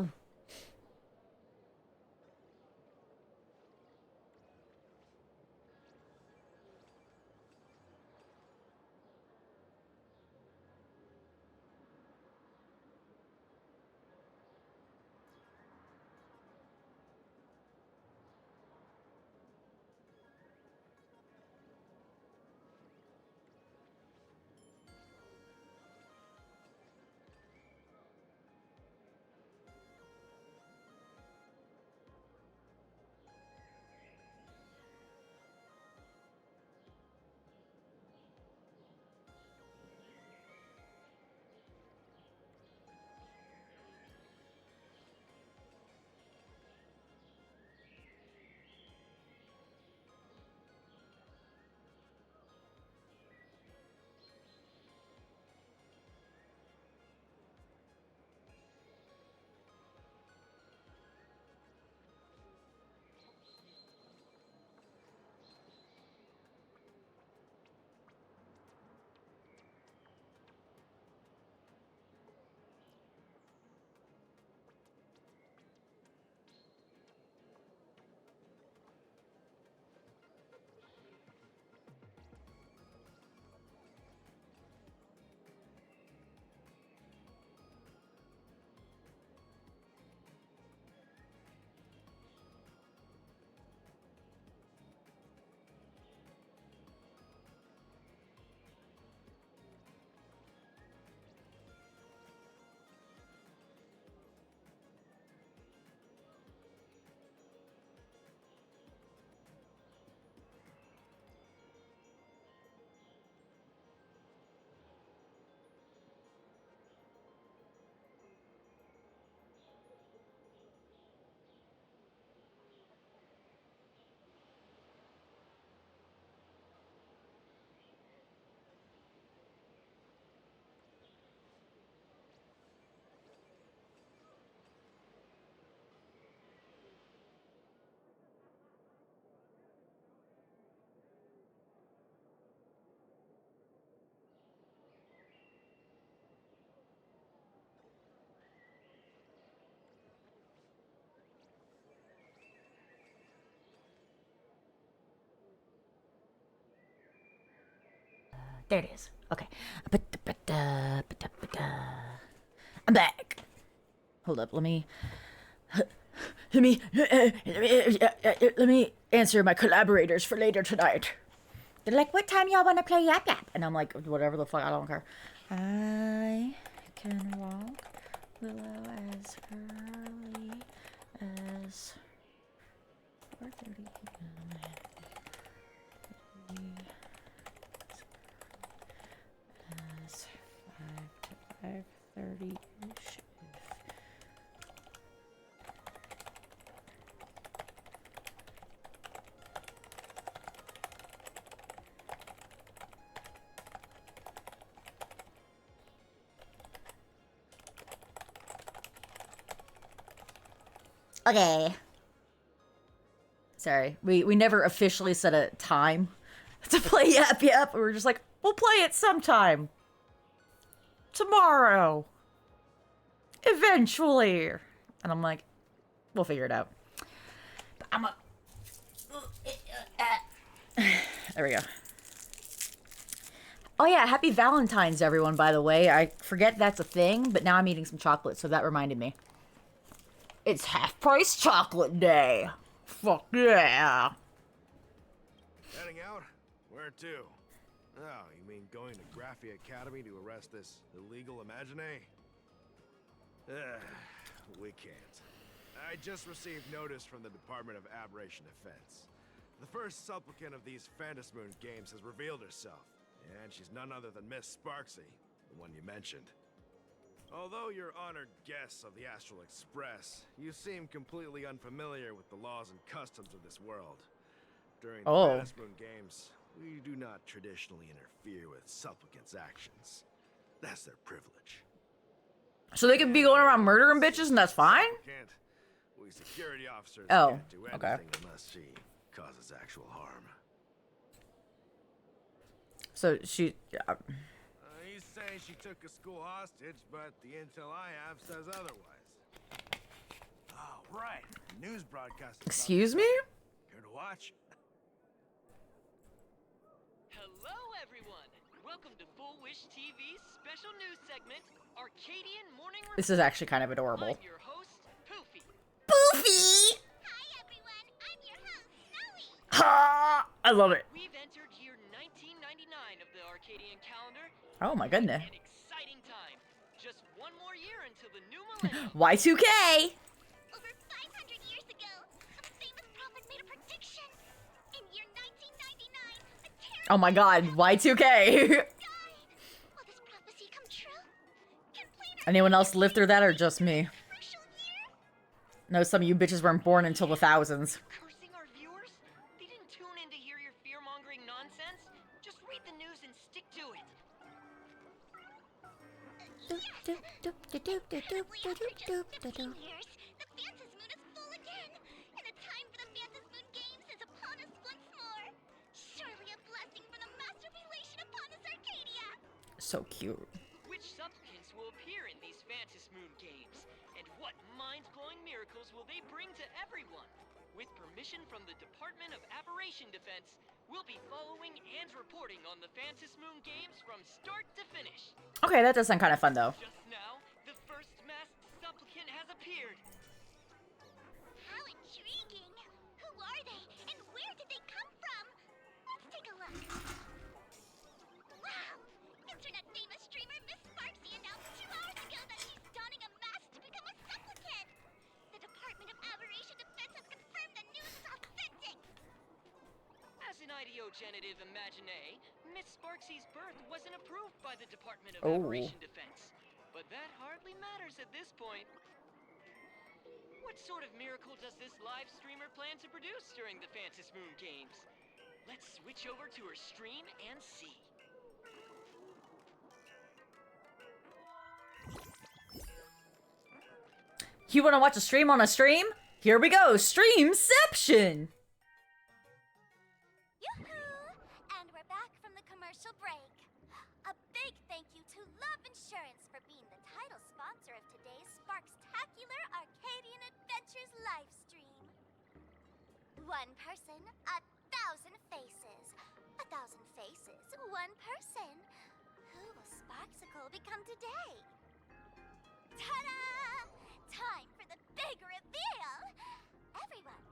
There it is. Okay. I'm back. Hold up. Let me answer my collaborators for later tonight. They're like, what time y'all want to play Yap Yap? And I'm like, whatever the fuck, I don't care. I can walk Willow as early as 4:30 p.m. As 5 to 5:30-ish. Okay. Sorry, we never officially set a time to play Yap Yap. We were just like, we'll play it sometime. Tomorrow. Eventually. And I'm like, we'll figure it out. There we go. Oh yeah, happy Valentine's, everyone, by the way. I forget that's a thing, but now I'm eating some chocolate, so that reminded me. It's half-price chocolate day. Fuck yeah. Heading out? Where to? Oh, you mean going to Graphia Academy to arrest this illegal Imagine? We can't. I just received notice from the Department of Aberration Defense. The first supplicant of these Phantasmoon games has revealed herself, and she's none other than Miss Sparksy, the one you mentioned. Although you're honored guests of the Astral Express, you seem completely unfamiliar with the laws and customs of this world. During the Phantasmoon games, we do not traditionally interfere with supplicants' actions. That's their privilege. So they could be going around murdering bitches and that's fine? We security officers can't do anything unless she causes actual harm. So she... He's saying she took a school hostage, but the intel I have says otherwise. Oh, right. News broadcast. Excuse me? Here to watch? Hello, everyone. Welcome to Full Wish TV's special news segment, Arcadian Morning Report. This is actually kind of adorable. I'm your host, Poofy. Poofy! Hi, everyone. I'm your host, Snowy. Ha! I love it. We've entered year 1999 of the Arcadian calendar. Oh my goodness. An exciting time. Just one more year until the new millennium. Y2K! Over 500 years ago, a famous prophet made a prediction. In year 1999, a terrible... Oh my god, Y2K! Will this prophecy come true? Anyone else live through that or just me? No, some of you bitches weren't born until the thousands. Cursing our viewers? They didn't tune in to hear your fear-mongering nonsense. Just read the news and stick to it. Years, the Phantasmoon is full again, and the time for the Phantasmoon Games is upon us once more. Surely a blessing from the master relation upon us, Arcadia. So cute. Which supplicants will appear in these Phantasmoon games? And what mind-blowing miracles will they bring to everyone? With permission from the Department of Aberration Defense, we'll be following and reporting on the Phantasmoon games from start to finish. Okay, that does sound kind of fun though. Just now, the first masked supplicant has appeared. How intriguing! Who are they, and where did they come from? Let's take a look. Wow! Internet-famous streamer Miss Sparksy announced 2 hours ago that she's donning a mask to become a supplicant. The Department of Aberration Defense has confirmed the news is authentic. As an ideogenitive imagine, Miss Sparksy's birth wasn't approved by the Department of Oh. Aberration Defense. But that hardly matters at this point. What sort of miracle does this live streamer plan to produce during the Phantasmoon games? Let's switch over to her stream and see. You want to watch a stream on a stream? Here we go, Streamception! Yoo-hoo! And we're back from the commercial break. A big thank you to Love Insurance for being the title sponsor of today's Sparkstacular Arcadian Adventures livestream. One person, 1,000 faces. 1,000 faces, one person. Who will Sparksicle become today? Ta-da! Time for the big reveal! Everyone,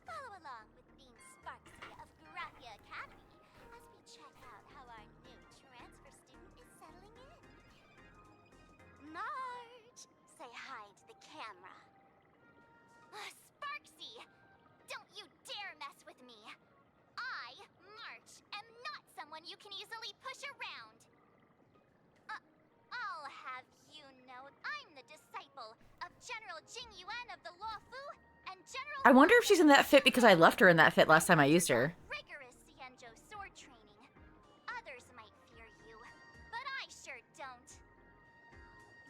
follow along with Dean Sparksy of Graphia Academy as we check out how our new transfer student is settling in. Marge, say hi to the camera. Sparksy, don't you dare mess with me. I, March, am not someone you can easily push around. I'll have you know I'm the disciple of General Jing Yuan of the Luofu and General... I wonder if she's in that fit because I left her in that fit last time I used her. Rigorous Xianzhou sword training. Others might fear you, but I sure don't.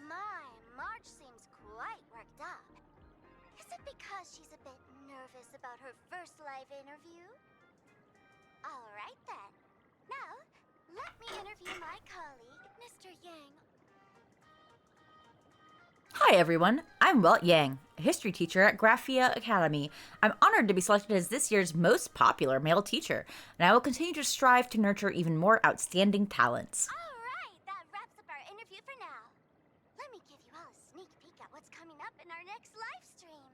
My, March seems quite worked up. Is it because she's a bit nervous about her first live interview? All right then. Now, let me interview my colleague, Mr. Yang. Hi everyone, I'm Walt Yang, a history teacher at Graphia Academy. I'm honored to be selected as this year's most popular male teacher, and I will continue to strive to nurture even more outstanding talents. All right, that wraps up our interview for now. Let me give you all a sneak peek at what's coming up in our next live stream.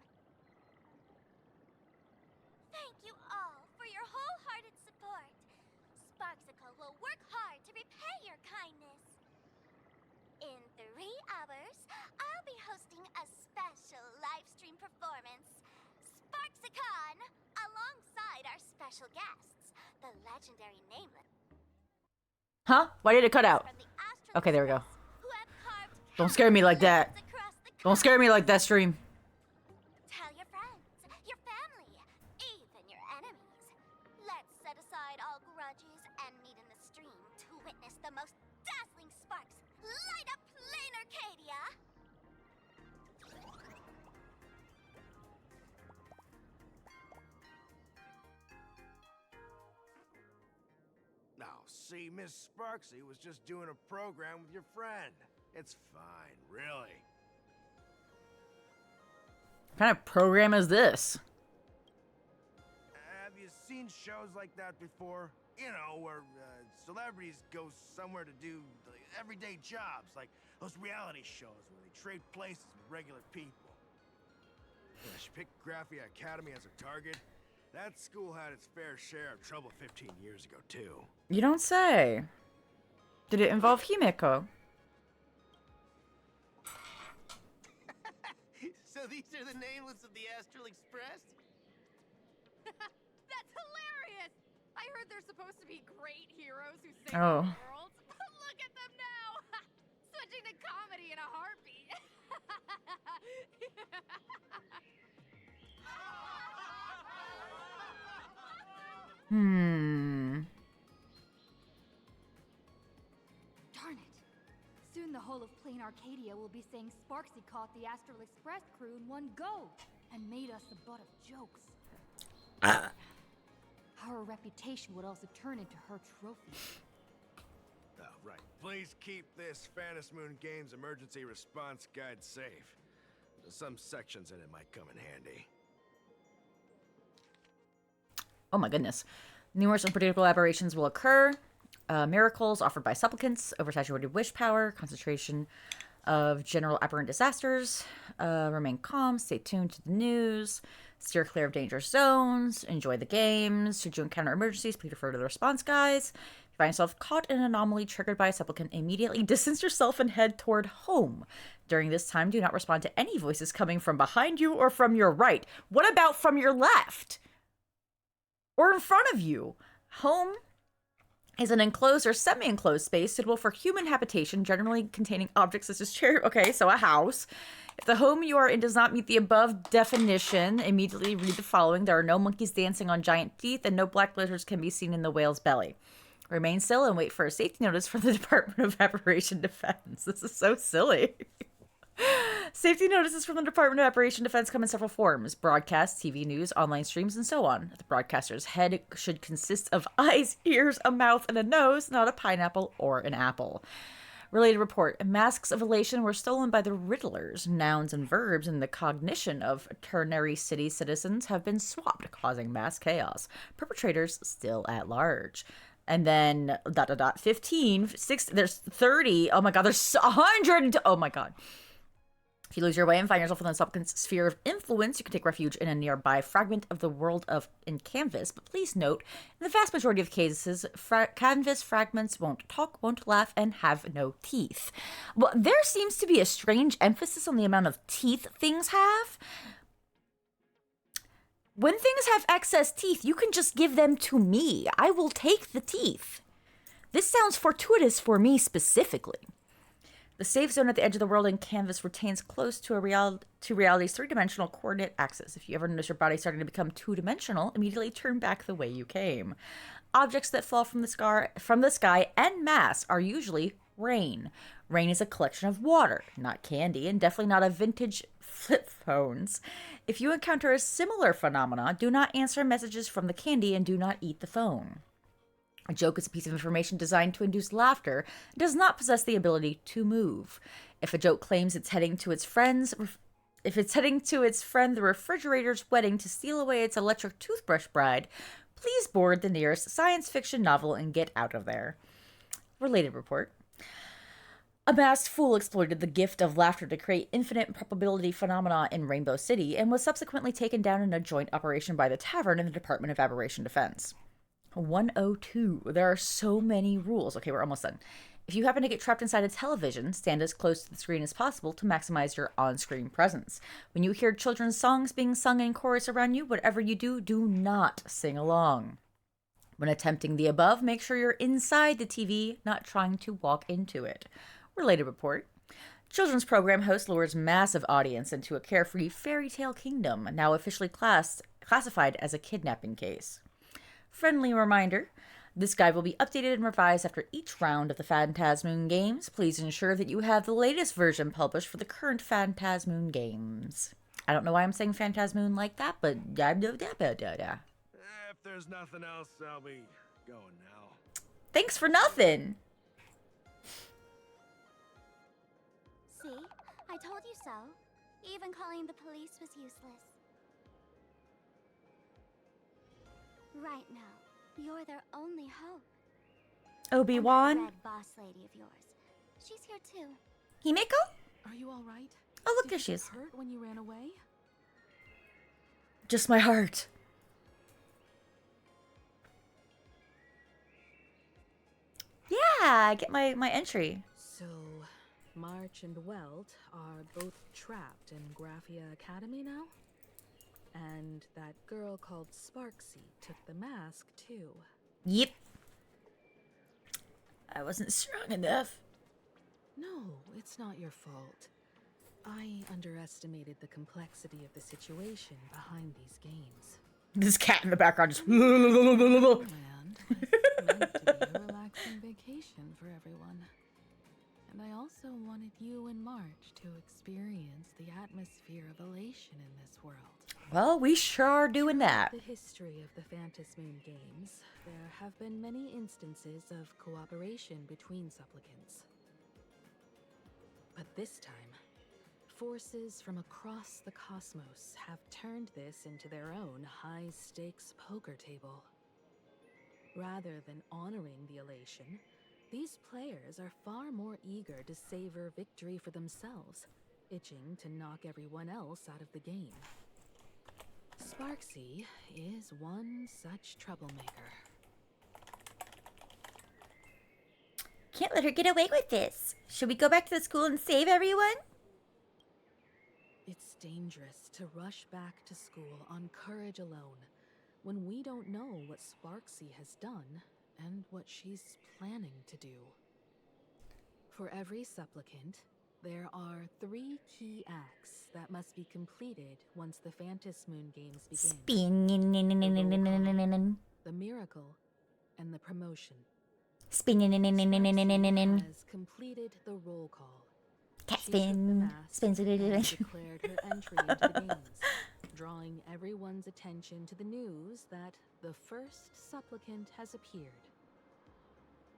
Thank you all for your wholehearted support. Sparksicle will work hard to repay your kindness. In 3 hours, I'll be hosting a special live stream performance, Sparksicon, alongside our special guests, the legendary Nameless. Huh? Why did it cut out? Okay, there we go. Don't scare me like that. Don't scare me like that, stream. Tell your friends, your family, even your enemies. Let's set aside all grudges and meet in the stream to witness the most dazzling sparks light up Plain Arcadia. Now, see, Miss Sparksy was just doing a program with your friend. It's fine, really. What kind of program is this? Have you seen shows like that before? You know, where celebrities go somewhere to do everyday jobs, like those reality shows where they trade places with regular people. Yeah, she picked Graphia Academy as a target. That school had its fair share of trouble 15 years ago, too. You don't say. Did it involve Himeko? So these are the nameless of the Astral Express? That's hilarious! I heard they're supposed to be great heroes who save Oh. the world. Look at them now! Switching to comedy in a heartbeat. Darn it. Soon the whole of Plain Arcadia will be saying Sparksy caught the Astral Express crew in one go and made us the butt of jokes. Our reputation would also turn into her trophy. Oh, right. Please keep this Phantom Moon Games emergency response guide safe. Some sections in it might come in handy. Oh my goodness. Numerous unpredictable aberrations will occur. Miracles offered by supplicants, oversaturated wish power, concentration of general aberrant disasters. Remain calm, stay tuned to the news, steer clear of dangerous zones, enjoy the games. Should you encounter emergencies, please refer to the response guides. If you find yourself caught in an anomaly triggered by a supplicant, immediately distance yourself and head toward home. During this time, do not respond to any voices coming from behind you or from your right. What about from your left? Or in front of you? Home is an enclosed or semi-enclosed space suitable for human habitation, generally containing objects such as chair. Okay, so a house. If the home you are in does not meet the above definition, immediately read the following. There are no monkeys dancing on giant teeth, and no black lizards can be seen in the whale's belly. Remain still and wait for a safety notice from the Department of Aberration Defense. This is so silly. Safety notices from the Department of Operation Defense come in several forms: broadcasts, TV news, online streams, and so on. The broadcaster's head should consist of eyes, ears, a mouth, and a nose, not a pineapple or an apple. Related report: masks of elation were stolen by the Riddlers. Nouns and verbs in the cognition of ternary city citizens have been swapped, causing mass chaos. Perpetrators still at large. And then 15, 6, there's 30. Oh my god, there's 100. Oh my god. If you lose your way and find yourself in the supplicant's sphere of influence, you can take refuge in a nearby fragment of the world in Canvas. But please note, in the vast majority of cases, Canvas fragments won't talk, won't laugh, and have no teeth. Well, there seems to be a strange emphasis on the amount of teeth things have. When things have excess teeth, you can just give them to me. I will take the teeth. This sounds fortuitous for me specifically. The safe zone at the edge of the world in Canvas retains close to reality's three-dimensional coordinate axis. If you ever notice your body starting to become two-dimensional, immediately turn back the way you came. Objects that fall from the sky en masse are usually rain. Rain is a collection of water, not candy, and definitely not a vintage flip phones. If you encounter a similar phenomena, do not answer messages from the candy and do not eat the phone. A joke is a piece of information designed to induce laughter and does not possess the ability to move. If a joke claims it's heading to its friend the refrigerator's wedding to steal away its electric toothbrush bride, please board the nearest science fiction novel and get out of there. Related report. A masked fool exploited the gift of laughter to create infinite probability phenomena in Rainbow City and was subsequently taken down in a joint operation by the Tavern and the Department of Aberration Defense. 102. There are so many rules. Okay, we're almost done. If you happen to get trapped inside a television, stand as close to the screen as possible to maximize your on-screen presence. When you hear children's songs being sung in chorus around you, whatever you do, do not sing along. When attempting the above, make sure you're inside the TV, not trying to walk into it. Related report. Children's program host lures massive audience into a carefree fairy tale kingdom, now officially classified as a kidnapping case. Friendly reminder, this guide will be updated and revised after each round of the Phantasmoon games. Please ensure that you have the latest version published for the current Phantasmoon games. I don't know why I'm saying Phantasmoon like that, but If there's nothing else, I'll be going now. Thanks for nothing. See? I told you so. Even calling the police was useless. Right now, you're their only hope. Obi-Wan? And that red boss lady of yours. She's here too. Himeko? Are you all right? Oh, look, Did there you she is. get hurt when you ran away? Just my heart. Yeah, get my entry. So, March and Welt are both trapped in Graphia Academy now? And that girl called Sparksy took the mask, too. Yep. I wasn't strong enough. No, it's not your fault. I underestimated the complexity of the situation behind these games. This cat in the background just... And it's meant to be a relaxing vacation for everyone. And I also wanted you and March to experience the atmosphere of elation in this world. Well, we sure are doing that. The history of the Phantasmoon games, there have been many instances of cooperation between supplicants. But this time, forces from across the cosmos have turned this into their own high-stakes poker table. Rather than honoring the elation, these players are far more eager to savor victory for themselves, itching to knock everyone else out of the game. Sparksy is one such troublemaker. Can't let her get away with this. Should we go back to the school and save everyone? It's dangerous to rush back to school on courage alone, when we don't know what Sparksy has done and what she's planning to do. For every supplicant, there are 3 key acts that must be completed once the Phantasmoon games begin. The miracle and the promotion. Sparksy has completed the roll call. Cat She took the spin. mask Spins it. and declared her entry into the games, drawing everyone's attention to the news that the first supplicant has appeared.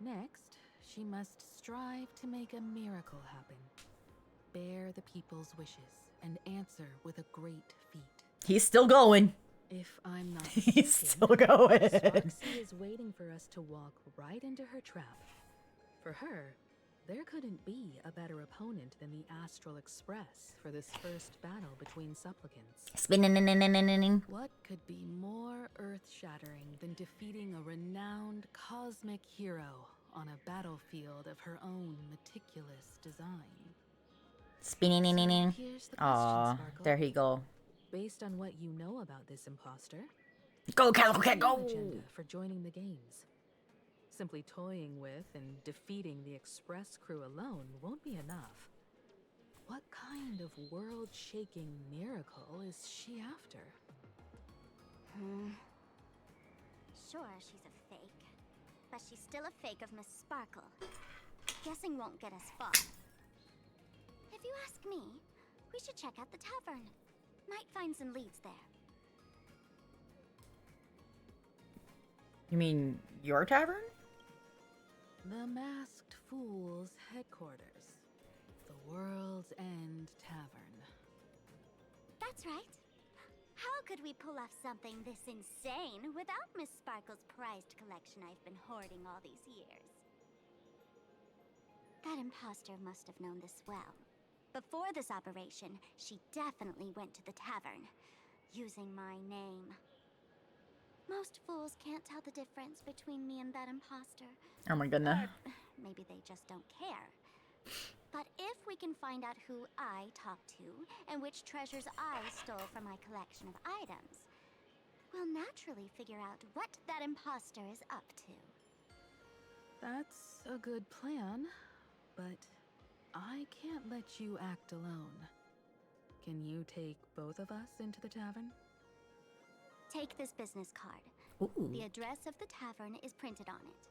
Next, she must strive to make a miracle happen, bear the people's wishes, and answer with a great feat. He's still going. If I'm not He's mistaken, still going. Sparksy is waiting for us to walk right into her trap. For her, there couldn't be a better opponent than the Astral Express for this first battle between supplicants. Spinning. What could be more earth-shattering than defeating a renowned cosmic hero on a battlefield of her own meticulous design? Spinning. So here's the question, Aw, Sparkle. there he go. Based on what you know about this imposter, Go, Calico what's Cat, your go! agenda for joining the games? Simply toying with and defeating the Express crew alone won't be enough. What kind of world-shaking miracle is she after? Sure, she's a fake. But she's still a fake of Miss Sparkle. Guessing won't get us far. If you ask me, we should check out the tavern. Might find some leads there. You mean your tavern? The Masked Fool's headquarters. The World's End Tavern. That's right. How could we pull off something this insane without Miss Sparkle's prized collection I've been hoarding all these years? That imposter must have known this well. Before this operation, she definitely went to the tavern, using my name. Most fools can't tell the difference between me and that imposter. Oh my goodness. Or maybe they just don't care. But if we can find out who I talked to and which treasures I stole from my collection of items, we'll naturally figure out what that imposter is up to. That's a good plan, but I can't let you act alone. Can you take both of us into the tavern? Take this business card. Ooh. The address of the tavern is printed on it.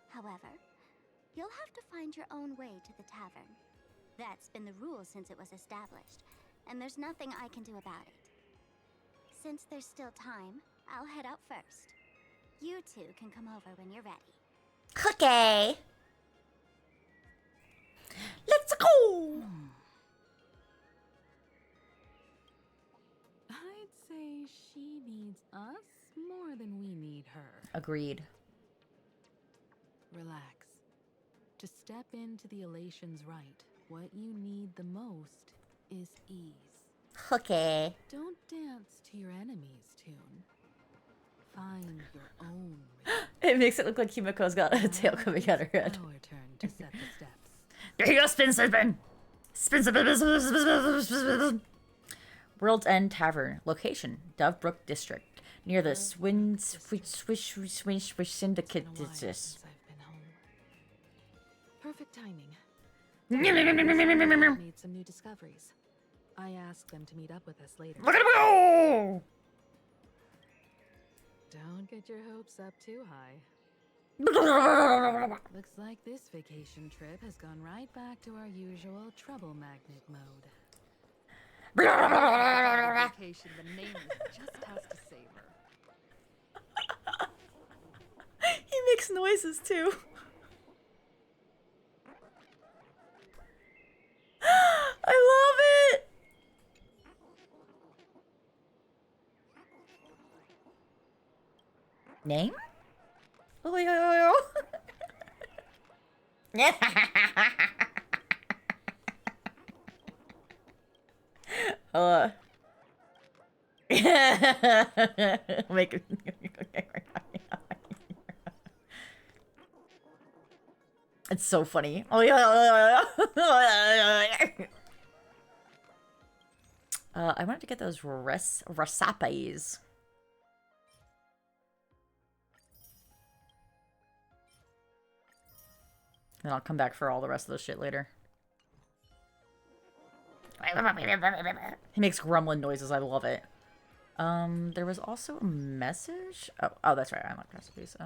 However, you'll have to find your own way to the tavern. That's been the rule since it was established, and there's nothing I can do about it. Since there's still time, I'll head out first. You two can come over when you're ready. Okay. Let's go! I'd say she needs us more than we need her. Agreed. Relax. To step into the Elation's right, what you need the most is ease. Okay. Don't dance to your enemy's tune. Find your own rhythm. It makes it look like Kimiko's got a tail coming out her head. Our turn to set the steps. There you go, spin. World's End Tavern. Location, Dovebrook District. Near the Swish Syndicate. Perfect timing. Look Made some new discoveries. I asked them to meet up with us later. at him go! Don't get your hopes up too high. Looks like this vacation trip has gone right back to our usual trouble magnet mode. Vacation, the nameless just has to savor. He makes noises too. I love it. Name? Oh, yo. Make it. It's so funny. Oh yeah. I wanted to get those recipes. Then I'll come back for all the rest of the shit later. He makes grumbling noises. I love it. There was also a message. Oh, that's right. I unlocked recipes.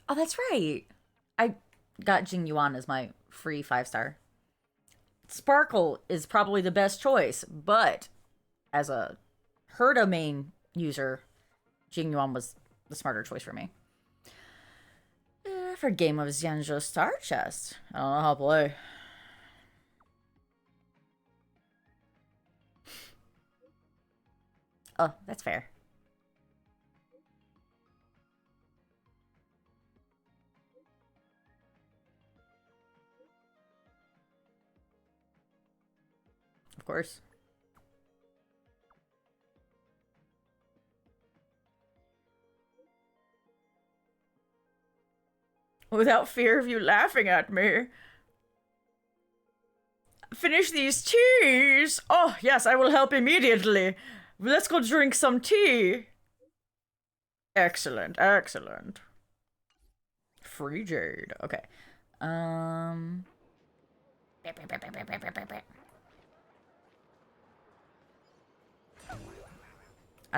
Oh, that's right. I got Jing Yuan as my free 5-star. Sparkle is probably the best choice, but as a Herda main user, Jingyuan was the smarter choice for me. For Game of Xianzhou Star Chest. I don't know how to play. Oh, that's fair. Of course. Without fear of you laughing at me. Finish these teas. Oh, yes, I will help immediately. Let's go drink some tea. Excellent, excellent. Free Jade. Okay. I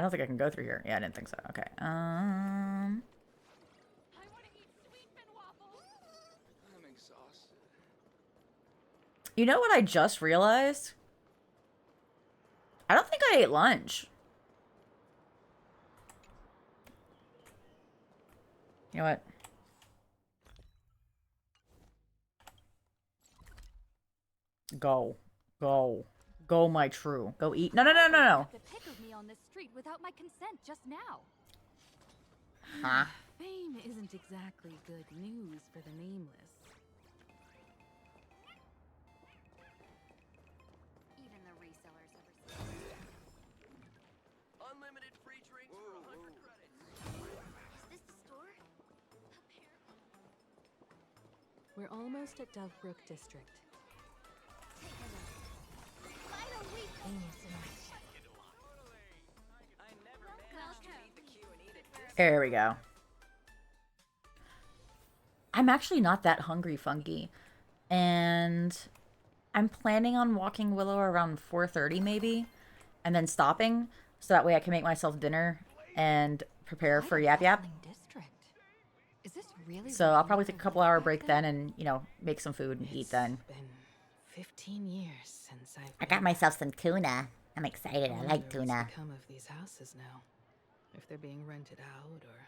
don't think I can go through here. Yeah, I didn't think so. Okay. I'm exhausted. You know what I just realized? I don't think I ate lunch. You know what? Go. Go. Go, my true. Go eat. No, no, no, no, no. The pick of me on this street without my consent just now. Huh? Fame isn't exactly good news for the nameless. Even the resellers ever see. Unlimited free drinks for 100 credits. Is this the store? We're almost at Dovebrook District. There we go. I'm actually not that hungry, Funky. And I'm planning on walking Willow around 4:30 maybe. And then stopping. So that way I can make myself dinner and prepare for Yap Yap. Is this really So I'll probably take a couple hour break then and, you know, make some food and eat then. It's been 15 years since I got myself some tuna. I'm excited. I like tuna. What's become of these houses now? If they're being rented out or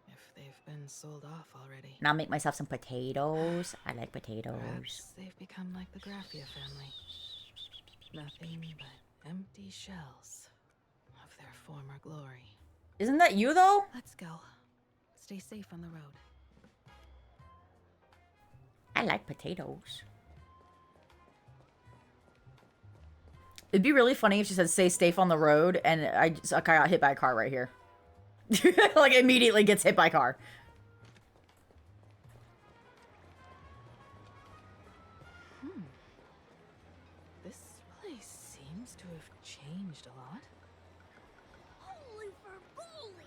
if they've been sold off already. And I'll make myself some potatoes. I like potatoes. Perhaps they've become like the Graphia family. Nothing but empty shells of their former glory. Isn't that you, though? Let's go. Stay safe on the road. I like potatoes. It'd be really funny if she said stay safe on the road and I got hit by a car right here. Like, immediately gets hit by a car. This place seems to have changed a lot. Holy for bully!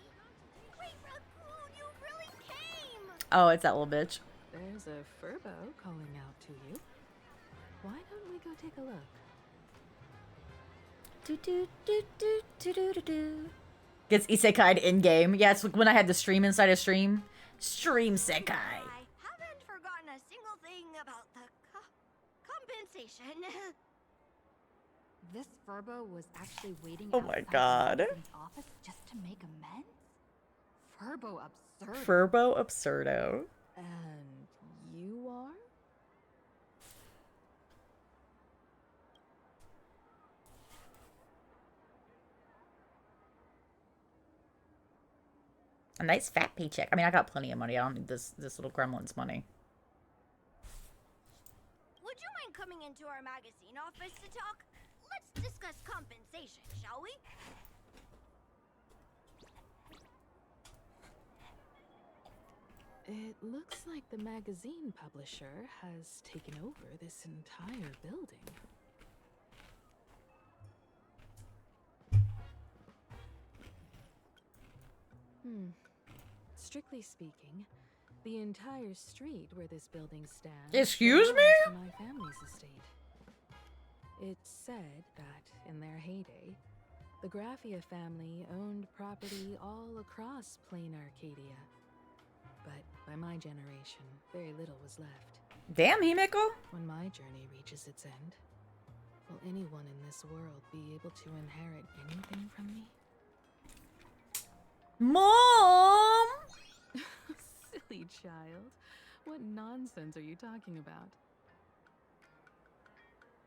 Great Raccoon, you really came! Oh, it's that little bitch. There's a Furbo calling out to you. Why don't we go take a look? Gets isekai'd in-game. Yeah, it's like when I had the stream inside a stream. Stream sekai. I haven't forgotten a single thing about the compensation. This Furbo was actually waiting Oh my outside god. the Madison's office just to make amends? Furbo absurd. Furbo absurdo. And you are? A nice fat paycheck. I mean, I got plenty of money. I don't need this little gremlin's money. Would you mind coming into our magazine office to talk? Let's discuss compensation, shall we? It looks like the magazine publisher has taken over this entire building. Strictly speaking, the entire street where this building stands Excuse me? belongs to my family's estate. It's said that in their heyday, the Graphia family owned property all across Plain Arcadia. But by my generation, very little was left. Damn, Himeko. When my journey reaches its end, Will anyone in this world be able to inherit anything from me? Mom! Silly child. What nonsense are you talking about?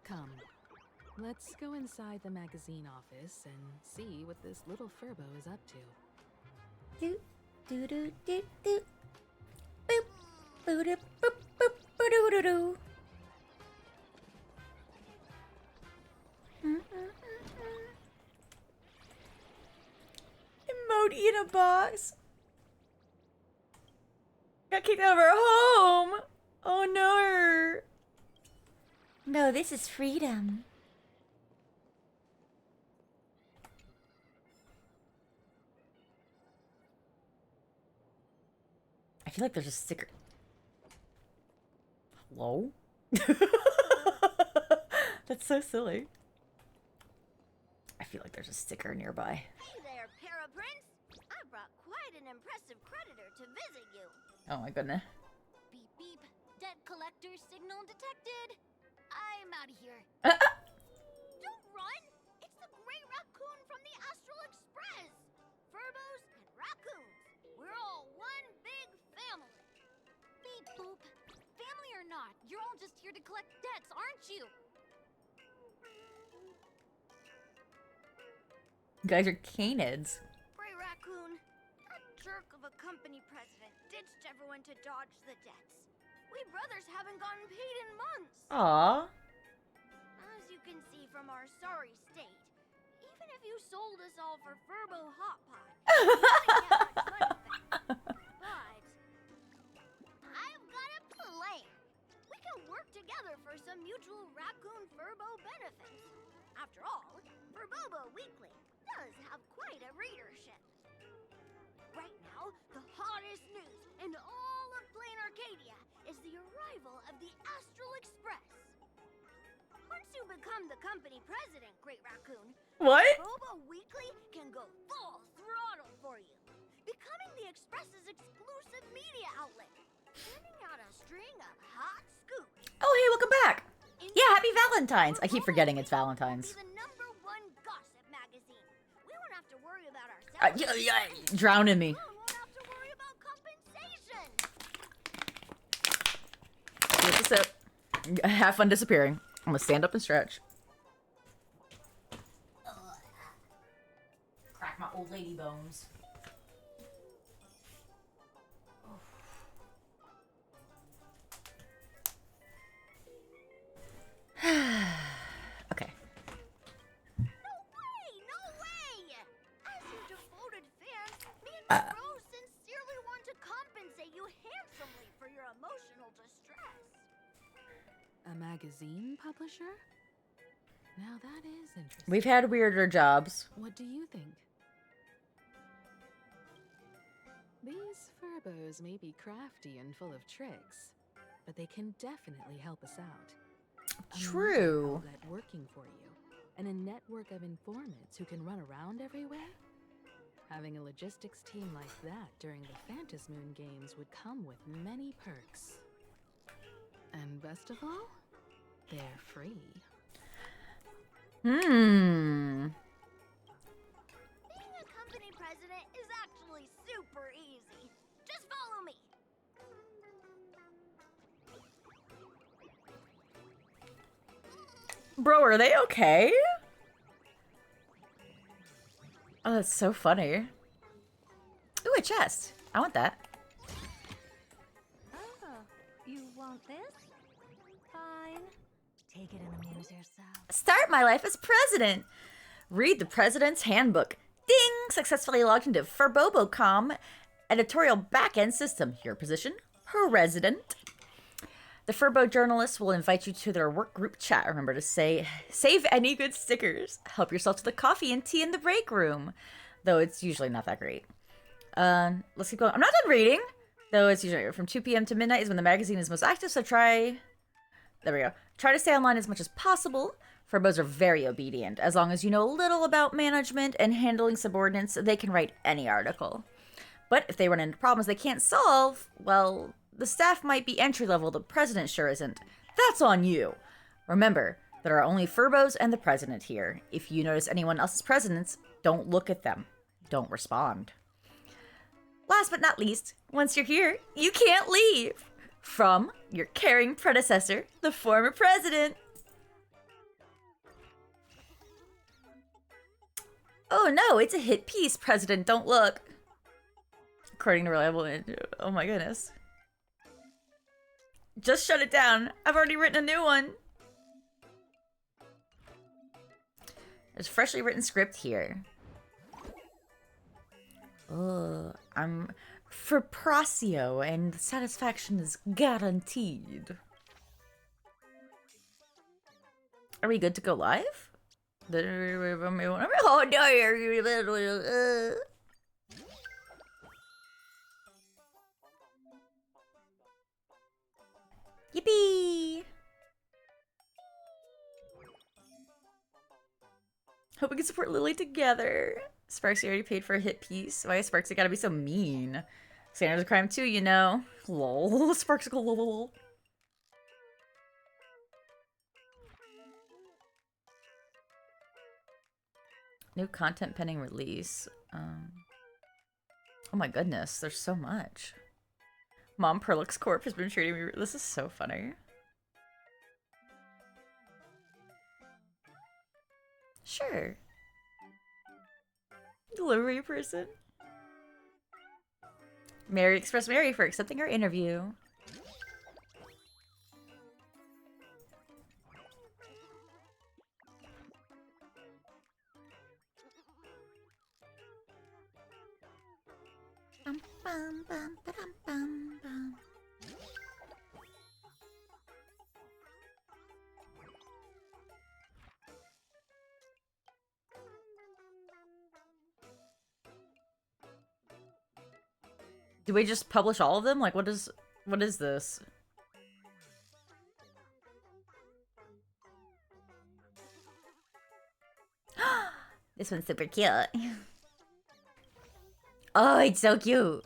Come, let's go inside the magazine office and see what this little Furbo is up to. Do, do, do, do, do. Boop. Boo, doop, boop, boop, boo, doo, doo, doo. Emoji in a box. Got kicked out of our home. Oh no. No, this is freedom. I feel like there's a sticker. Hello? That's so silly. I feel like there's a sticker nearby. Hey there, Paraprince. I brought quite an impressive creditor to visit you. Oh my goodness. Beep beep. Debt collector signal detected. I'm out of here. Don't run! It's the Great Raccoon from the Astral Express! Furbos and raccoons. We're all one big family. Beep boop. Family or not, you're all just here to collect debts, aren't you? You guys are canids. Great Raccoon, that jerk of a company president ditched everyone to dodge the debts. We brothers haven't gotten paid in months. Aww. As you can see from our sorry state, even if you sold us all for Furbo Hot Pot, you wouldn't get much money back. But I've got a plan. We can work together for some mutual raccoon Furbo benefits. After all, Furbobo Weekly does have quite a readership. Right now, the hottest news in all of Plain Arcadia is the arrival of the Astral Express. Once you become the company president, Great Raccoon, What? Bobo Weekly can go full throttle for you, becoming the Express's exclusive media outlet, sending out a string of hot scoops. Oh, hey, welcome back. Yeah, happy Valentine's. I keep forgetting it's Valentine's. Be the #1 gossip magazine. We won't have to worry about ourselves. Drown in me. We won't have to worry about compensation. Just a sip. Have fun disappearing. I'm gonna stand up and stretch. Crack my old lady bones. Okay. No way! As your devoted fans, me and my bros sincerely want to compensate you handsomely for your emotional distress. A magazine publisher? Now that is interesting. We've had weirder jobs. What do you think? These Furbos may be crafty and full of tricks, but they can definitely help us out. True. A outlet working for you, and a network of informants who can run around everywhere? Having a logistics team like that during the Phantasmoon games would come with many perks. And best of all, they're free. Hmm. Being a company president is actually super easy. Just follow me. Bro, are they okay? Oh, that's so funny. Ooh, a chest. I want that. Oh, you want this? Fine. Take it and amuse yourself. Start my life as president. Read the president's handbook. Ding! Successfully logged into Furbobocom editorial backend system. Your position? President. The Furbo journalists will invite you to their work group chat. Remember to save any good stickers. Help yourself to the coffee and tea in the break room. Though it's usually not that great. Let's keep going. I'm not done reading. Though it's usually from 2 p.m. to midnight is when the magazine is most active, so there we go. Try to stay online as much as possible. Furbos are very obedient. As long as you know a little about management and handling subordinates, they can write any article. But if they run into problems they can't solve, well, the staff might be entry-level, the president sure isn't. That's on you. Remember, There are only Furbos and the president here. If you notice anyone else's presidents, don't look at them. Don't respond. Last but not least, once you're here, you can't leave. From your caring predecessor, the former president. Oh no, it's a hit piece, President, don't look. According to reliable, oh my goodness. Just shut it down. I've already written a new one. There's a freshly written script here. I'm for Pracio, and satisfaction is guaranteed. Are we good to go live? Oh no! Yippee! Hope we can support Lily together. Sparksy already paid for a hit piece. Why is Sparksy gotta be so mean? Standards of crime too, you know. Lol. Sparksicle lol. New content pending release. Oh my goodness, there's so much. Mom Perlix Corp has been treating me. This is so funny. Sure. Delivery person. Mary Express Mary for accepting our interview. Bum, bum, ba-dum, bum, bum. Do we just publish all of them? Like, what is this? This one's super cute. Oh, it's so cute.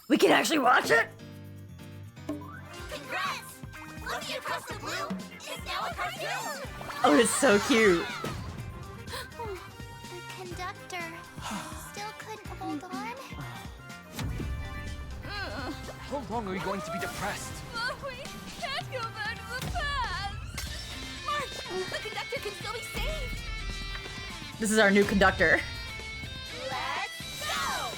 We can actually watch it? Congrats! Looking across the blue is now a cartoon! Oh, it's so cute. The conductor still couldn't hold on. How long are you going to be depressed? But we can't go back to the past! March! The conductor can still be saved! This is our new conductor. Let's go!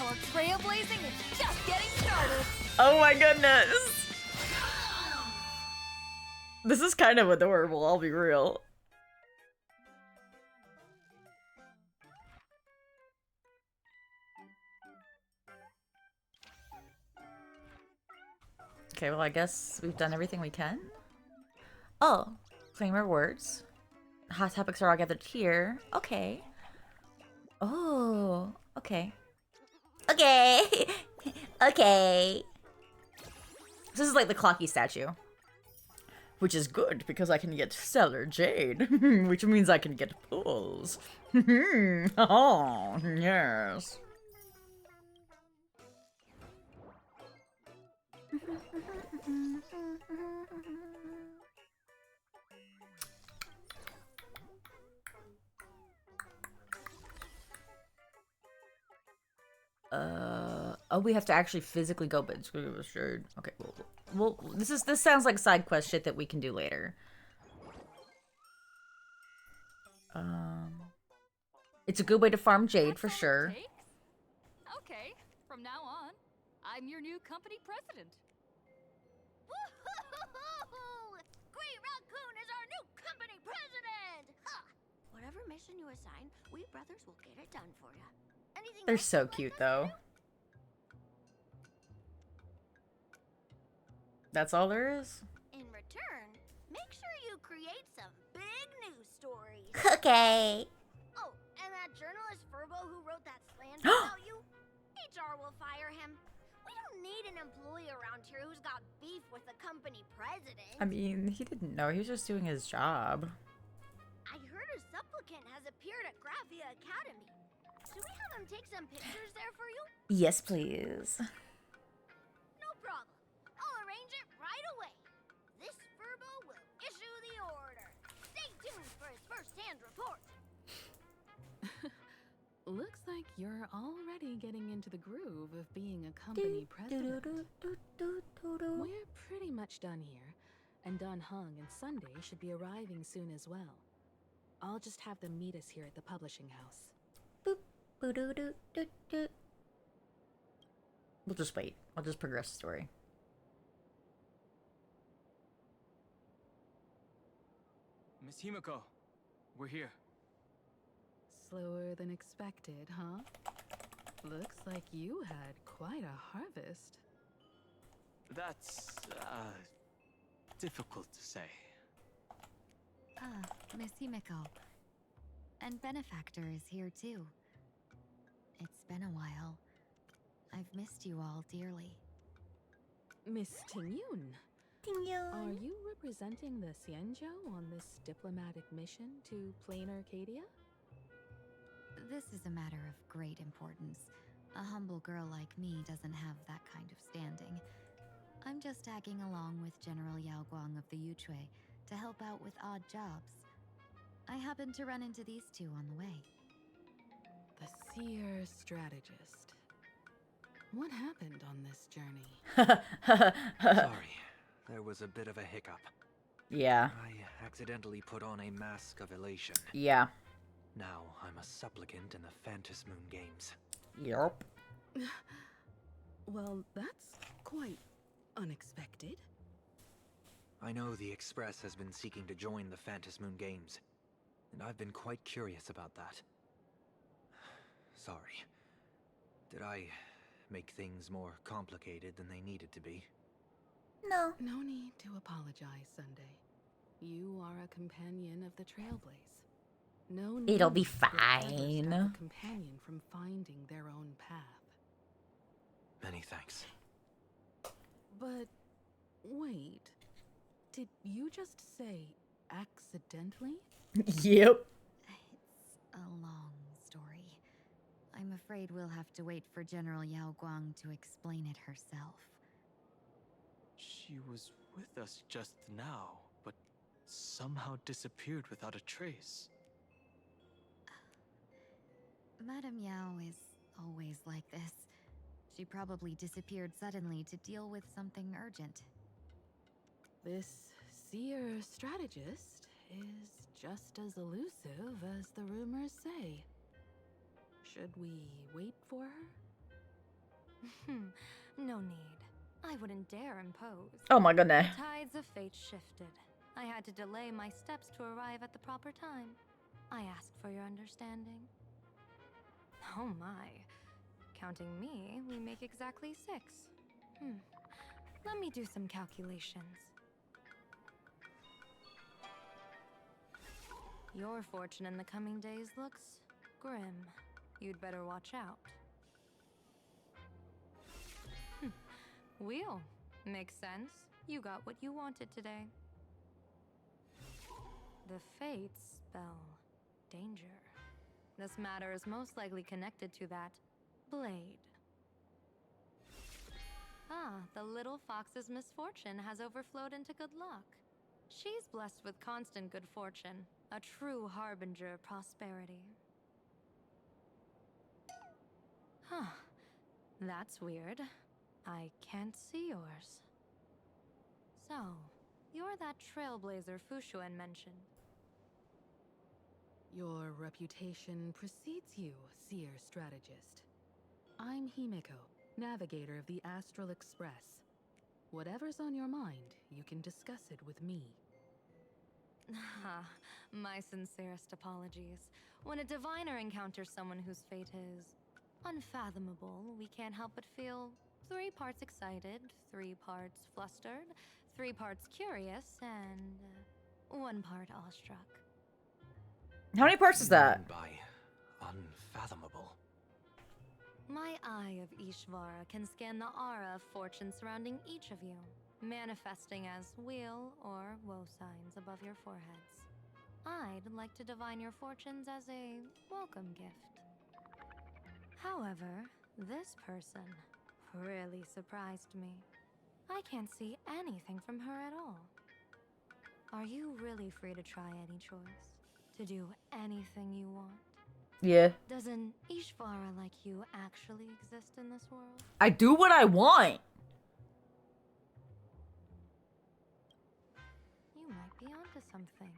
Our trailblazing is just getting started! Oh my goodness. This is kind of adorable, I'll be real. Okay, well, I guess we've done everything we can. Oh, claim rewards. Hot topics are all gathered here. Okay. Oh, okay. Okay. Okay. This is like the Clocky statue. Which is good because I can get Stellar Jade. Which means I can get pulls. Oh, yes. Oh, we have to actually physically go, but it's sure. Okay, well, this sounds like side quest shit that we can do later. It's a good way to farm jade for sure. Okay, from now on, I'm your new company president. Woohoo! Green Raccoon is our new company president! Ha! Whatever mission you assign, we brothers will get it done for you. Anything They're else so you'd like cute us to though. do? That's all there is. In return, make sure you create some big news stories. Okay. Oh, and that journalist Furbo who wrote that slander about you, HR will fire him. We don't need an employee around here who's got beef with the company president. I mean, he didn't know. He was just doing his job. I heard a supplicant has appeared at Graphia Academy. Should we have him take some pictures there for you? Yes, please. No problem. I'll arrange it right away. Looks like you're already getting into the groove of being a company president. We're pretty much done here, and Dan Heng and Sunday should be arriving soon as well. I'll just have them meet us here at the publishing house. We'll just wait. I'll just progress the story. Miss Himiko, we're here. Slower than expected, huh? Looks like you had quite a harvest. That's, difficult to say. Ah, Miss Himiko. And Benefactor is here too. It's been a while. I've missed you all dearly. Miss Tingyun. Tingyun. Are you representing the Xianzhou on this diplomatic mission to Plain Arcadia? This is a matter of great importance. A humble girl like me doesn't have that kind of standing. I'm just tagging along with General Yao Guang of the Yuchui to help out with odd jobs. I happened to run into these two on the way. The Seer Strategist. What happened on this journey? Sorry, there was a bit of a hiccup. Yeah. I accidentally put on a mask of elation. Yeah. Now I'm a supplicant in the Phantom Moon Games. Yup. Well, that's quite unexpected. I know the Express has been seeking to join the Phantom Moon Games, and I've been quite curious about that. Sorry. Did I make things more complicated than they needed to be? No. No need to apologize, Sunday. You are a companion of the Trailblaze. No need It'll be for others to fine. have a companion from finding their own path. Many thanks. But wait, did you just say accidentally? Yep. It's a long story. I'm afraid we'll have to wait for General Yao Guang to explain it herself. She was with us just now, but somehow disappeared without a trace. Madame Yao is always like this. She probably disappeared suddenly to deal with something urgent. This Seer Strategist is just as elusive as the rumors say. Should we wait for her? No need. I wouldn't dare impose. Oh my goodness. The tides of fate shifted. I had to delay my steps to arrive at the proper time. I ask for your understanding. Oh my. Counting me, we make exactly 6. Let me do some calculations. Your fortune in the coming days looks grim. You'd better watch out. Wheel. Makes sense. You got what you wanted today. The fates spell danger. This matter is most likely connected to that blade. Ah, the little fox's misfortune has overflowed into good luck. She's blessed with constant good fortune, a true harbinger of prosperity. Huh. That's weird. I can't see yours. So, you're that trailblazer Fushuan mentioned. Your reputation precedes you, Seer Strategist. I'm Himiko, navigator of the Astral Express. Whatever's on your mind, you can discuss it with me. My sincerest apologies. When a diviner encounters someone whose fate is unfathomable, we can't help but feel 3 parts excited, 3 parts flustered, 3 parts curious, and 1 part awestruck. How many parts is that? By unfathomable. My eye of Ishvara can scan the aura of fortune surrounding each of you, manifesting as weal or woe signs above your foreheads. I'd like to divine your fortunes as a welcome gift. However, this person really surprised me. I can't see anything from her at all. Are you really free to try any choice? To do anything you want? Yeah. Does an Ishvara like you actually exist in this world? I do what I want. You might be onto something.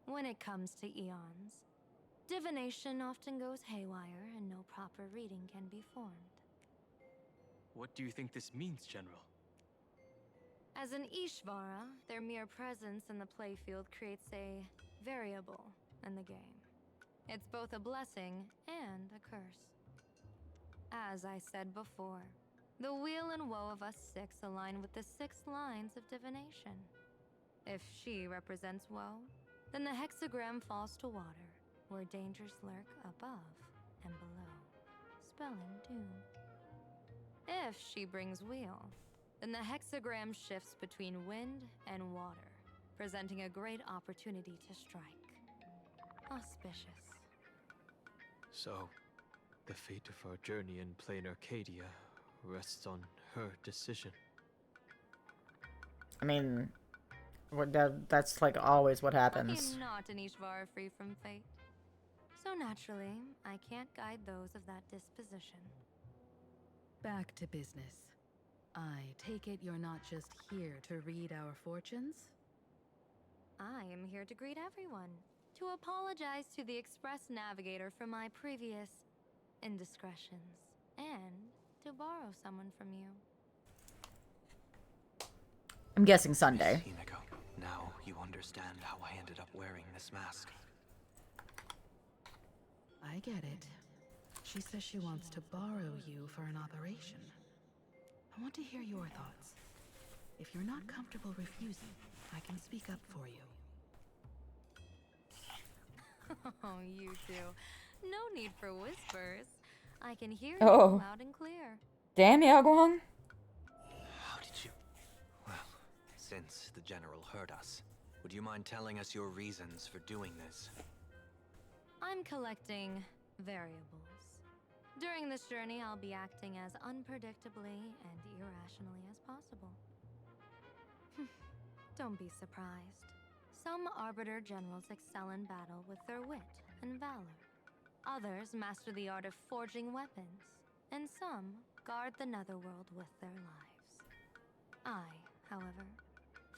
When it comes to eons, divination often goes haywire and no proper reading can be formed. What do you think this means, General? As an Ishvara, their mere presence in the playfield creates a variable in the game. It's both a blessing and a curse. As I said before, the weal and woe of us six align with the 6 lines of divination. If she represents woe, then the hexagram falls to water, where dangers lurk above and below, spelling doom. If she brings weal, then the hexagram shifts between wind and water, presenting a great opportunity to strike. Auspicious. So, the fate of our journey in plain Arcadia rests on her decision. I mean, that's like always what happens. I am not an Ishvara free from fate. So naturally, I can't guide those of that disposition. Back to business. I take it you're not just here to read our fortunes? I am here to greet everyone, to apologize to the Express Navigator for my previous indiscretions, and to borrow someone from you. I'm guessing Sunday. Miss Himeko, now you understand how I ended up wearing this mask. I get it. She says she wants to borrow you for an operation. I want to hear your thoughts. If you're not comfortable refusing, I can speak up for you. Oh, you two. No need for whispers. I can hear Oh. you loud and clear. Damn, Yaguang. How did you... Well, since the General heard us, would you mind telling us your reasons for doing this? I'm collecting variables. During this journey, I'll be acting as unpredictably and irrationally as possible. Don't be surprised. Some Arbiter Generals excel in battle with their wit and valor. Others master the art of forging weapons, and some guard the netherworld with their lives. I, however,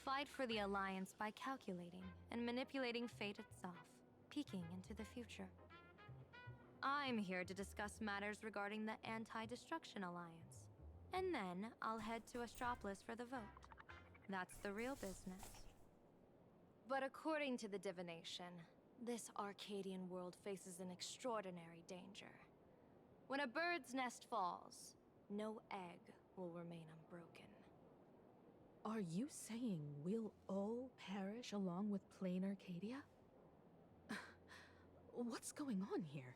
fight for the Alliance by calculating and manipulating fate itself, peeking into the future. I'm here to discuss matters regarding the Anti-Destruction Alliance, and then I'll head to Astropolis for the vote. That's the real business. But according to the divination, this Arcadian world faces an extraordinary danger. When a bird's nest falls, no egg will remain unbroken. Are you saying we'll all perish along with plain Arcadia? What's going on here?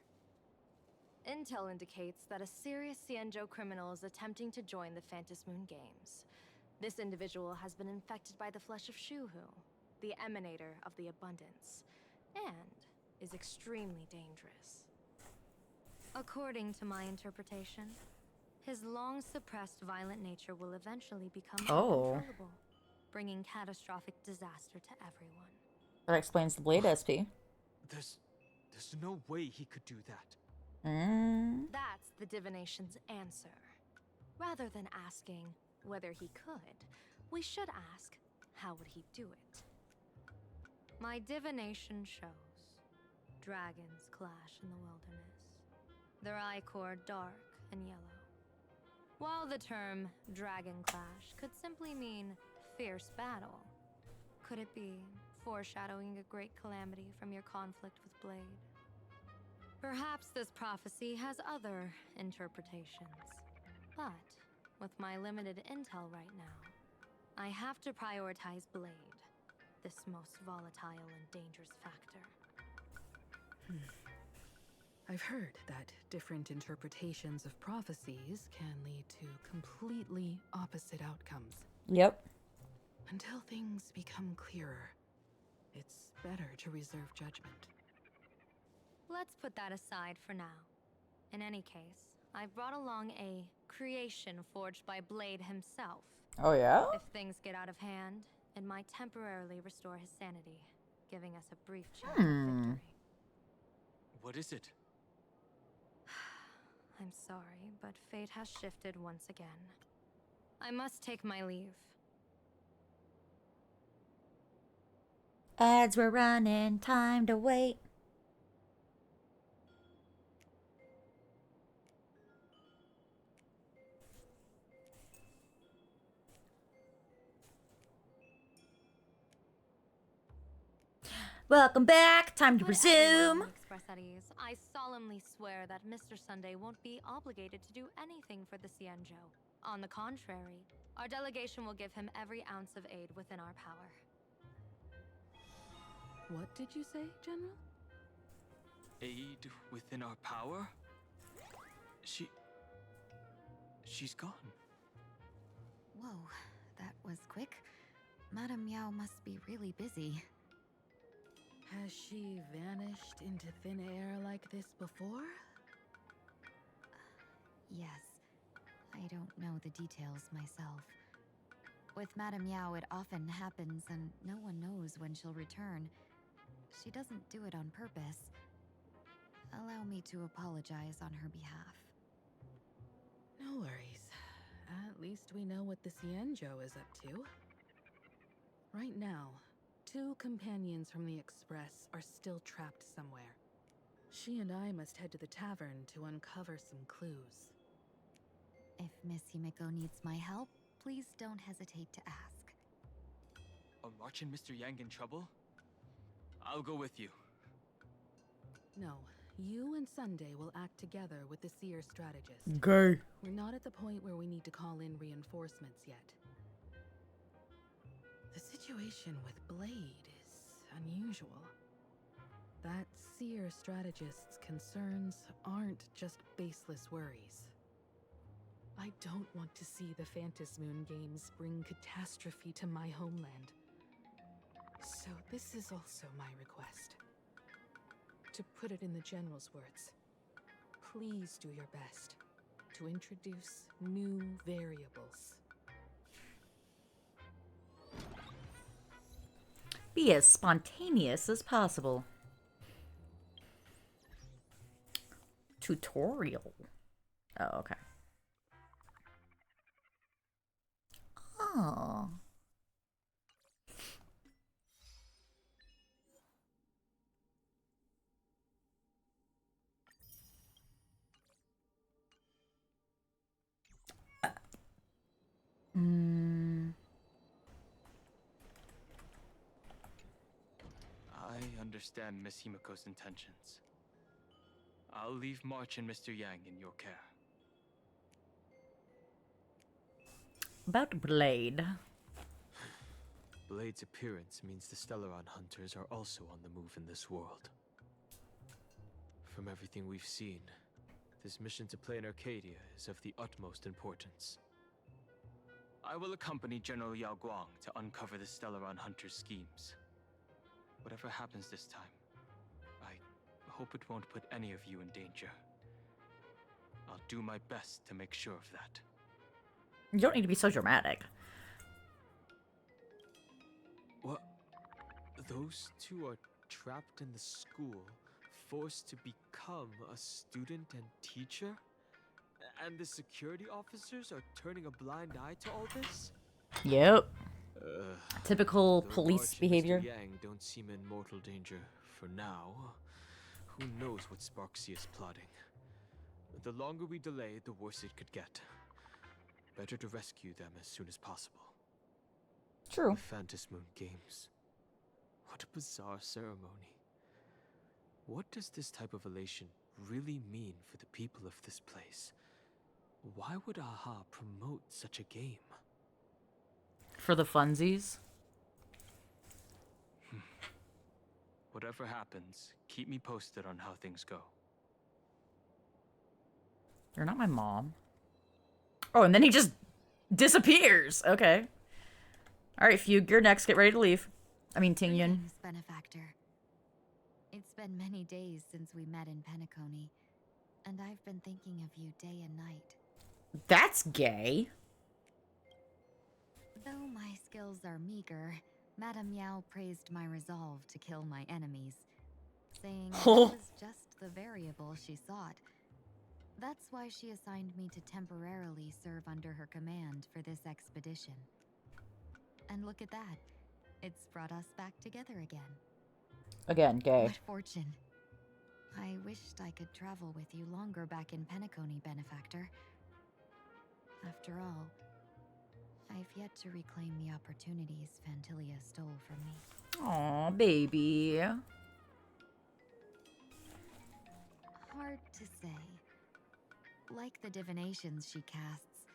Intel indicates that a serious Xianzhou criminal is attempting to join the Phantom Moon Games. This individual has been infected by the flesh of Shuhu, the emanator of the abundance, and is extremely dangerous. According to my interpretation, his long-suppressed violent nature will eventually become uncontrollable, bringing catastrophic disaster to everyone. That explains the Blade SP. There's no way he could do that. That's the divination's answer. Rather than asking whether he could, we should ask, how would he do it? My divination shows dragons clash in the wilderness, their ichor dark and yellow. While the term dragon clash could simply mean fierce battle, could it be foreshadowing a great calamity from your conflict with Blade? Perhaps this prophecy has other interpretations, but with my limited intel right now, I have to prioritize Blade, this most volatile and dangerous factor. I've heard that different interpretations of prophecies can lead to completely opposite outcomes. Yep. Until things become clearer, it's better to reserve judgment. Let's put that aside for now. In any case, I've brought along a creation forged by Blade himself. Oh, yeah? If things get out of hand, it might temporarily restore his sanity, giving us a brief chance of victory. What is it? I'm sorry, but fate has shifted once again. I must take my leave. Ads were running, time to wait. Welcome back. Time to Put everyone resume. on Express at ease. I solemnly swear that Mr. Sunday won't be obligated to do anything for the Xianzhou. On the contrary, our delegation will give him every ounce of aid within our power. What did you say, General? Aid within our power? She's gone. Whoa, that was quick. Madame Yao must be really busy. Has she vanished into thin air like this before? Yes. I don't know the details myself. With Madame Yao, it often happens and no one knows when she'll return. She doesn't do it on purpose. Allow me to apologize on her behalf. No worries. At least we know what the Xianzhou is up to. Right now, 2 companions from the Express are still trapped somewhere. She and I must head to the tavern to uncover some clues. If Miss Himiko needs my help, please don't hesitate to ask. Are March and Mr. Yang in trouble? I'll go with you. No, you and Sunday will act together with the Seer strategist. Okay. We're not at the point where we need to call in reinforcements yet. The situation with Blade is unusual. That Seer strategist's concerns aren't just baseless worries. I don't want to see the Phantasmoon Games bring catastrophe to my homeland. So this is also my request. To put it in the General's words, please do your best to introduce new variables. Be as spontaneous as possible. Tutorial. Oh, okay. Oh. I understand Miss Himiko's intentions. I'll leave March and Mr. Yang in your care. About Blade. Blade's appearance means the Stellaron hunters are also on the move in this world. From everything we've seen, this mission to Plain Arcadia is of the utmost importance. I will accompany General Yao Guang to uncover the Stellaron hunters' schemes. Whatever happens this time, I hope it won't put any of you in danger. I'll do my best to make sure of that. You don't need to be so dramatic. What? Those 2 are trapped in the school, forced to become a student and teacher? And the security officers are turning a blind eye to all this? Yep. Typical Though police March and behavior. Mr. Yang don't seem in mortal danger for now. Who knows what Sparksy is plotting? The longer we delay, the worse it could get. Better to rescue them as soon as possible. True. The Phantasmoon Games. What a bizarre ceremony. What does this type of elation really mean for the people of this place? Why would AHA promote such a game? For the funsies. Whatever happens, keep me posted on how things go. You're not my mom. Oh, and then he just disappears. Okay. All right, Fugue, you're next. Get ready to leave. I mean, Tingyun. Greetings, benefactor. It's been many days since we met in Penacony, and I've been thinking of you day and night. That's gay. Though my skills are meager, Madame Yao praised my resolve to kill my enemies, saying it was just the variable she sought. That's why she assigned me to temporarily serve under her command for this expedition. And look at that. It's brought us back together again. Again, gay. What fortune. I wished I could travel with you longer back in Penacony, Benefactor. After all, I've yet to reclaim the opportunities Fantilia stole from me. Aw, baby. Hard to say. Like the divinations she casts,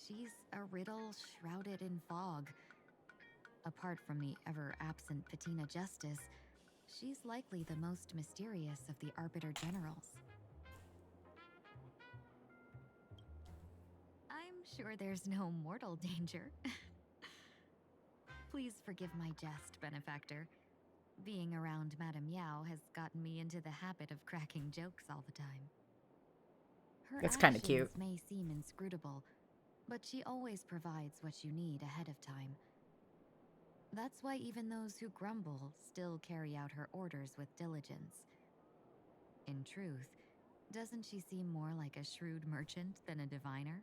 she's a riddle shrouded in fog. Apart from the ever-absent Patina Justice, she's likely the most mysterious of the Arbiter Generals. I'm sure there's no mortal danger. Please forgive my jest, Benefactor. Being around Madame Yao has gotten me into the habit of cracking jokes all the time. Her That's kind of cute. actions may seem inscrutable, but she always provides what you need ahead of time. That's why even those who grumble still carry out her orders with diligence. In truth, doesn't she seem more like a shrewd merchant than a diviner?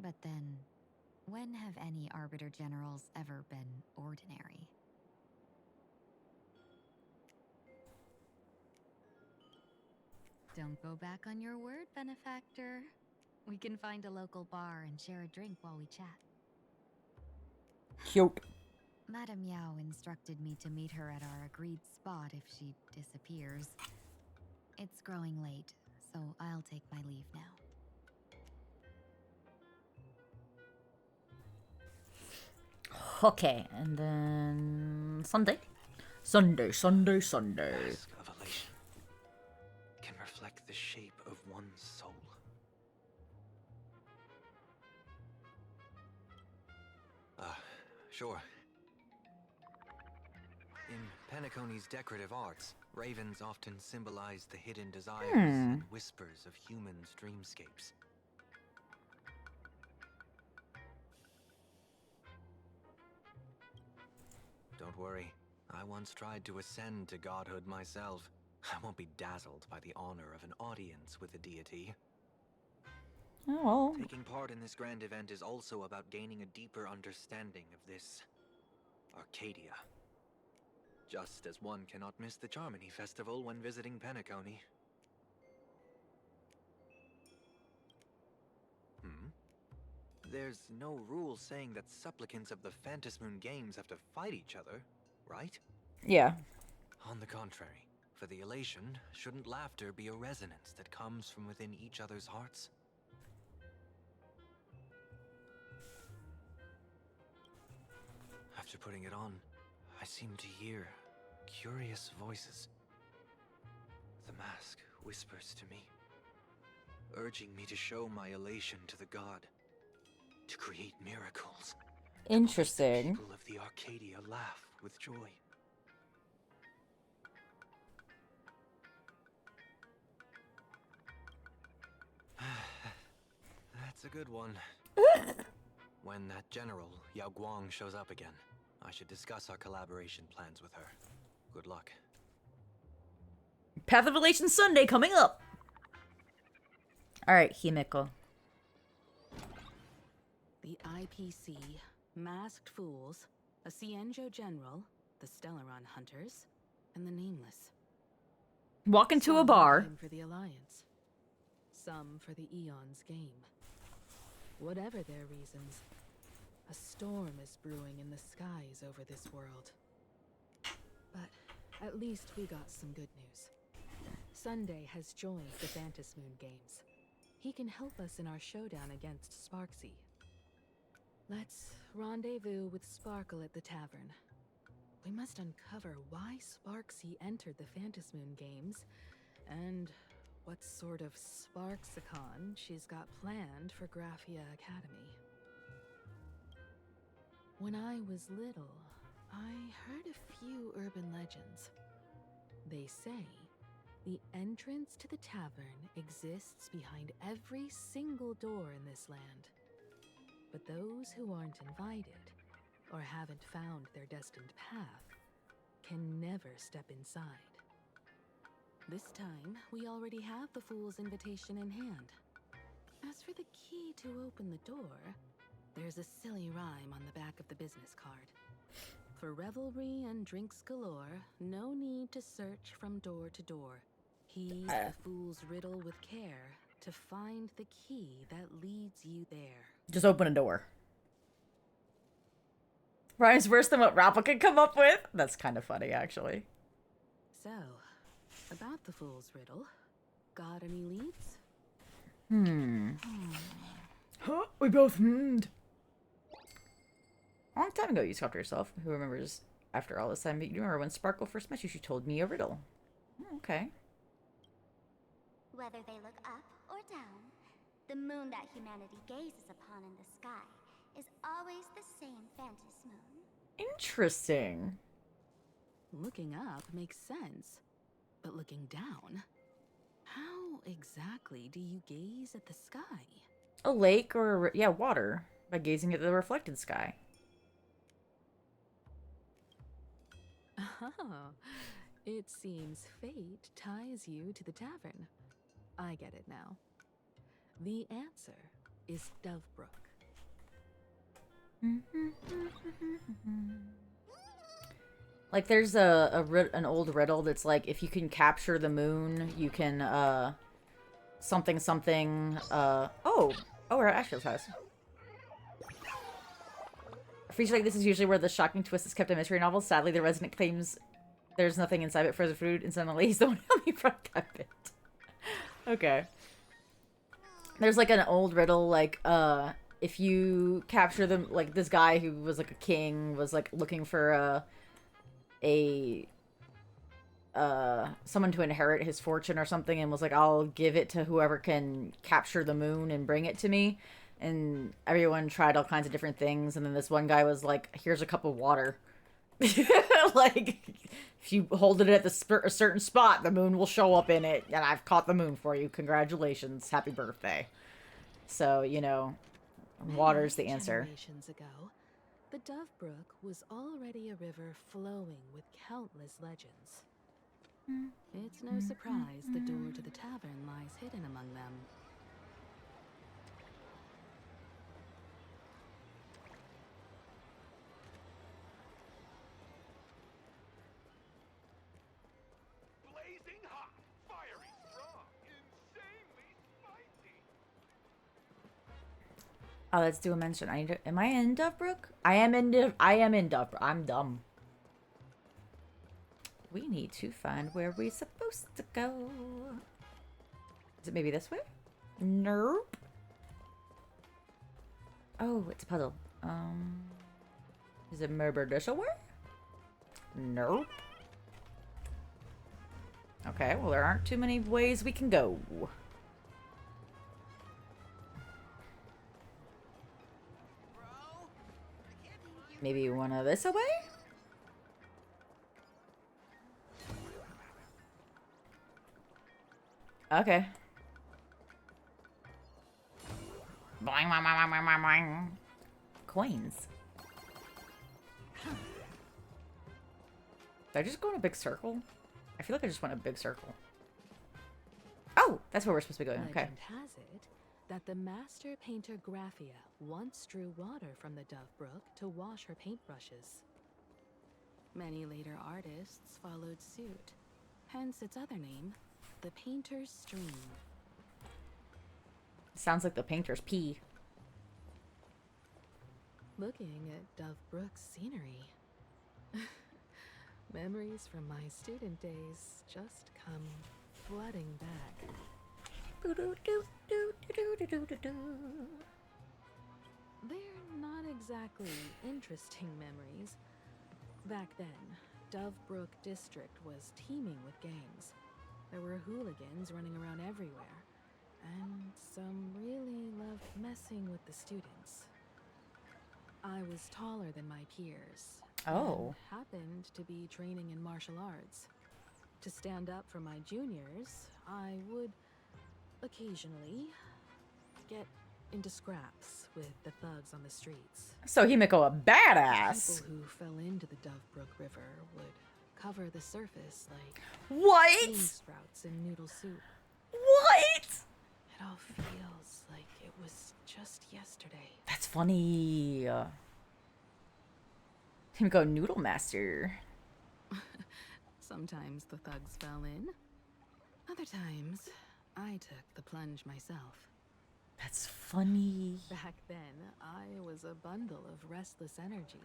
But then, when have any Arbiter Generals ever been ordinary? Don't go back on your word, Benefactor. We can find a local bar and share a drink while we chat. Cute. Madame Yao instructed me to meet her at our agreed spot if she disappears. It's growing late, so I'll take my leave now. Okay, and then Sunday. Sunday. Mask of elation can reflect the shape of one's soul. Sure. In Penacony's decorative arts, ravens often symbolize the hidden desires and whispers of humans' dreamscapes. Don't worry, I once tried to ascend to godhood myself. I won't be dazzled by the honor of an audience with a deity. Oh. Taking part in this grand event is also about gaining a deeper understanding of this Arcadia. Just as one cannot miss the Charmony Festival when visiting Penacony. There's no rule saying that supplicants of the Phantasmoon Games have to fight each other, right? Yeah. On the contrary, for the elation, shouldn't laughter be a resonance that comes from within each other's hearts? After putting it on, I seem to hear curious voices. The mask whispers to me, urging me to show my elation to the god, to create miracles. Interesting. People of the Arcadia laugh with joy. That's a good one. When that general, Yao Guang, shows up again, I should discuss our collaboration plans with her. Good luck. Path of Elation Sunday coming up. All right, Himeko. The IPC, Masked Fools, a Cienjo General, the Stellaron Hunters, and the Nameless. Walk into a Some bar. came for the Alliance. Some for the Eon's game. Whatever their reasons, a storm is brewing in the skies over this world. But at least we got some good news. Sunday has joined the Phantasmoon Games. He can help us in our showdown against Sparksy. Let's rendezvous with Sparkle at the tavern. We must uncover why Sparksy entered the Phantasmoon Games, and what sort of Sparksicon she's got planned for Graphia Academy. When I was little, I heard a few urban legends. They say the entrance to the tavern exists behind every single door in this land. But those who aren't invited, or haven't found their destined path, can never step inside. This time, we already have the Fool's invitation in hand. As for the key to open the door, there's a silly rhyme on the back of the business card. For revelry and drinks galore, no need to search from door to door. Heed the fool's riddle with care to find the key that leads you there. Just open a door. Rhymes worse than what Rappa could come up with? That's kind of funny, actually. So, about the fool's riddle, got any leads? Huh? We both hmmed. A long time ago, you talked to yourself. Who remembers after all this time? But you remember when Sparkle first met you, she told me a riddle. Okay. Whether they look up or down, the moon that humanity gazes upon in the sky is always the same Phantom moon. Interesting. Looking up makes sense, but looking down? How exactly do you gaze at the sky? A lake or, yeah, water. By gazing at the reflected sky. Oh, it seems fate ties you to the tavern. I get it now. The answer is Dovebrook. Like, there's an old riddle that's like, if you can capture the moon, you can, something, oh, we're at Ashfield's house. A feature like this is usually where the shocking twist is kept in mystery novels. Sadly, the resident claims there's nothing inside but frozen food, and suddenly he's the one who helped me front that bit. Okay. There's, like, an old riddle, like, if you capture them, like, this guy who was, like, a king was, like, looking for, someone to inherit his fortune or something, and was like, I'll give it to whoever can capture the moon and bring it to me. And everyone tried all kinds of different things, and then this one guy was like, here's a cup of water. Like, if you hold it at a certain spot, the moon will show up in it, and I've caught the moon for you. Congratulations. Happy birthday. So, you know, water's the answer. Generations ago, the Dovebrook was already a river flowing with countless legends. It's no surprise the door to the tavern lies hidden among them. Blazing hot, fiery strong, insanely spicy. Oh, let's do a mention. I need to, am I in Dovebrook? I am in Dovebrook. I'm dumb. We need to find where we're supposed to go. Is it maybe this way? Nope. Oh, it's a puzzle. Is it maybe this way? Nope. Okay, well, there aren't too many ways we can go. Maybe one of this away? Okay. Boing, boing, boing, boing, boing, boing. Coins. Did I just go in a big circle? I feel like I just went a big circle. Oh, that's where we're supposed to be going. Okay. Legend has it that the master painter Graphia once drew water from the Dovebrook to wash her paintbrushes. Many later artists followed suit, hence its other name, the Painter's Stream. Sounds like the painter's pee. Looking at Dovebrook's scenery. Memories from my student days just come flooding back. They're not exactly interesting memories. Back then, Dovebrook District was teeming with gangs. There were hooligans running around everywhere, and some really loved messing with the students. I was taller than my peers. Oh. And happened to be training in martial arts. To stand up for my juniors, I would occasionally get into scraps with the thugs on the streets. So Himiko a badass. People who fell into the Dovebrook River would cover the surface like what? bean sprouts eggs and noodle soup. What? It all feels like it was just yesterday. That's funny. Him go Noodle Master. Sometimes the thugs fell in. Other times, I took the plunge myself. That's funny. Back then, I was a bundle of restless energy.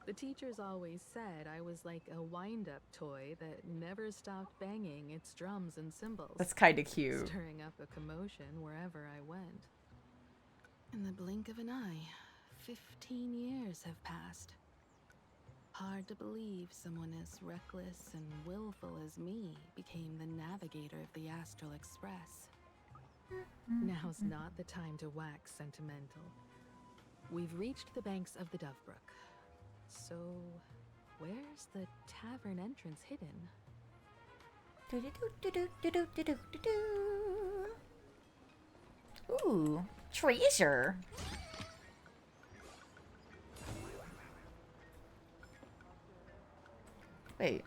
The teachers always said I was like a wind-up toy that never stopped banging its drums and cymbals. That's kind of cute. Stirring up a commotion wherever I went. In the blink of an eye, 15 years have passed. Hard to believe someone as reckless and willful as me became the navigator of the Astral Express. Now's not the time to wax sentimental. We've reached the banks of the Dovebrook. So, where's the tavern entrance hidden? Ooh, treasure. Wait.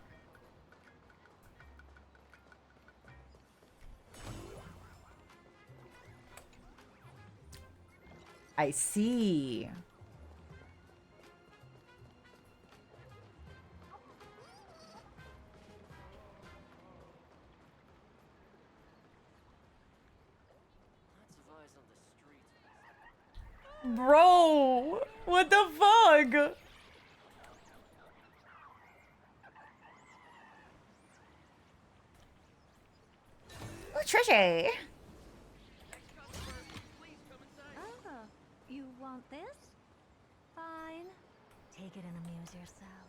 I see. Bro, what the fuck? Oh, treasure. Oh, you want this? Fine. Take it and amuse yourself.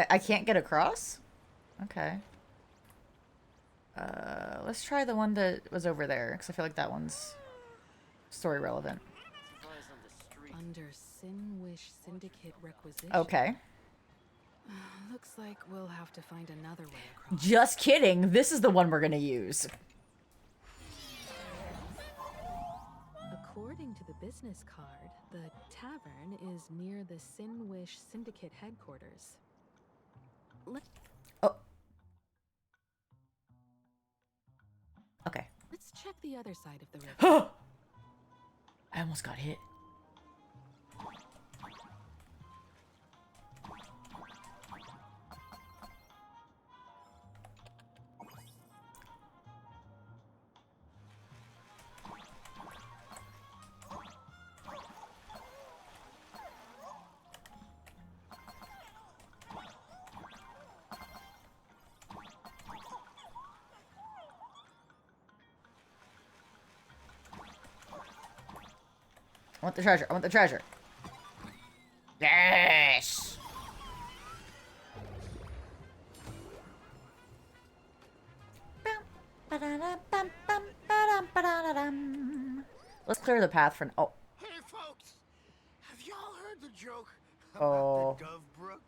I can't get across? Okay. Let's try the one that was over there, because I feel like that one's story relevant. Under Sinwish Syndicate requisition. Okay. Looks like we'll have to find another way across. Just kidding. This is the one we're gonna use. According to the business card, the tavern is near the Sinwish Syndicate headquarters. Oh. Okay. Let's check the other side of the river. I almost got hit. I want the treasure. I want the treasure. Yes! Let's clear the path for... Oh. Hey, folks! Have y'all heard the joke Oh. about the Dovebrook?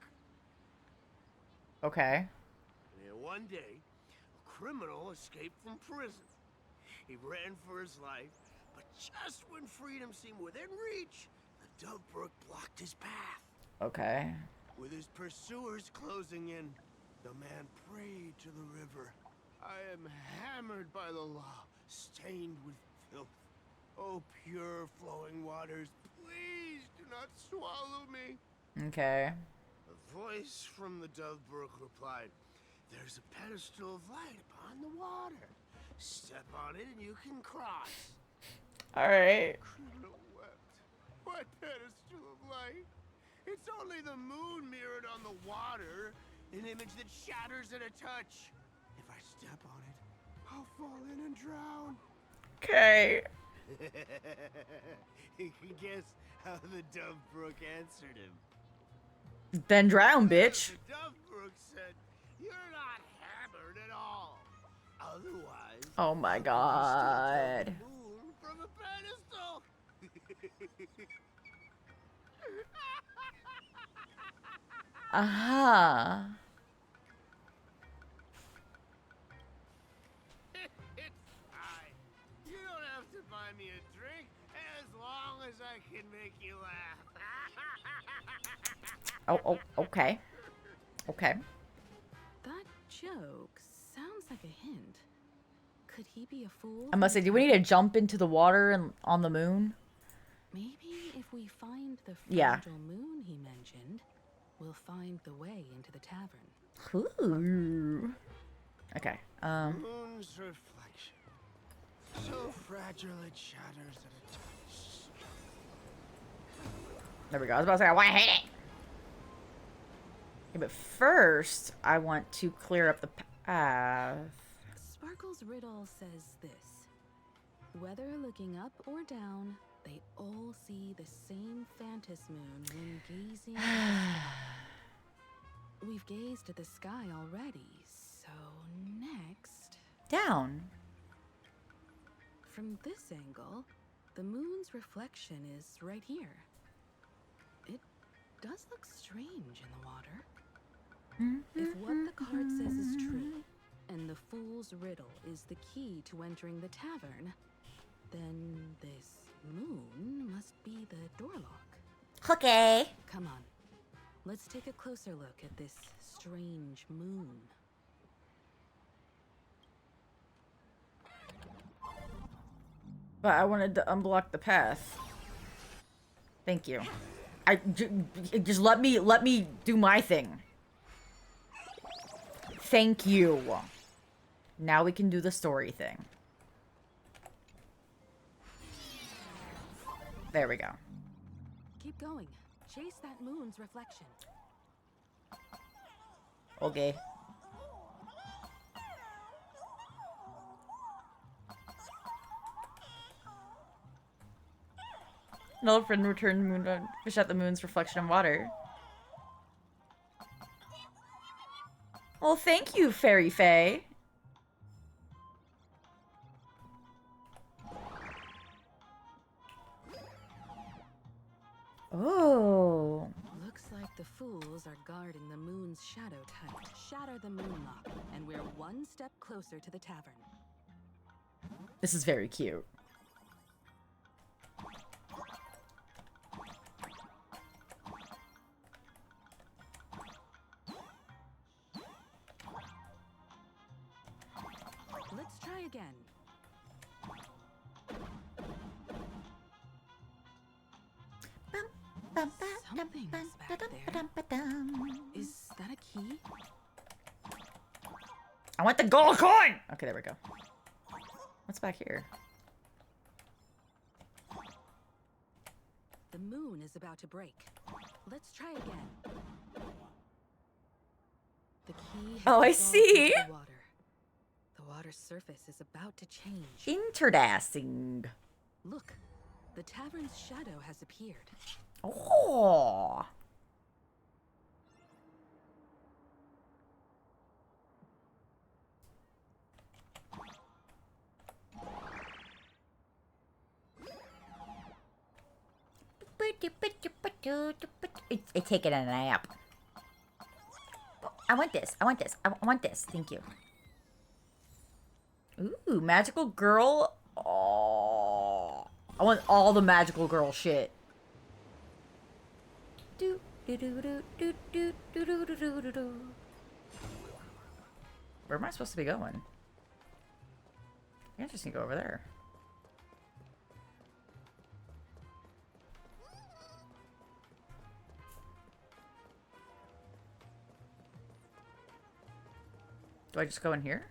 Okay. Yeah, one day, a criminal escaped from prison. He ran for his life, but just when freedom seemed within reach, the Dovebrook blocked his path. Okay. With his pursuers closing in, the man prayed to the river. I am hammered by the law, stained with filth. Oh, pure flowing waters, please do not swallow me. Okay. A voice from the Dovebrook replied, "There's a pedestal of light upon the water. Step on it and you can cross." Alright. Criminal wept. What pedestal of light? It's only the moon mirrored on the water, an image that shatters at a touch. If I step on it, I'll fall in and drown. Okay. You can guess how the Dovebrook answered him. Then drown, bitch. The Dovebrook said, "You're not hammered at all. Otherwise, Oh my god. moon from a pedestal." Aha. It's fine. You don't have to buy me a drink as long as I can make you laugh. Oh, okay. Okay. That joke sounds like a hint. Could he be a fool? I must say, do we need to jump into the water and on the moon? Maybe if we find the Yeah. fragile moon he mentioned, we'll find the way into the tavern. Ooh. Okay. Moon's reflection. So fragile it shatters at a touch. There we go. I was about to say, I want to hit it. Okay, but first, I want to clear up the path. Sparkle's riddle says this. Whether looking up or down, they all see the same phantasm moon when gazing at the sky. We've gazed at the sky already, so next... Down. From this angle, the moon's reflection is right here. It does look strange in the water. If what the card says is true, and the fool's riddle is the key to entering the tavern, then this moon must be the door lock. Okay. Come on. Let's take a closer look at this strange moon. But I wanted to unblock the path. Thank you. Just let me do my thing. Thank you. Now we can do the story thing. There we go. Keep going. Chase that moon's reflection. Okay. An old friend returned the moon to fish out the moon's reflection in water. Well, thank you, Fairy Faye. Oh. Looks like the fools are guarding the moon's shadow tight. Shatter the moon lock, and we're one step closer to the tavern. This is very cute. Let's try again. Something's back there. Is that a key? I want the gold coin! Okay, there we go. What's back here? The moon is about to break. Let's try again. The key has Oh, I dissolved see. into the water. The water's surface is about to change. Interesting. Look, the tavern's shadow has appeared. Oh. It's taking a nap. I want this. I want this. I want this. Thank you. Ooh, magical girl. Oh, I want all the magical girl shit. Do do do do do do do do do do do. Where am I supposed to be going? I just need to go over there. Do I just go in here?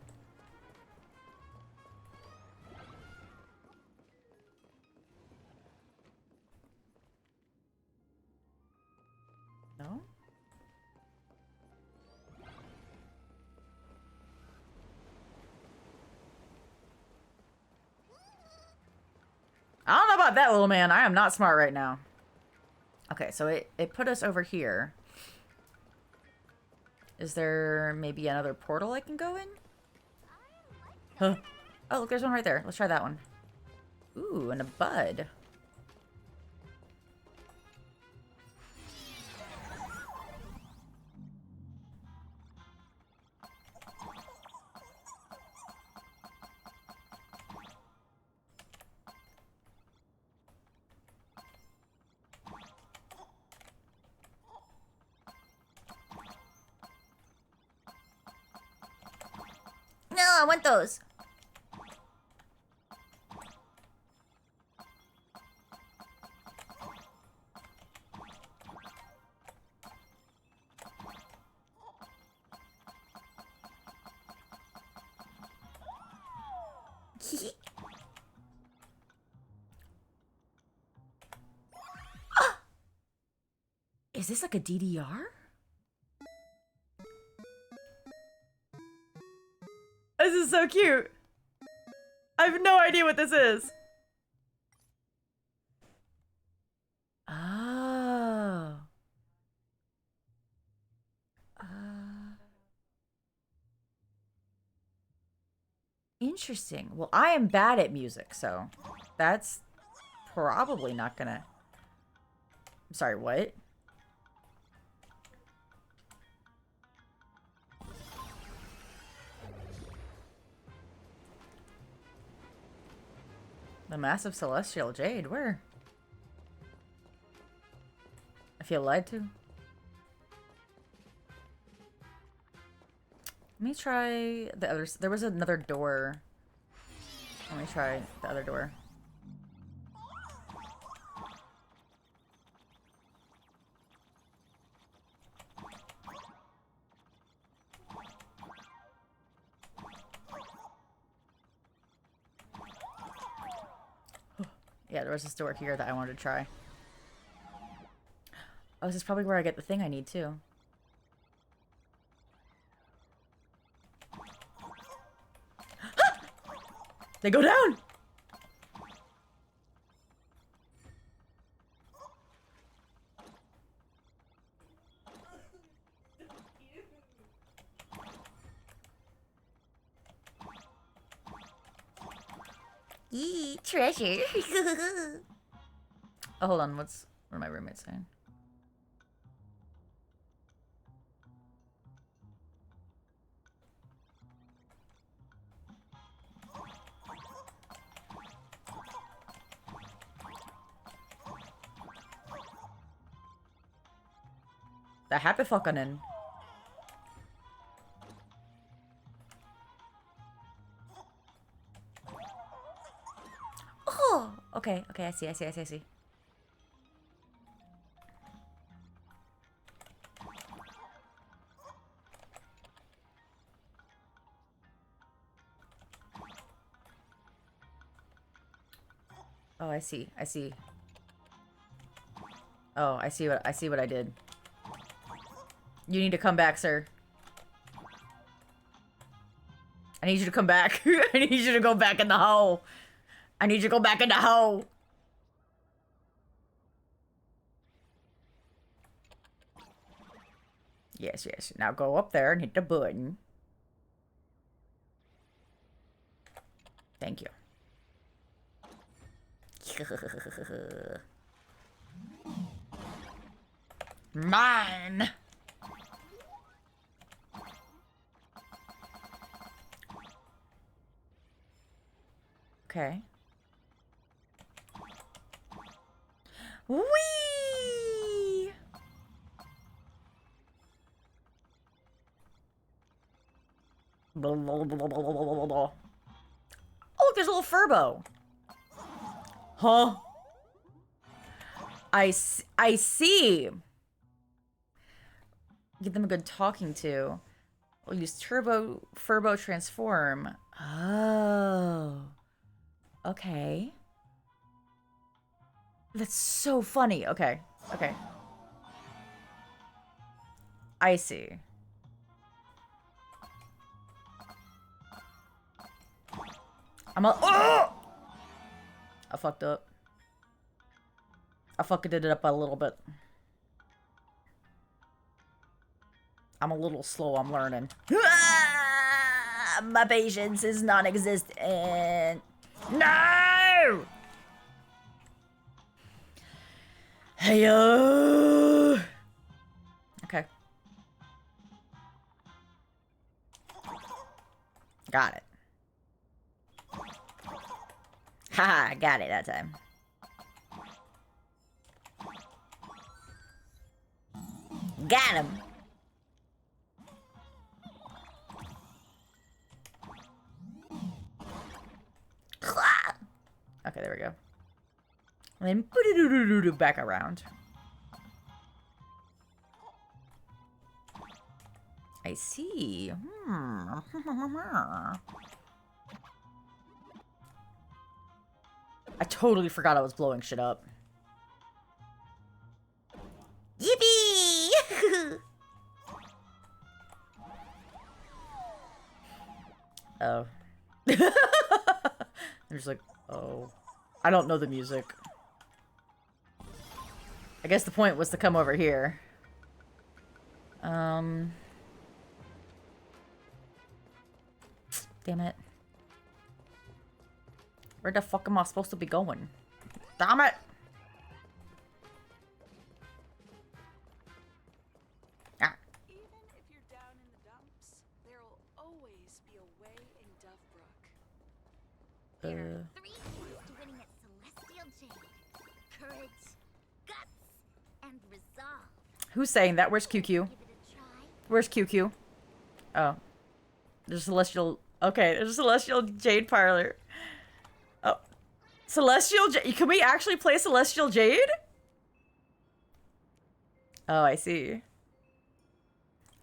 No? I don't know about that, little man. I am not smart right now. Okay, so it put us over here. Is there maybe another portal I can go in? Huh. Oh, look, there's one right there. Let's try that one. Ooh, and a bud. No, I want those. Is this like a DDR? This is so cute. I have no idea what this is. Oh. Interesting. Well, I am bad at music, so that's probably not gonna... I'm sorry, what? The massive celestial jade, where? I feel lied to. Let me try the other... There was another door. Let me try the other door. Yeah, there was this door here that I wanted to try. Oh, this is probably where I get the thing I need, too. They go down! Yee, treasure. Oh, hold on. What are my roommates saying? The happy fucking in. Oh, okay, I see. Oh, I see. Oh, I see what I did. You need to come back, sir. I need you to come back. I need you to go back in the hole. I need you to go back in the hole. Yes. Now go up there and hit the button. Thank you. Mine. Okay. Whee! Blah, blah, blah, blah, blah, blah, blah. Oh, there's a little Furbo. Huh? I see. Give them a good talking to. We'll use Furbo transform. Oh. Okay. That's so funny. Okay. I see. Oh! I fucked up. I fucking did it up a little bit. I'm a little slow, I'm learning. My patience is non-existent. No! Hey-yo! Okay. Got it. Haha, got it that time. Got him. there we go. And then back around. I see. I totally forgot I was blowing shit up. Yippee! Oh. I'm just like, oh. I don't know the music. I guess the point was to come over here. Damn it. Where the fuck am I supposed to be going? Damn it! Ah. Even if you're down in the dumps, there'll always be a way in Dovebrook. There are 3 keys to winning at Celestial Jade. Courage, guts, and resolve. Who's saying that? Where's QQ? Where's QQ? Oh. There's Celestial... Okay, there's a Celestial Jade Parlor. Oh. Celestial Jade... Can we actually play Celestial Jade? Oh, I see.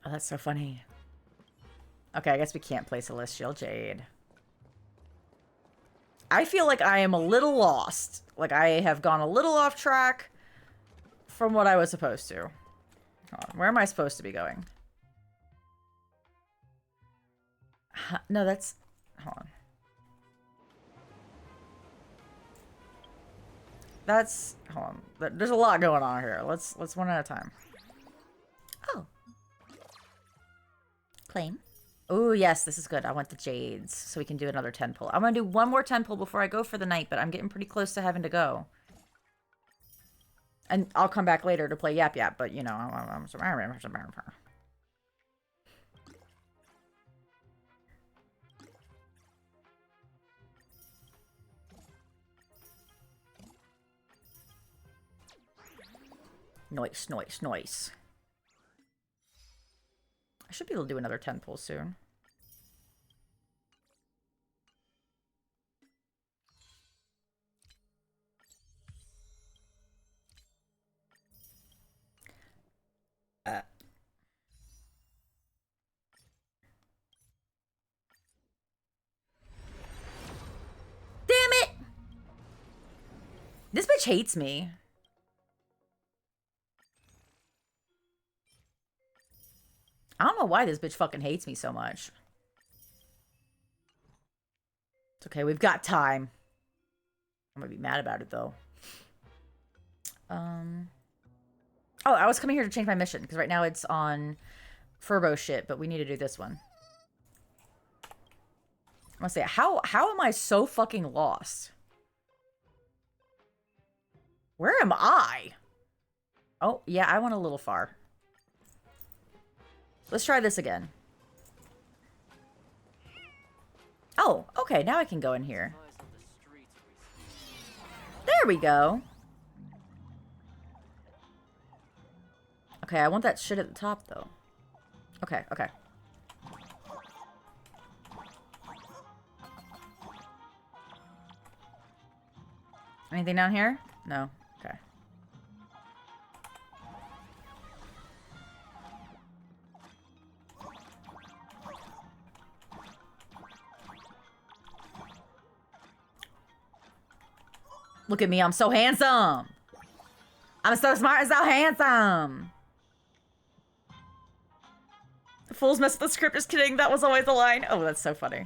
Oh, that's so funny. Okay, I guess we can't play Celestial Jade. I feel like I am a little lost. Like, I have gone a little off track from what I was supposed to. Hold on, where am I supposed to be going? No, that's... Hold on. That's... Hold on. There's a lot going on here. Let's one at a time. Oh. Claim. Oh, yes, this is good. I want the Jades, so we can do another 10 pull. I'm going to do one more 10 pull before I go for the night, but I'm getting pretty close to having to go. And I'll come back later to play Yap Yap, but, you know, I'm Noise, noise, noise. I should be able to do another 10 pull soon. Damn it! This bitch hates me. I don't know why this bitch fucking hates me so much. It's okay, we've got time. I'm gonna be mad about it, though. Oh, I was coming here to change my mission, because right now it's on Furbo shit, but we need to do this one. I want to say, how am I so fucking lost? Where am I? Oh, yeah, I went a little far. Let's try this again. Oh, okay, now I can go in here. There we go. Okay, I want that shit at the top, though. Okay, okay. Anything down here? No. Okay. Look at me, I'm so handsome. I'm so smart and so handsome. Fools mess with the script, just kidding. That was always the line. Oh, that's so funny.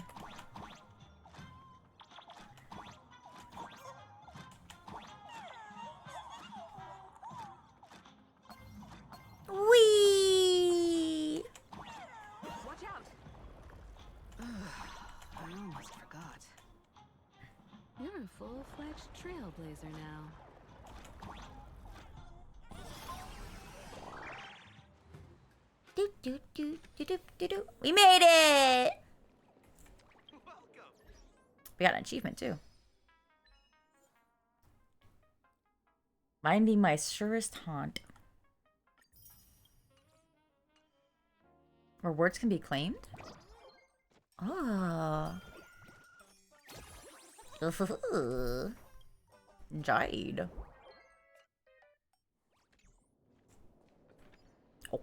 Whee! Watch out! I almost forgot. You're a full-fledged trailblazer now. Do, do, do, do, do, do, do. We made it! We got an achievement, too. Minding my surest haunt. Rewards can be claimed? Oh. Jade. Oh.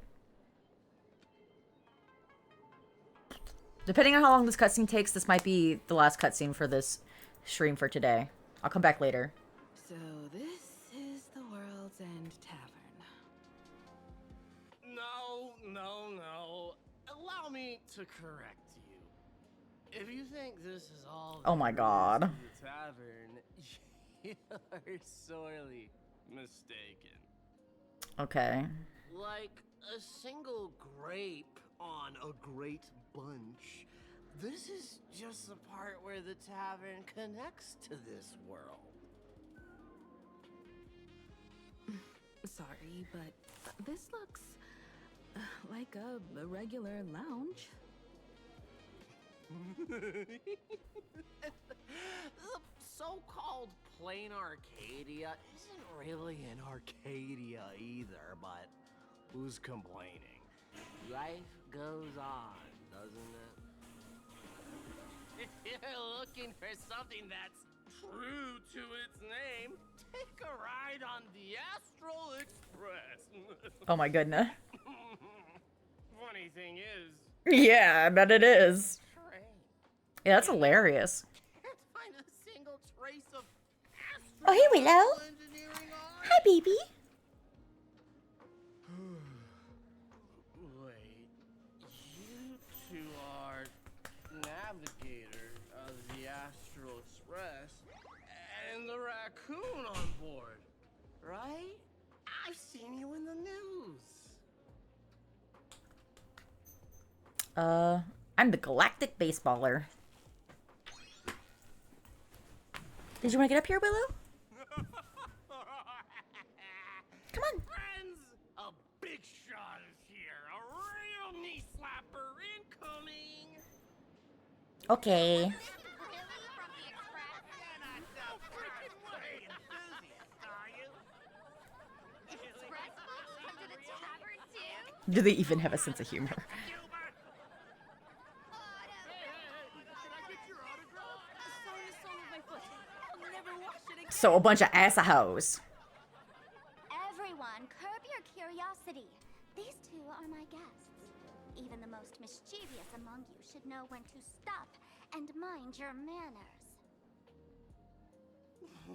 Depending on how long this cutscene takes, this might be the last cutscene for this stream for today. I'll come back later. So this is the World's End Tavern. No. Allow me to correct you. If you think this is all Oh my god. the tavern, you're sorely mistaken. Okay. Like a single grape on a great bunch. This is just the part where the tavern connects to this world. Sorry, but this looks like a regular lounge. The so-called plain Arcadia isn't really an Arcadia either, but who's complaining? Life goes on, doesn't it? If you're looking for something that's true to its name, take a ride on the Astral Express. Oh my goodness. Funny thing is, Yeah, I bet it is. Yeah, that's hilarious. can't find a single trace of Oh, hey, Willow. Hi, baby. Wait, you two are navigator of the Astral Express and the raccoon on board, right? I've seen you in the news. I'm the galactic baseballer. Did you want to get up here, Willow? Come on. Friends, a big shot is here. A real knee slapper incoming. Okay. Do they even have a sense of humor? So a bunch of assholes. Everyone, curb your curiosity. These two are my guests. Even the most mischievous among you should know when to stop and mind your manners.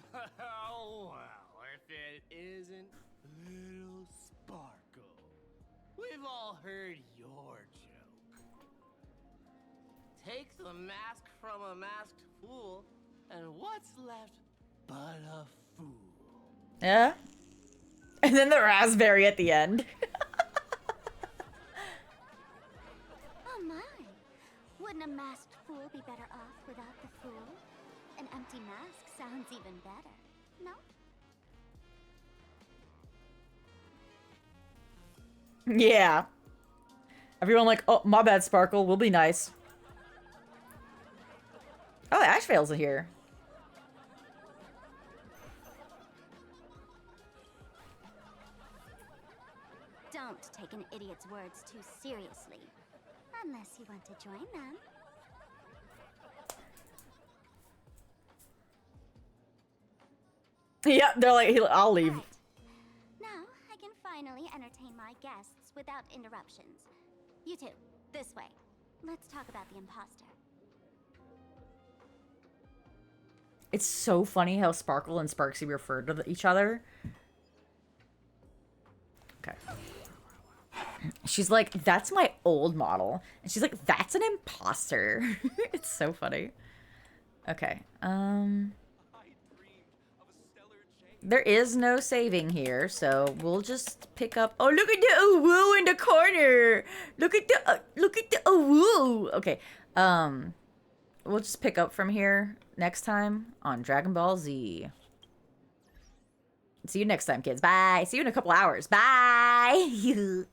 Well, if it isn't Little Sparkle. We've all heard your joke. Take the mask from a masked fool, and what's left but a fool? Yeah. And then the raspberry at the end. Oh my! Wouldn't a masked fool be better off without the fool? An empty mask sounds even better, no? Yeah. Everyone like, oh, my bad, Sparkle. We'll be nice. Oh, Ashvale's here. Don't take an idiot's words too seriously. Unless you want to join them. Yeah, they're like, I'll leave. Right. Now, I can finally entertain my guests without interruptions. You two, this way. Let's talk about the imposter. It's so funny how Sparkle and Sparksy refer to each other. Okay. She's like, that's my old model. And she's like, that's an imposter. It's so funny. Okay. There is no saving here, so we'll just pick up. Oh, look at the woo in the corner. Look at the woo. Okay. We'll just pick up from here next time on Dragon Ball Z. See you next time, kids. Bye. See you in a couple hours. Bye.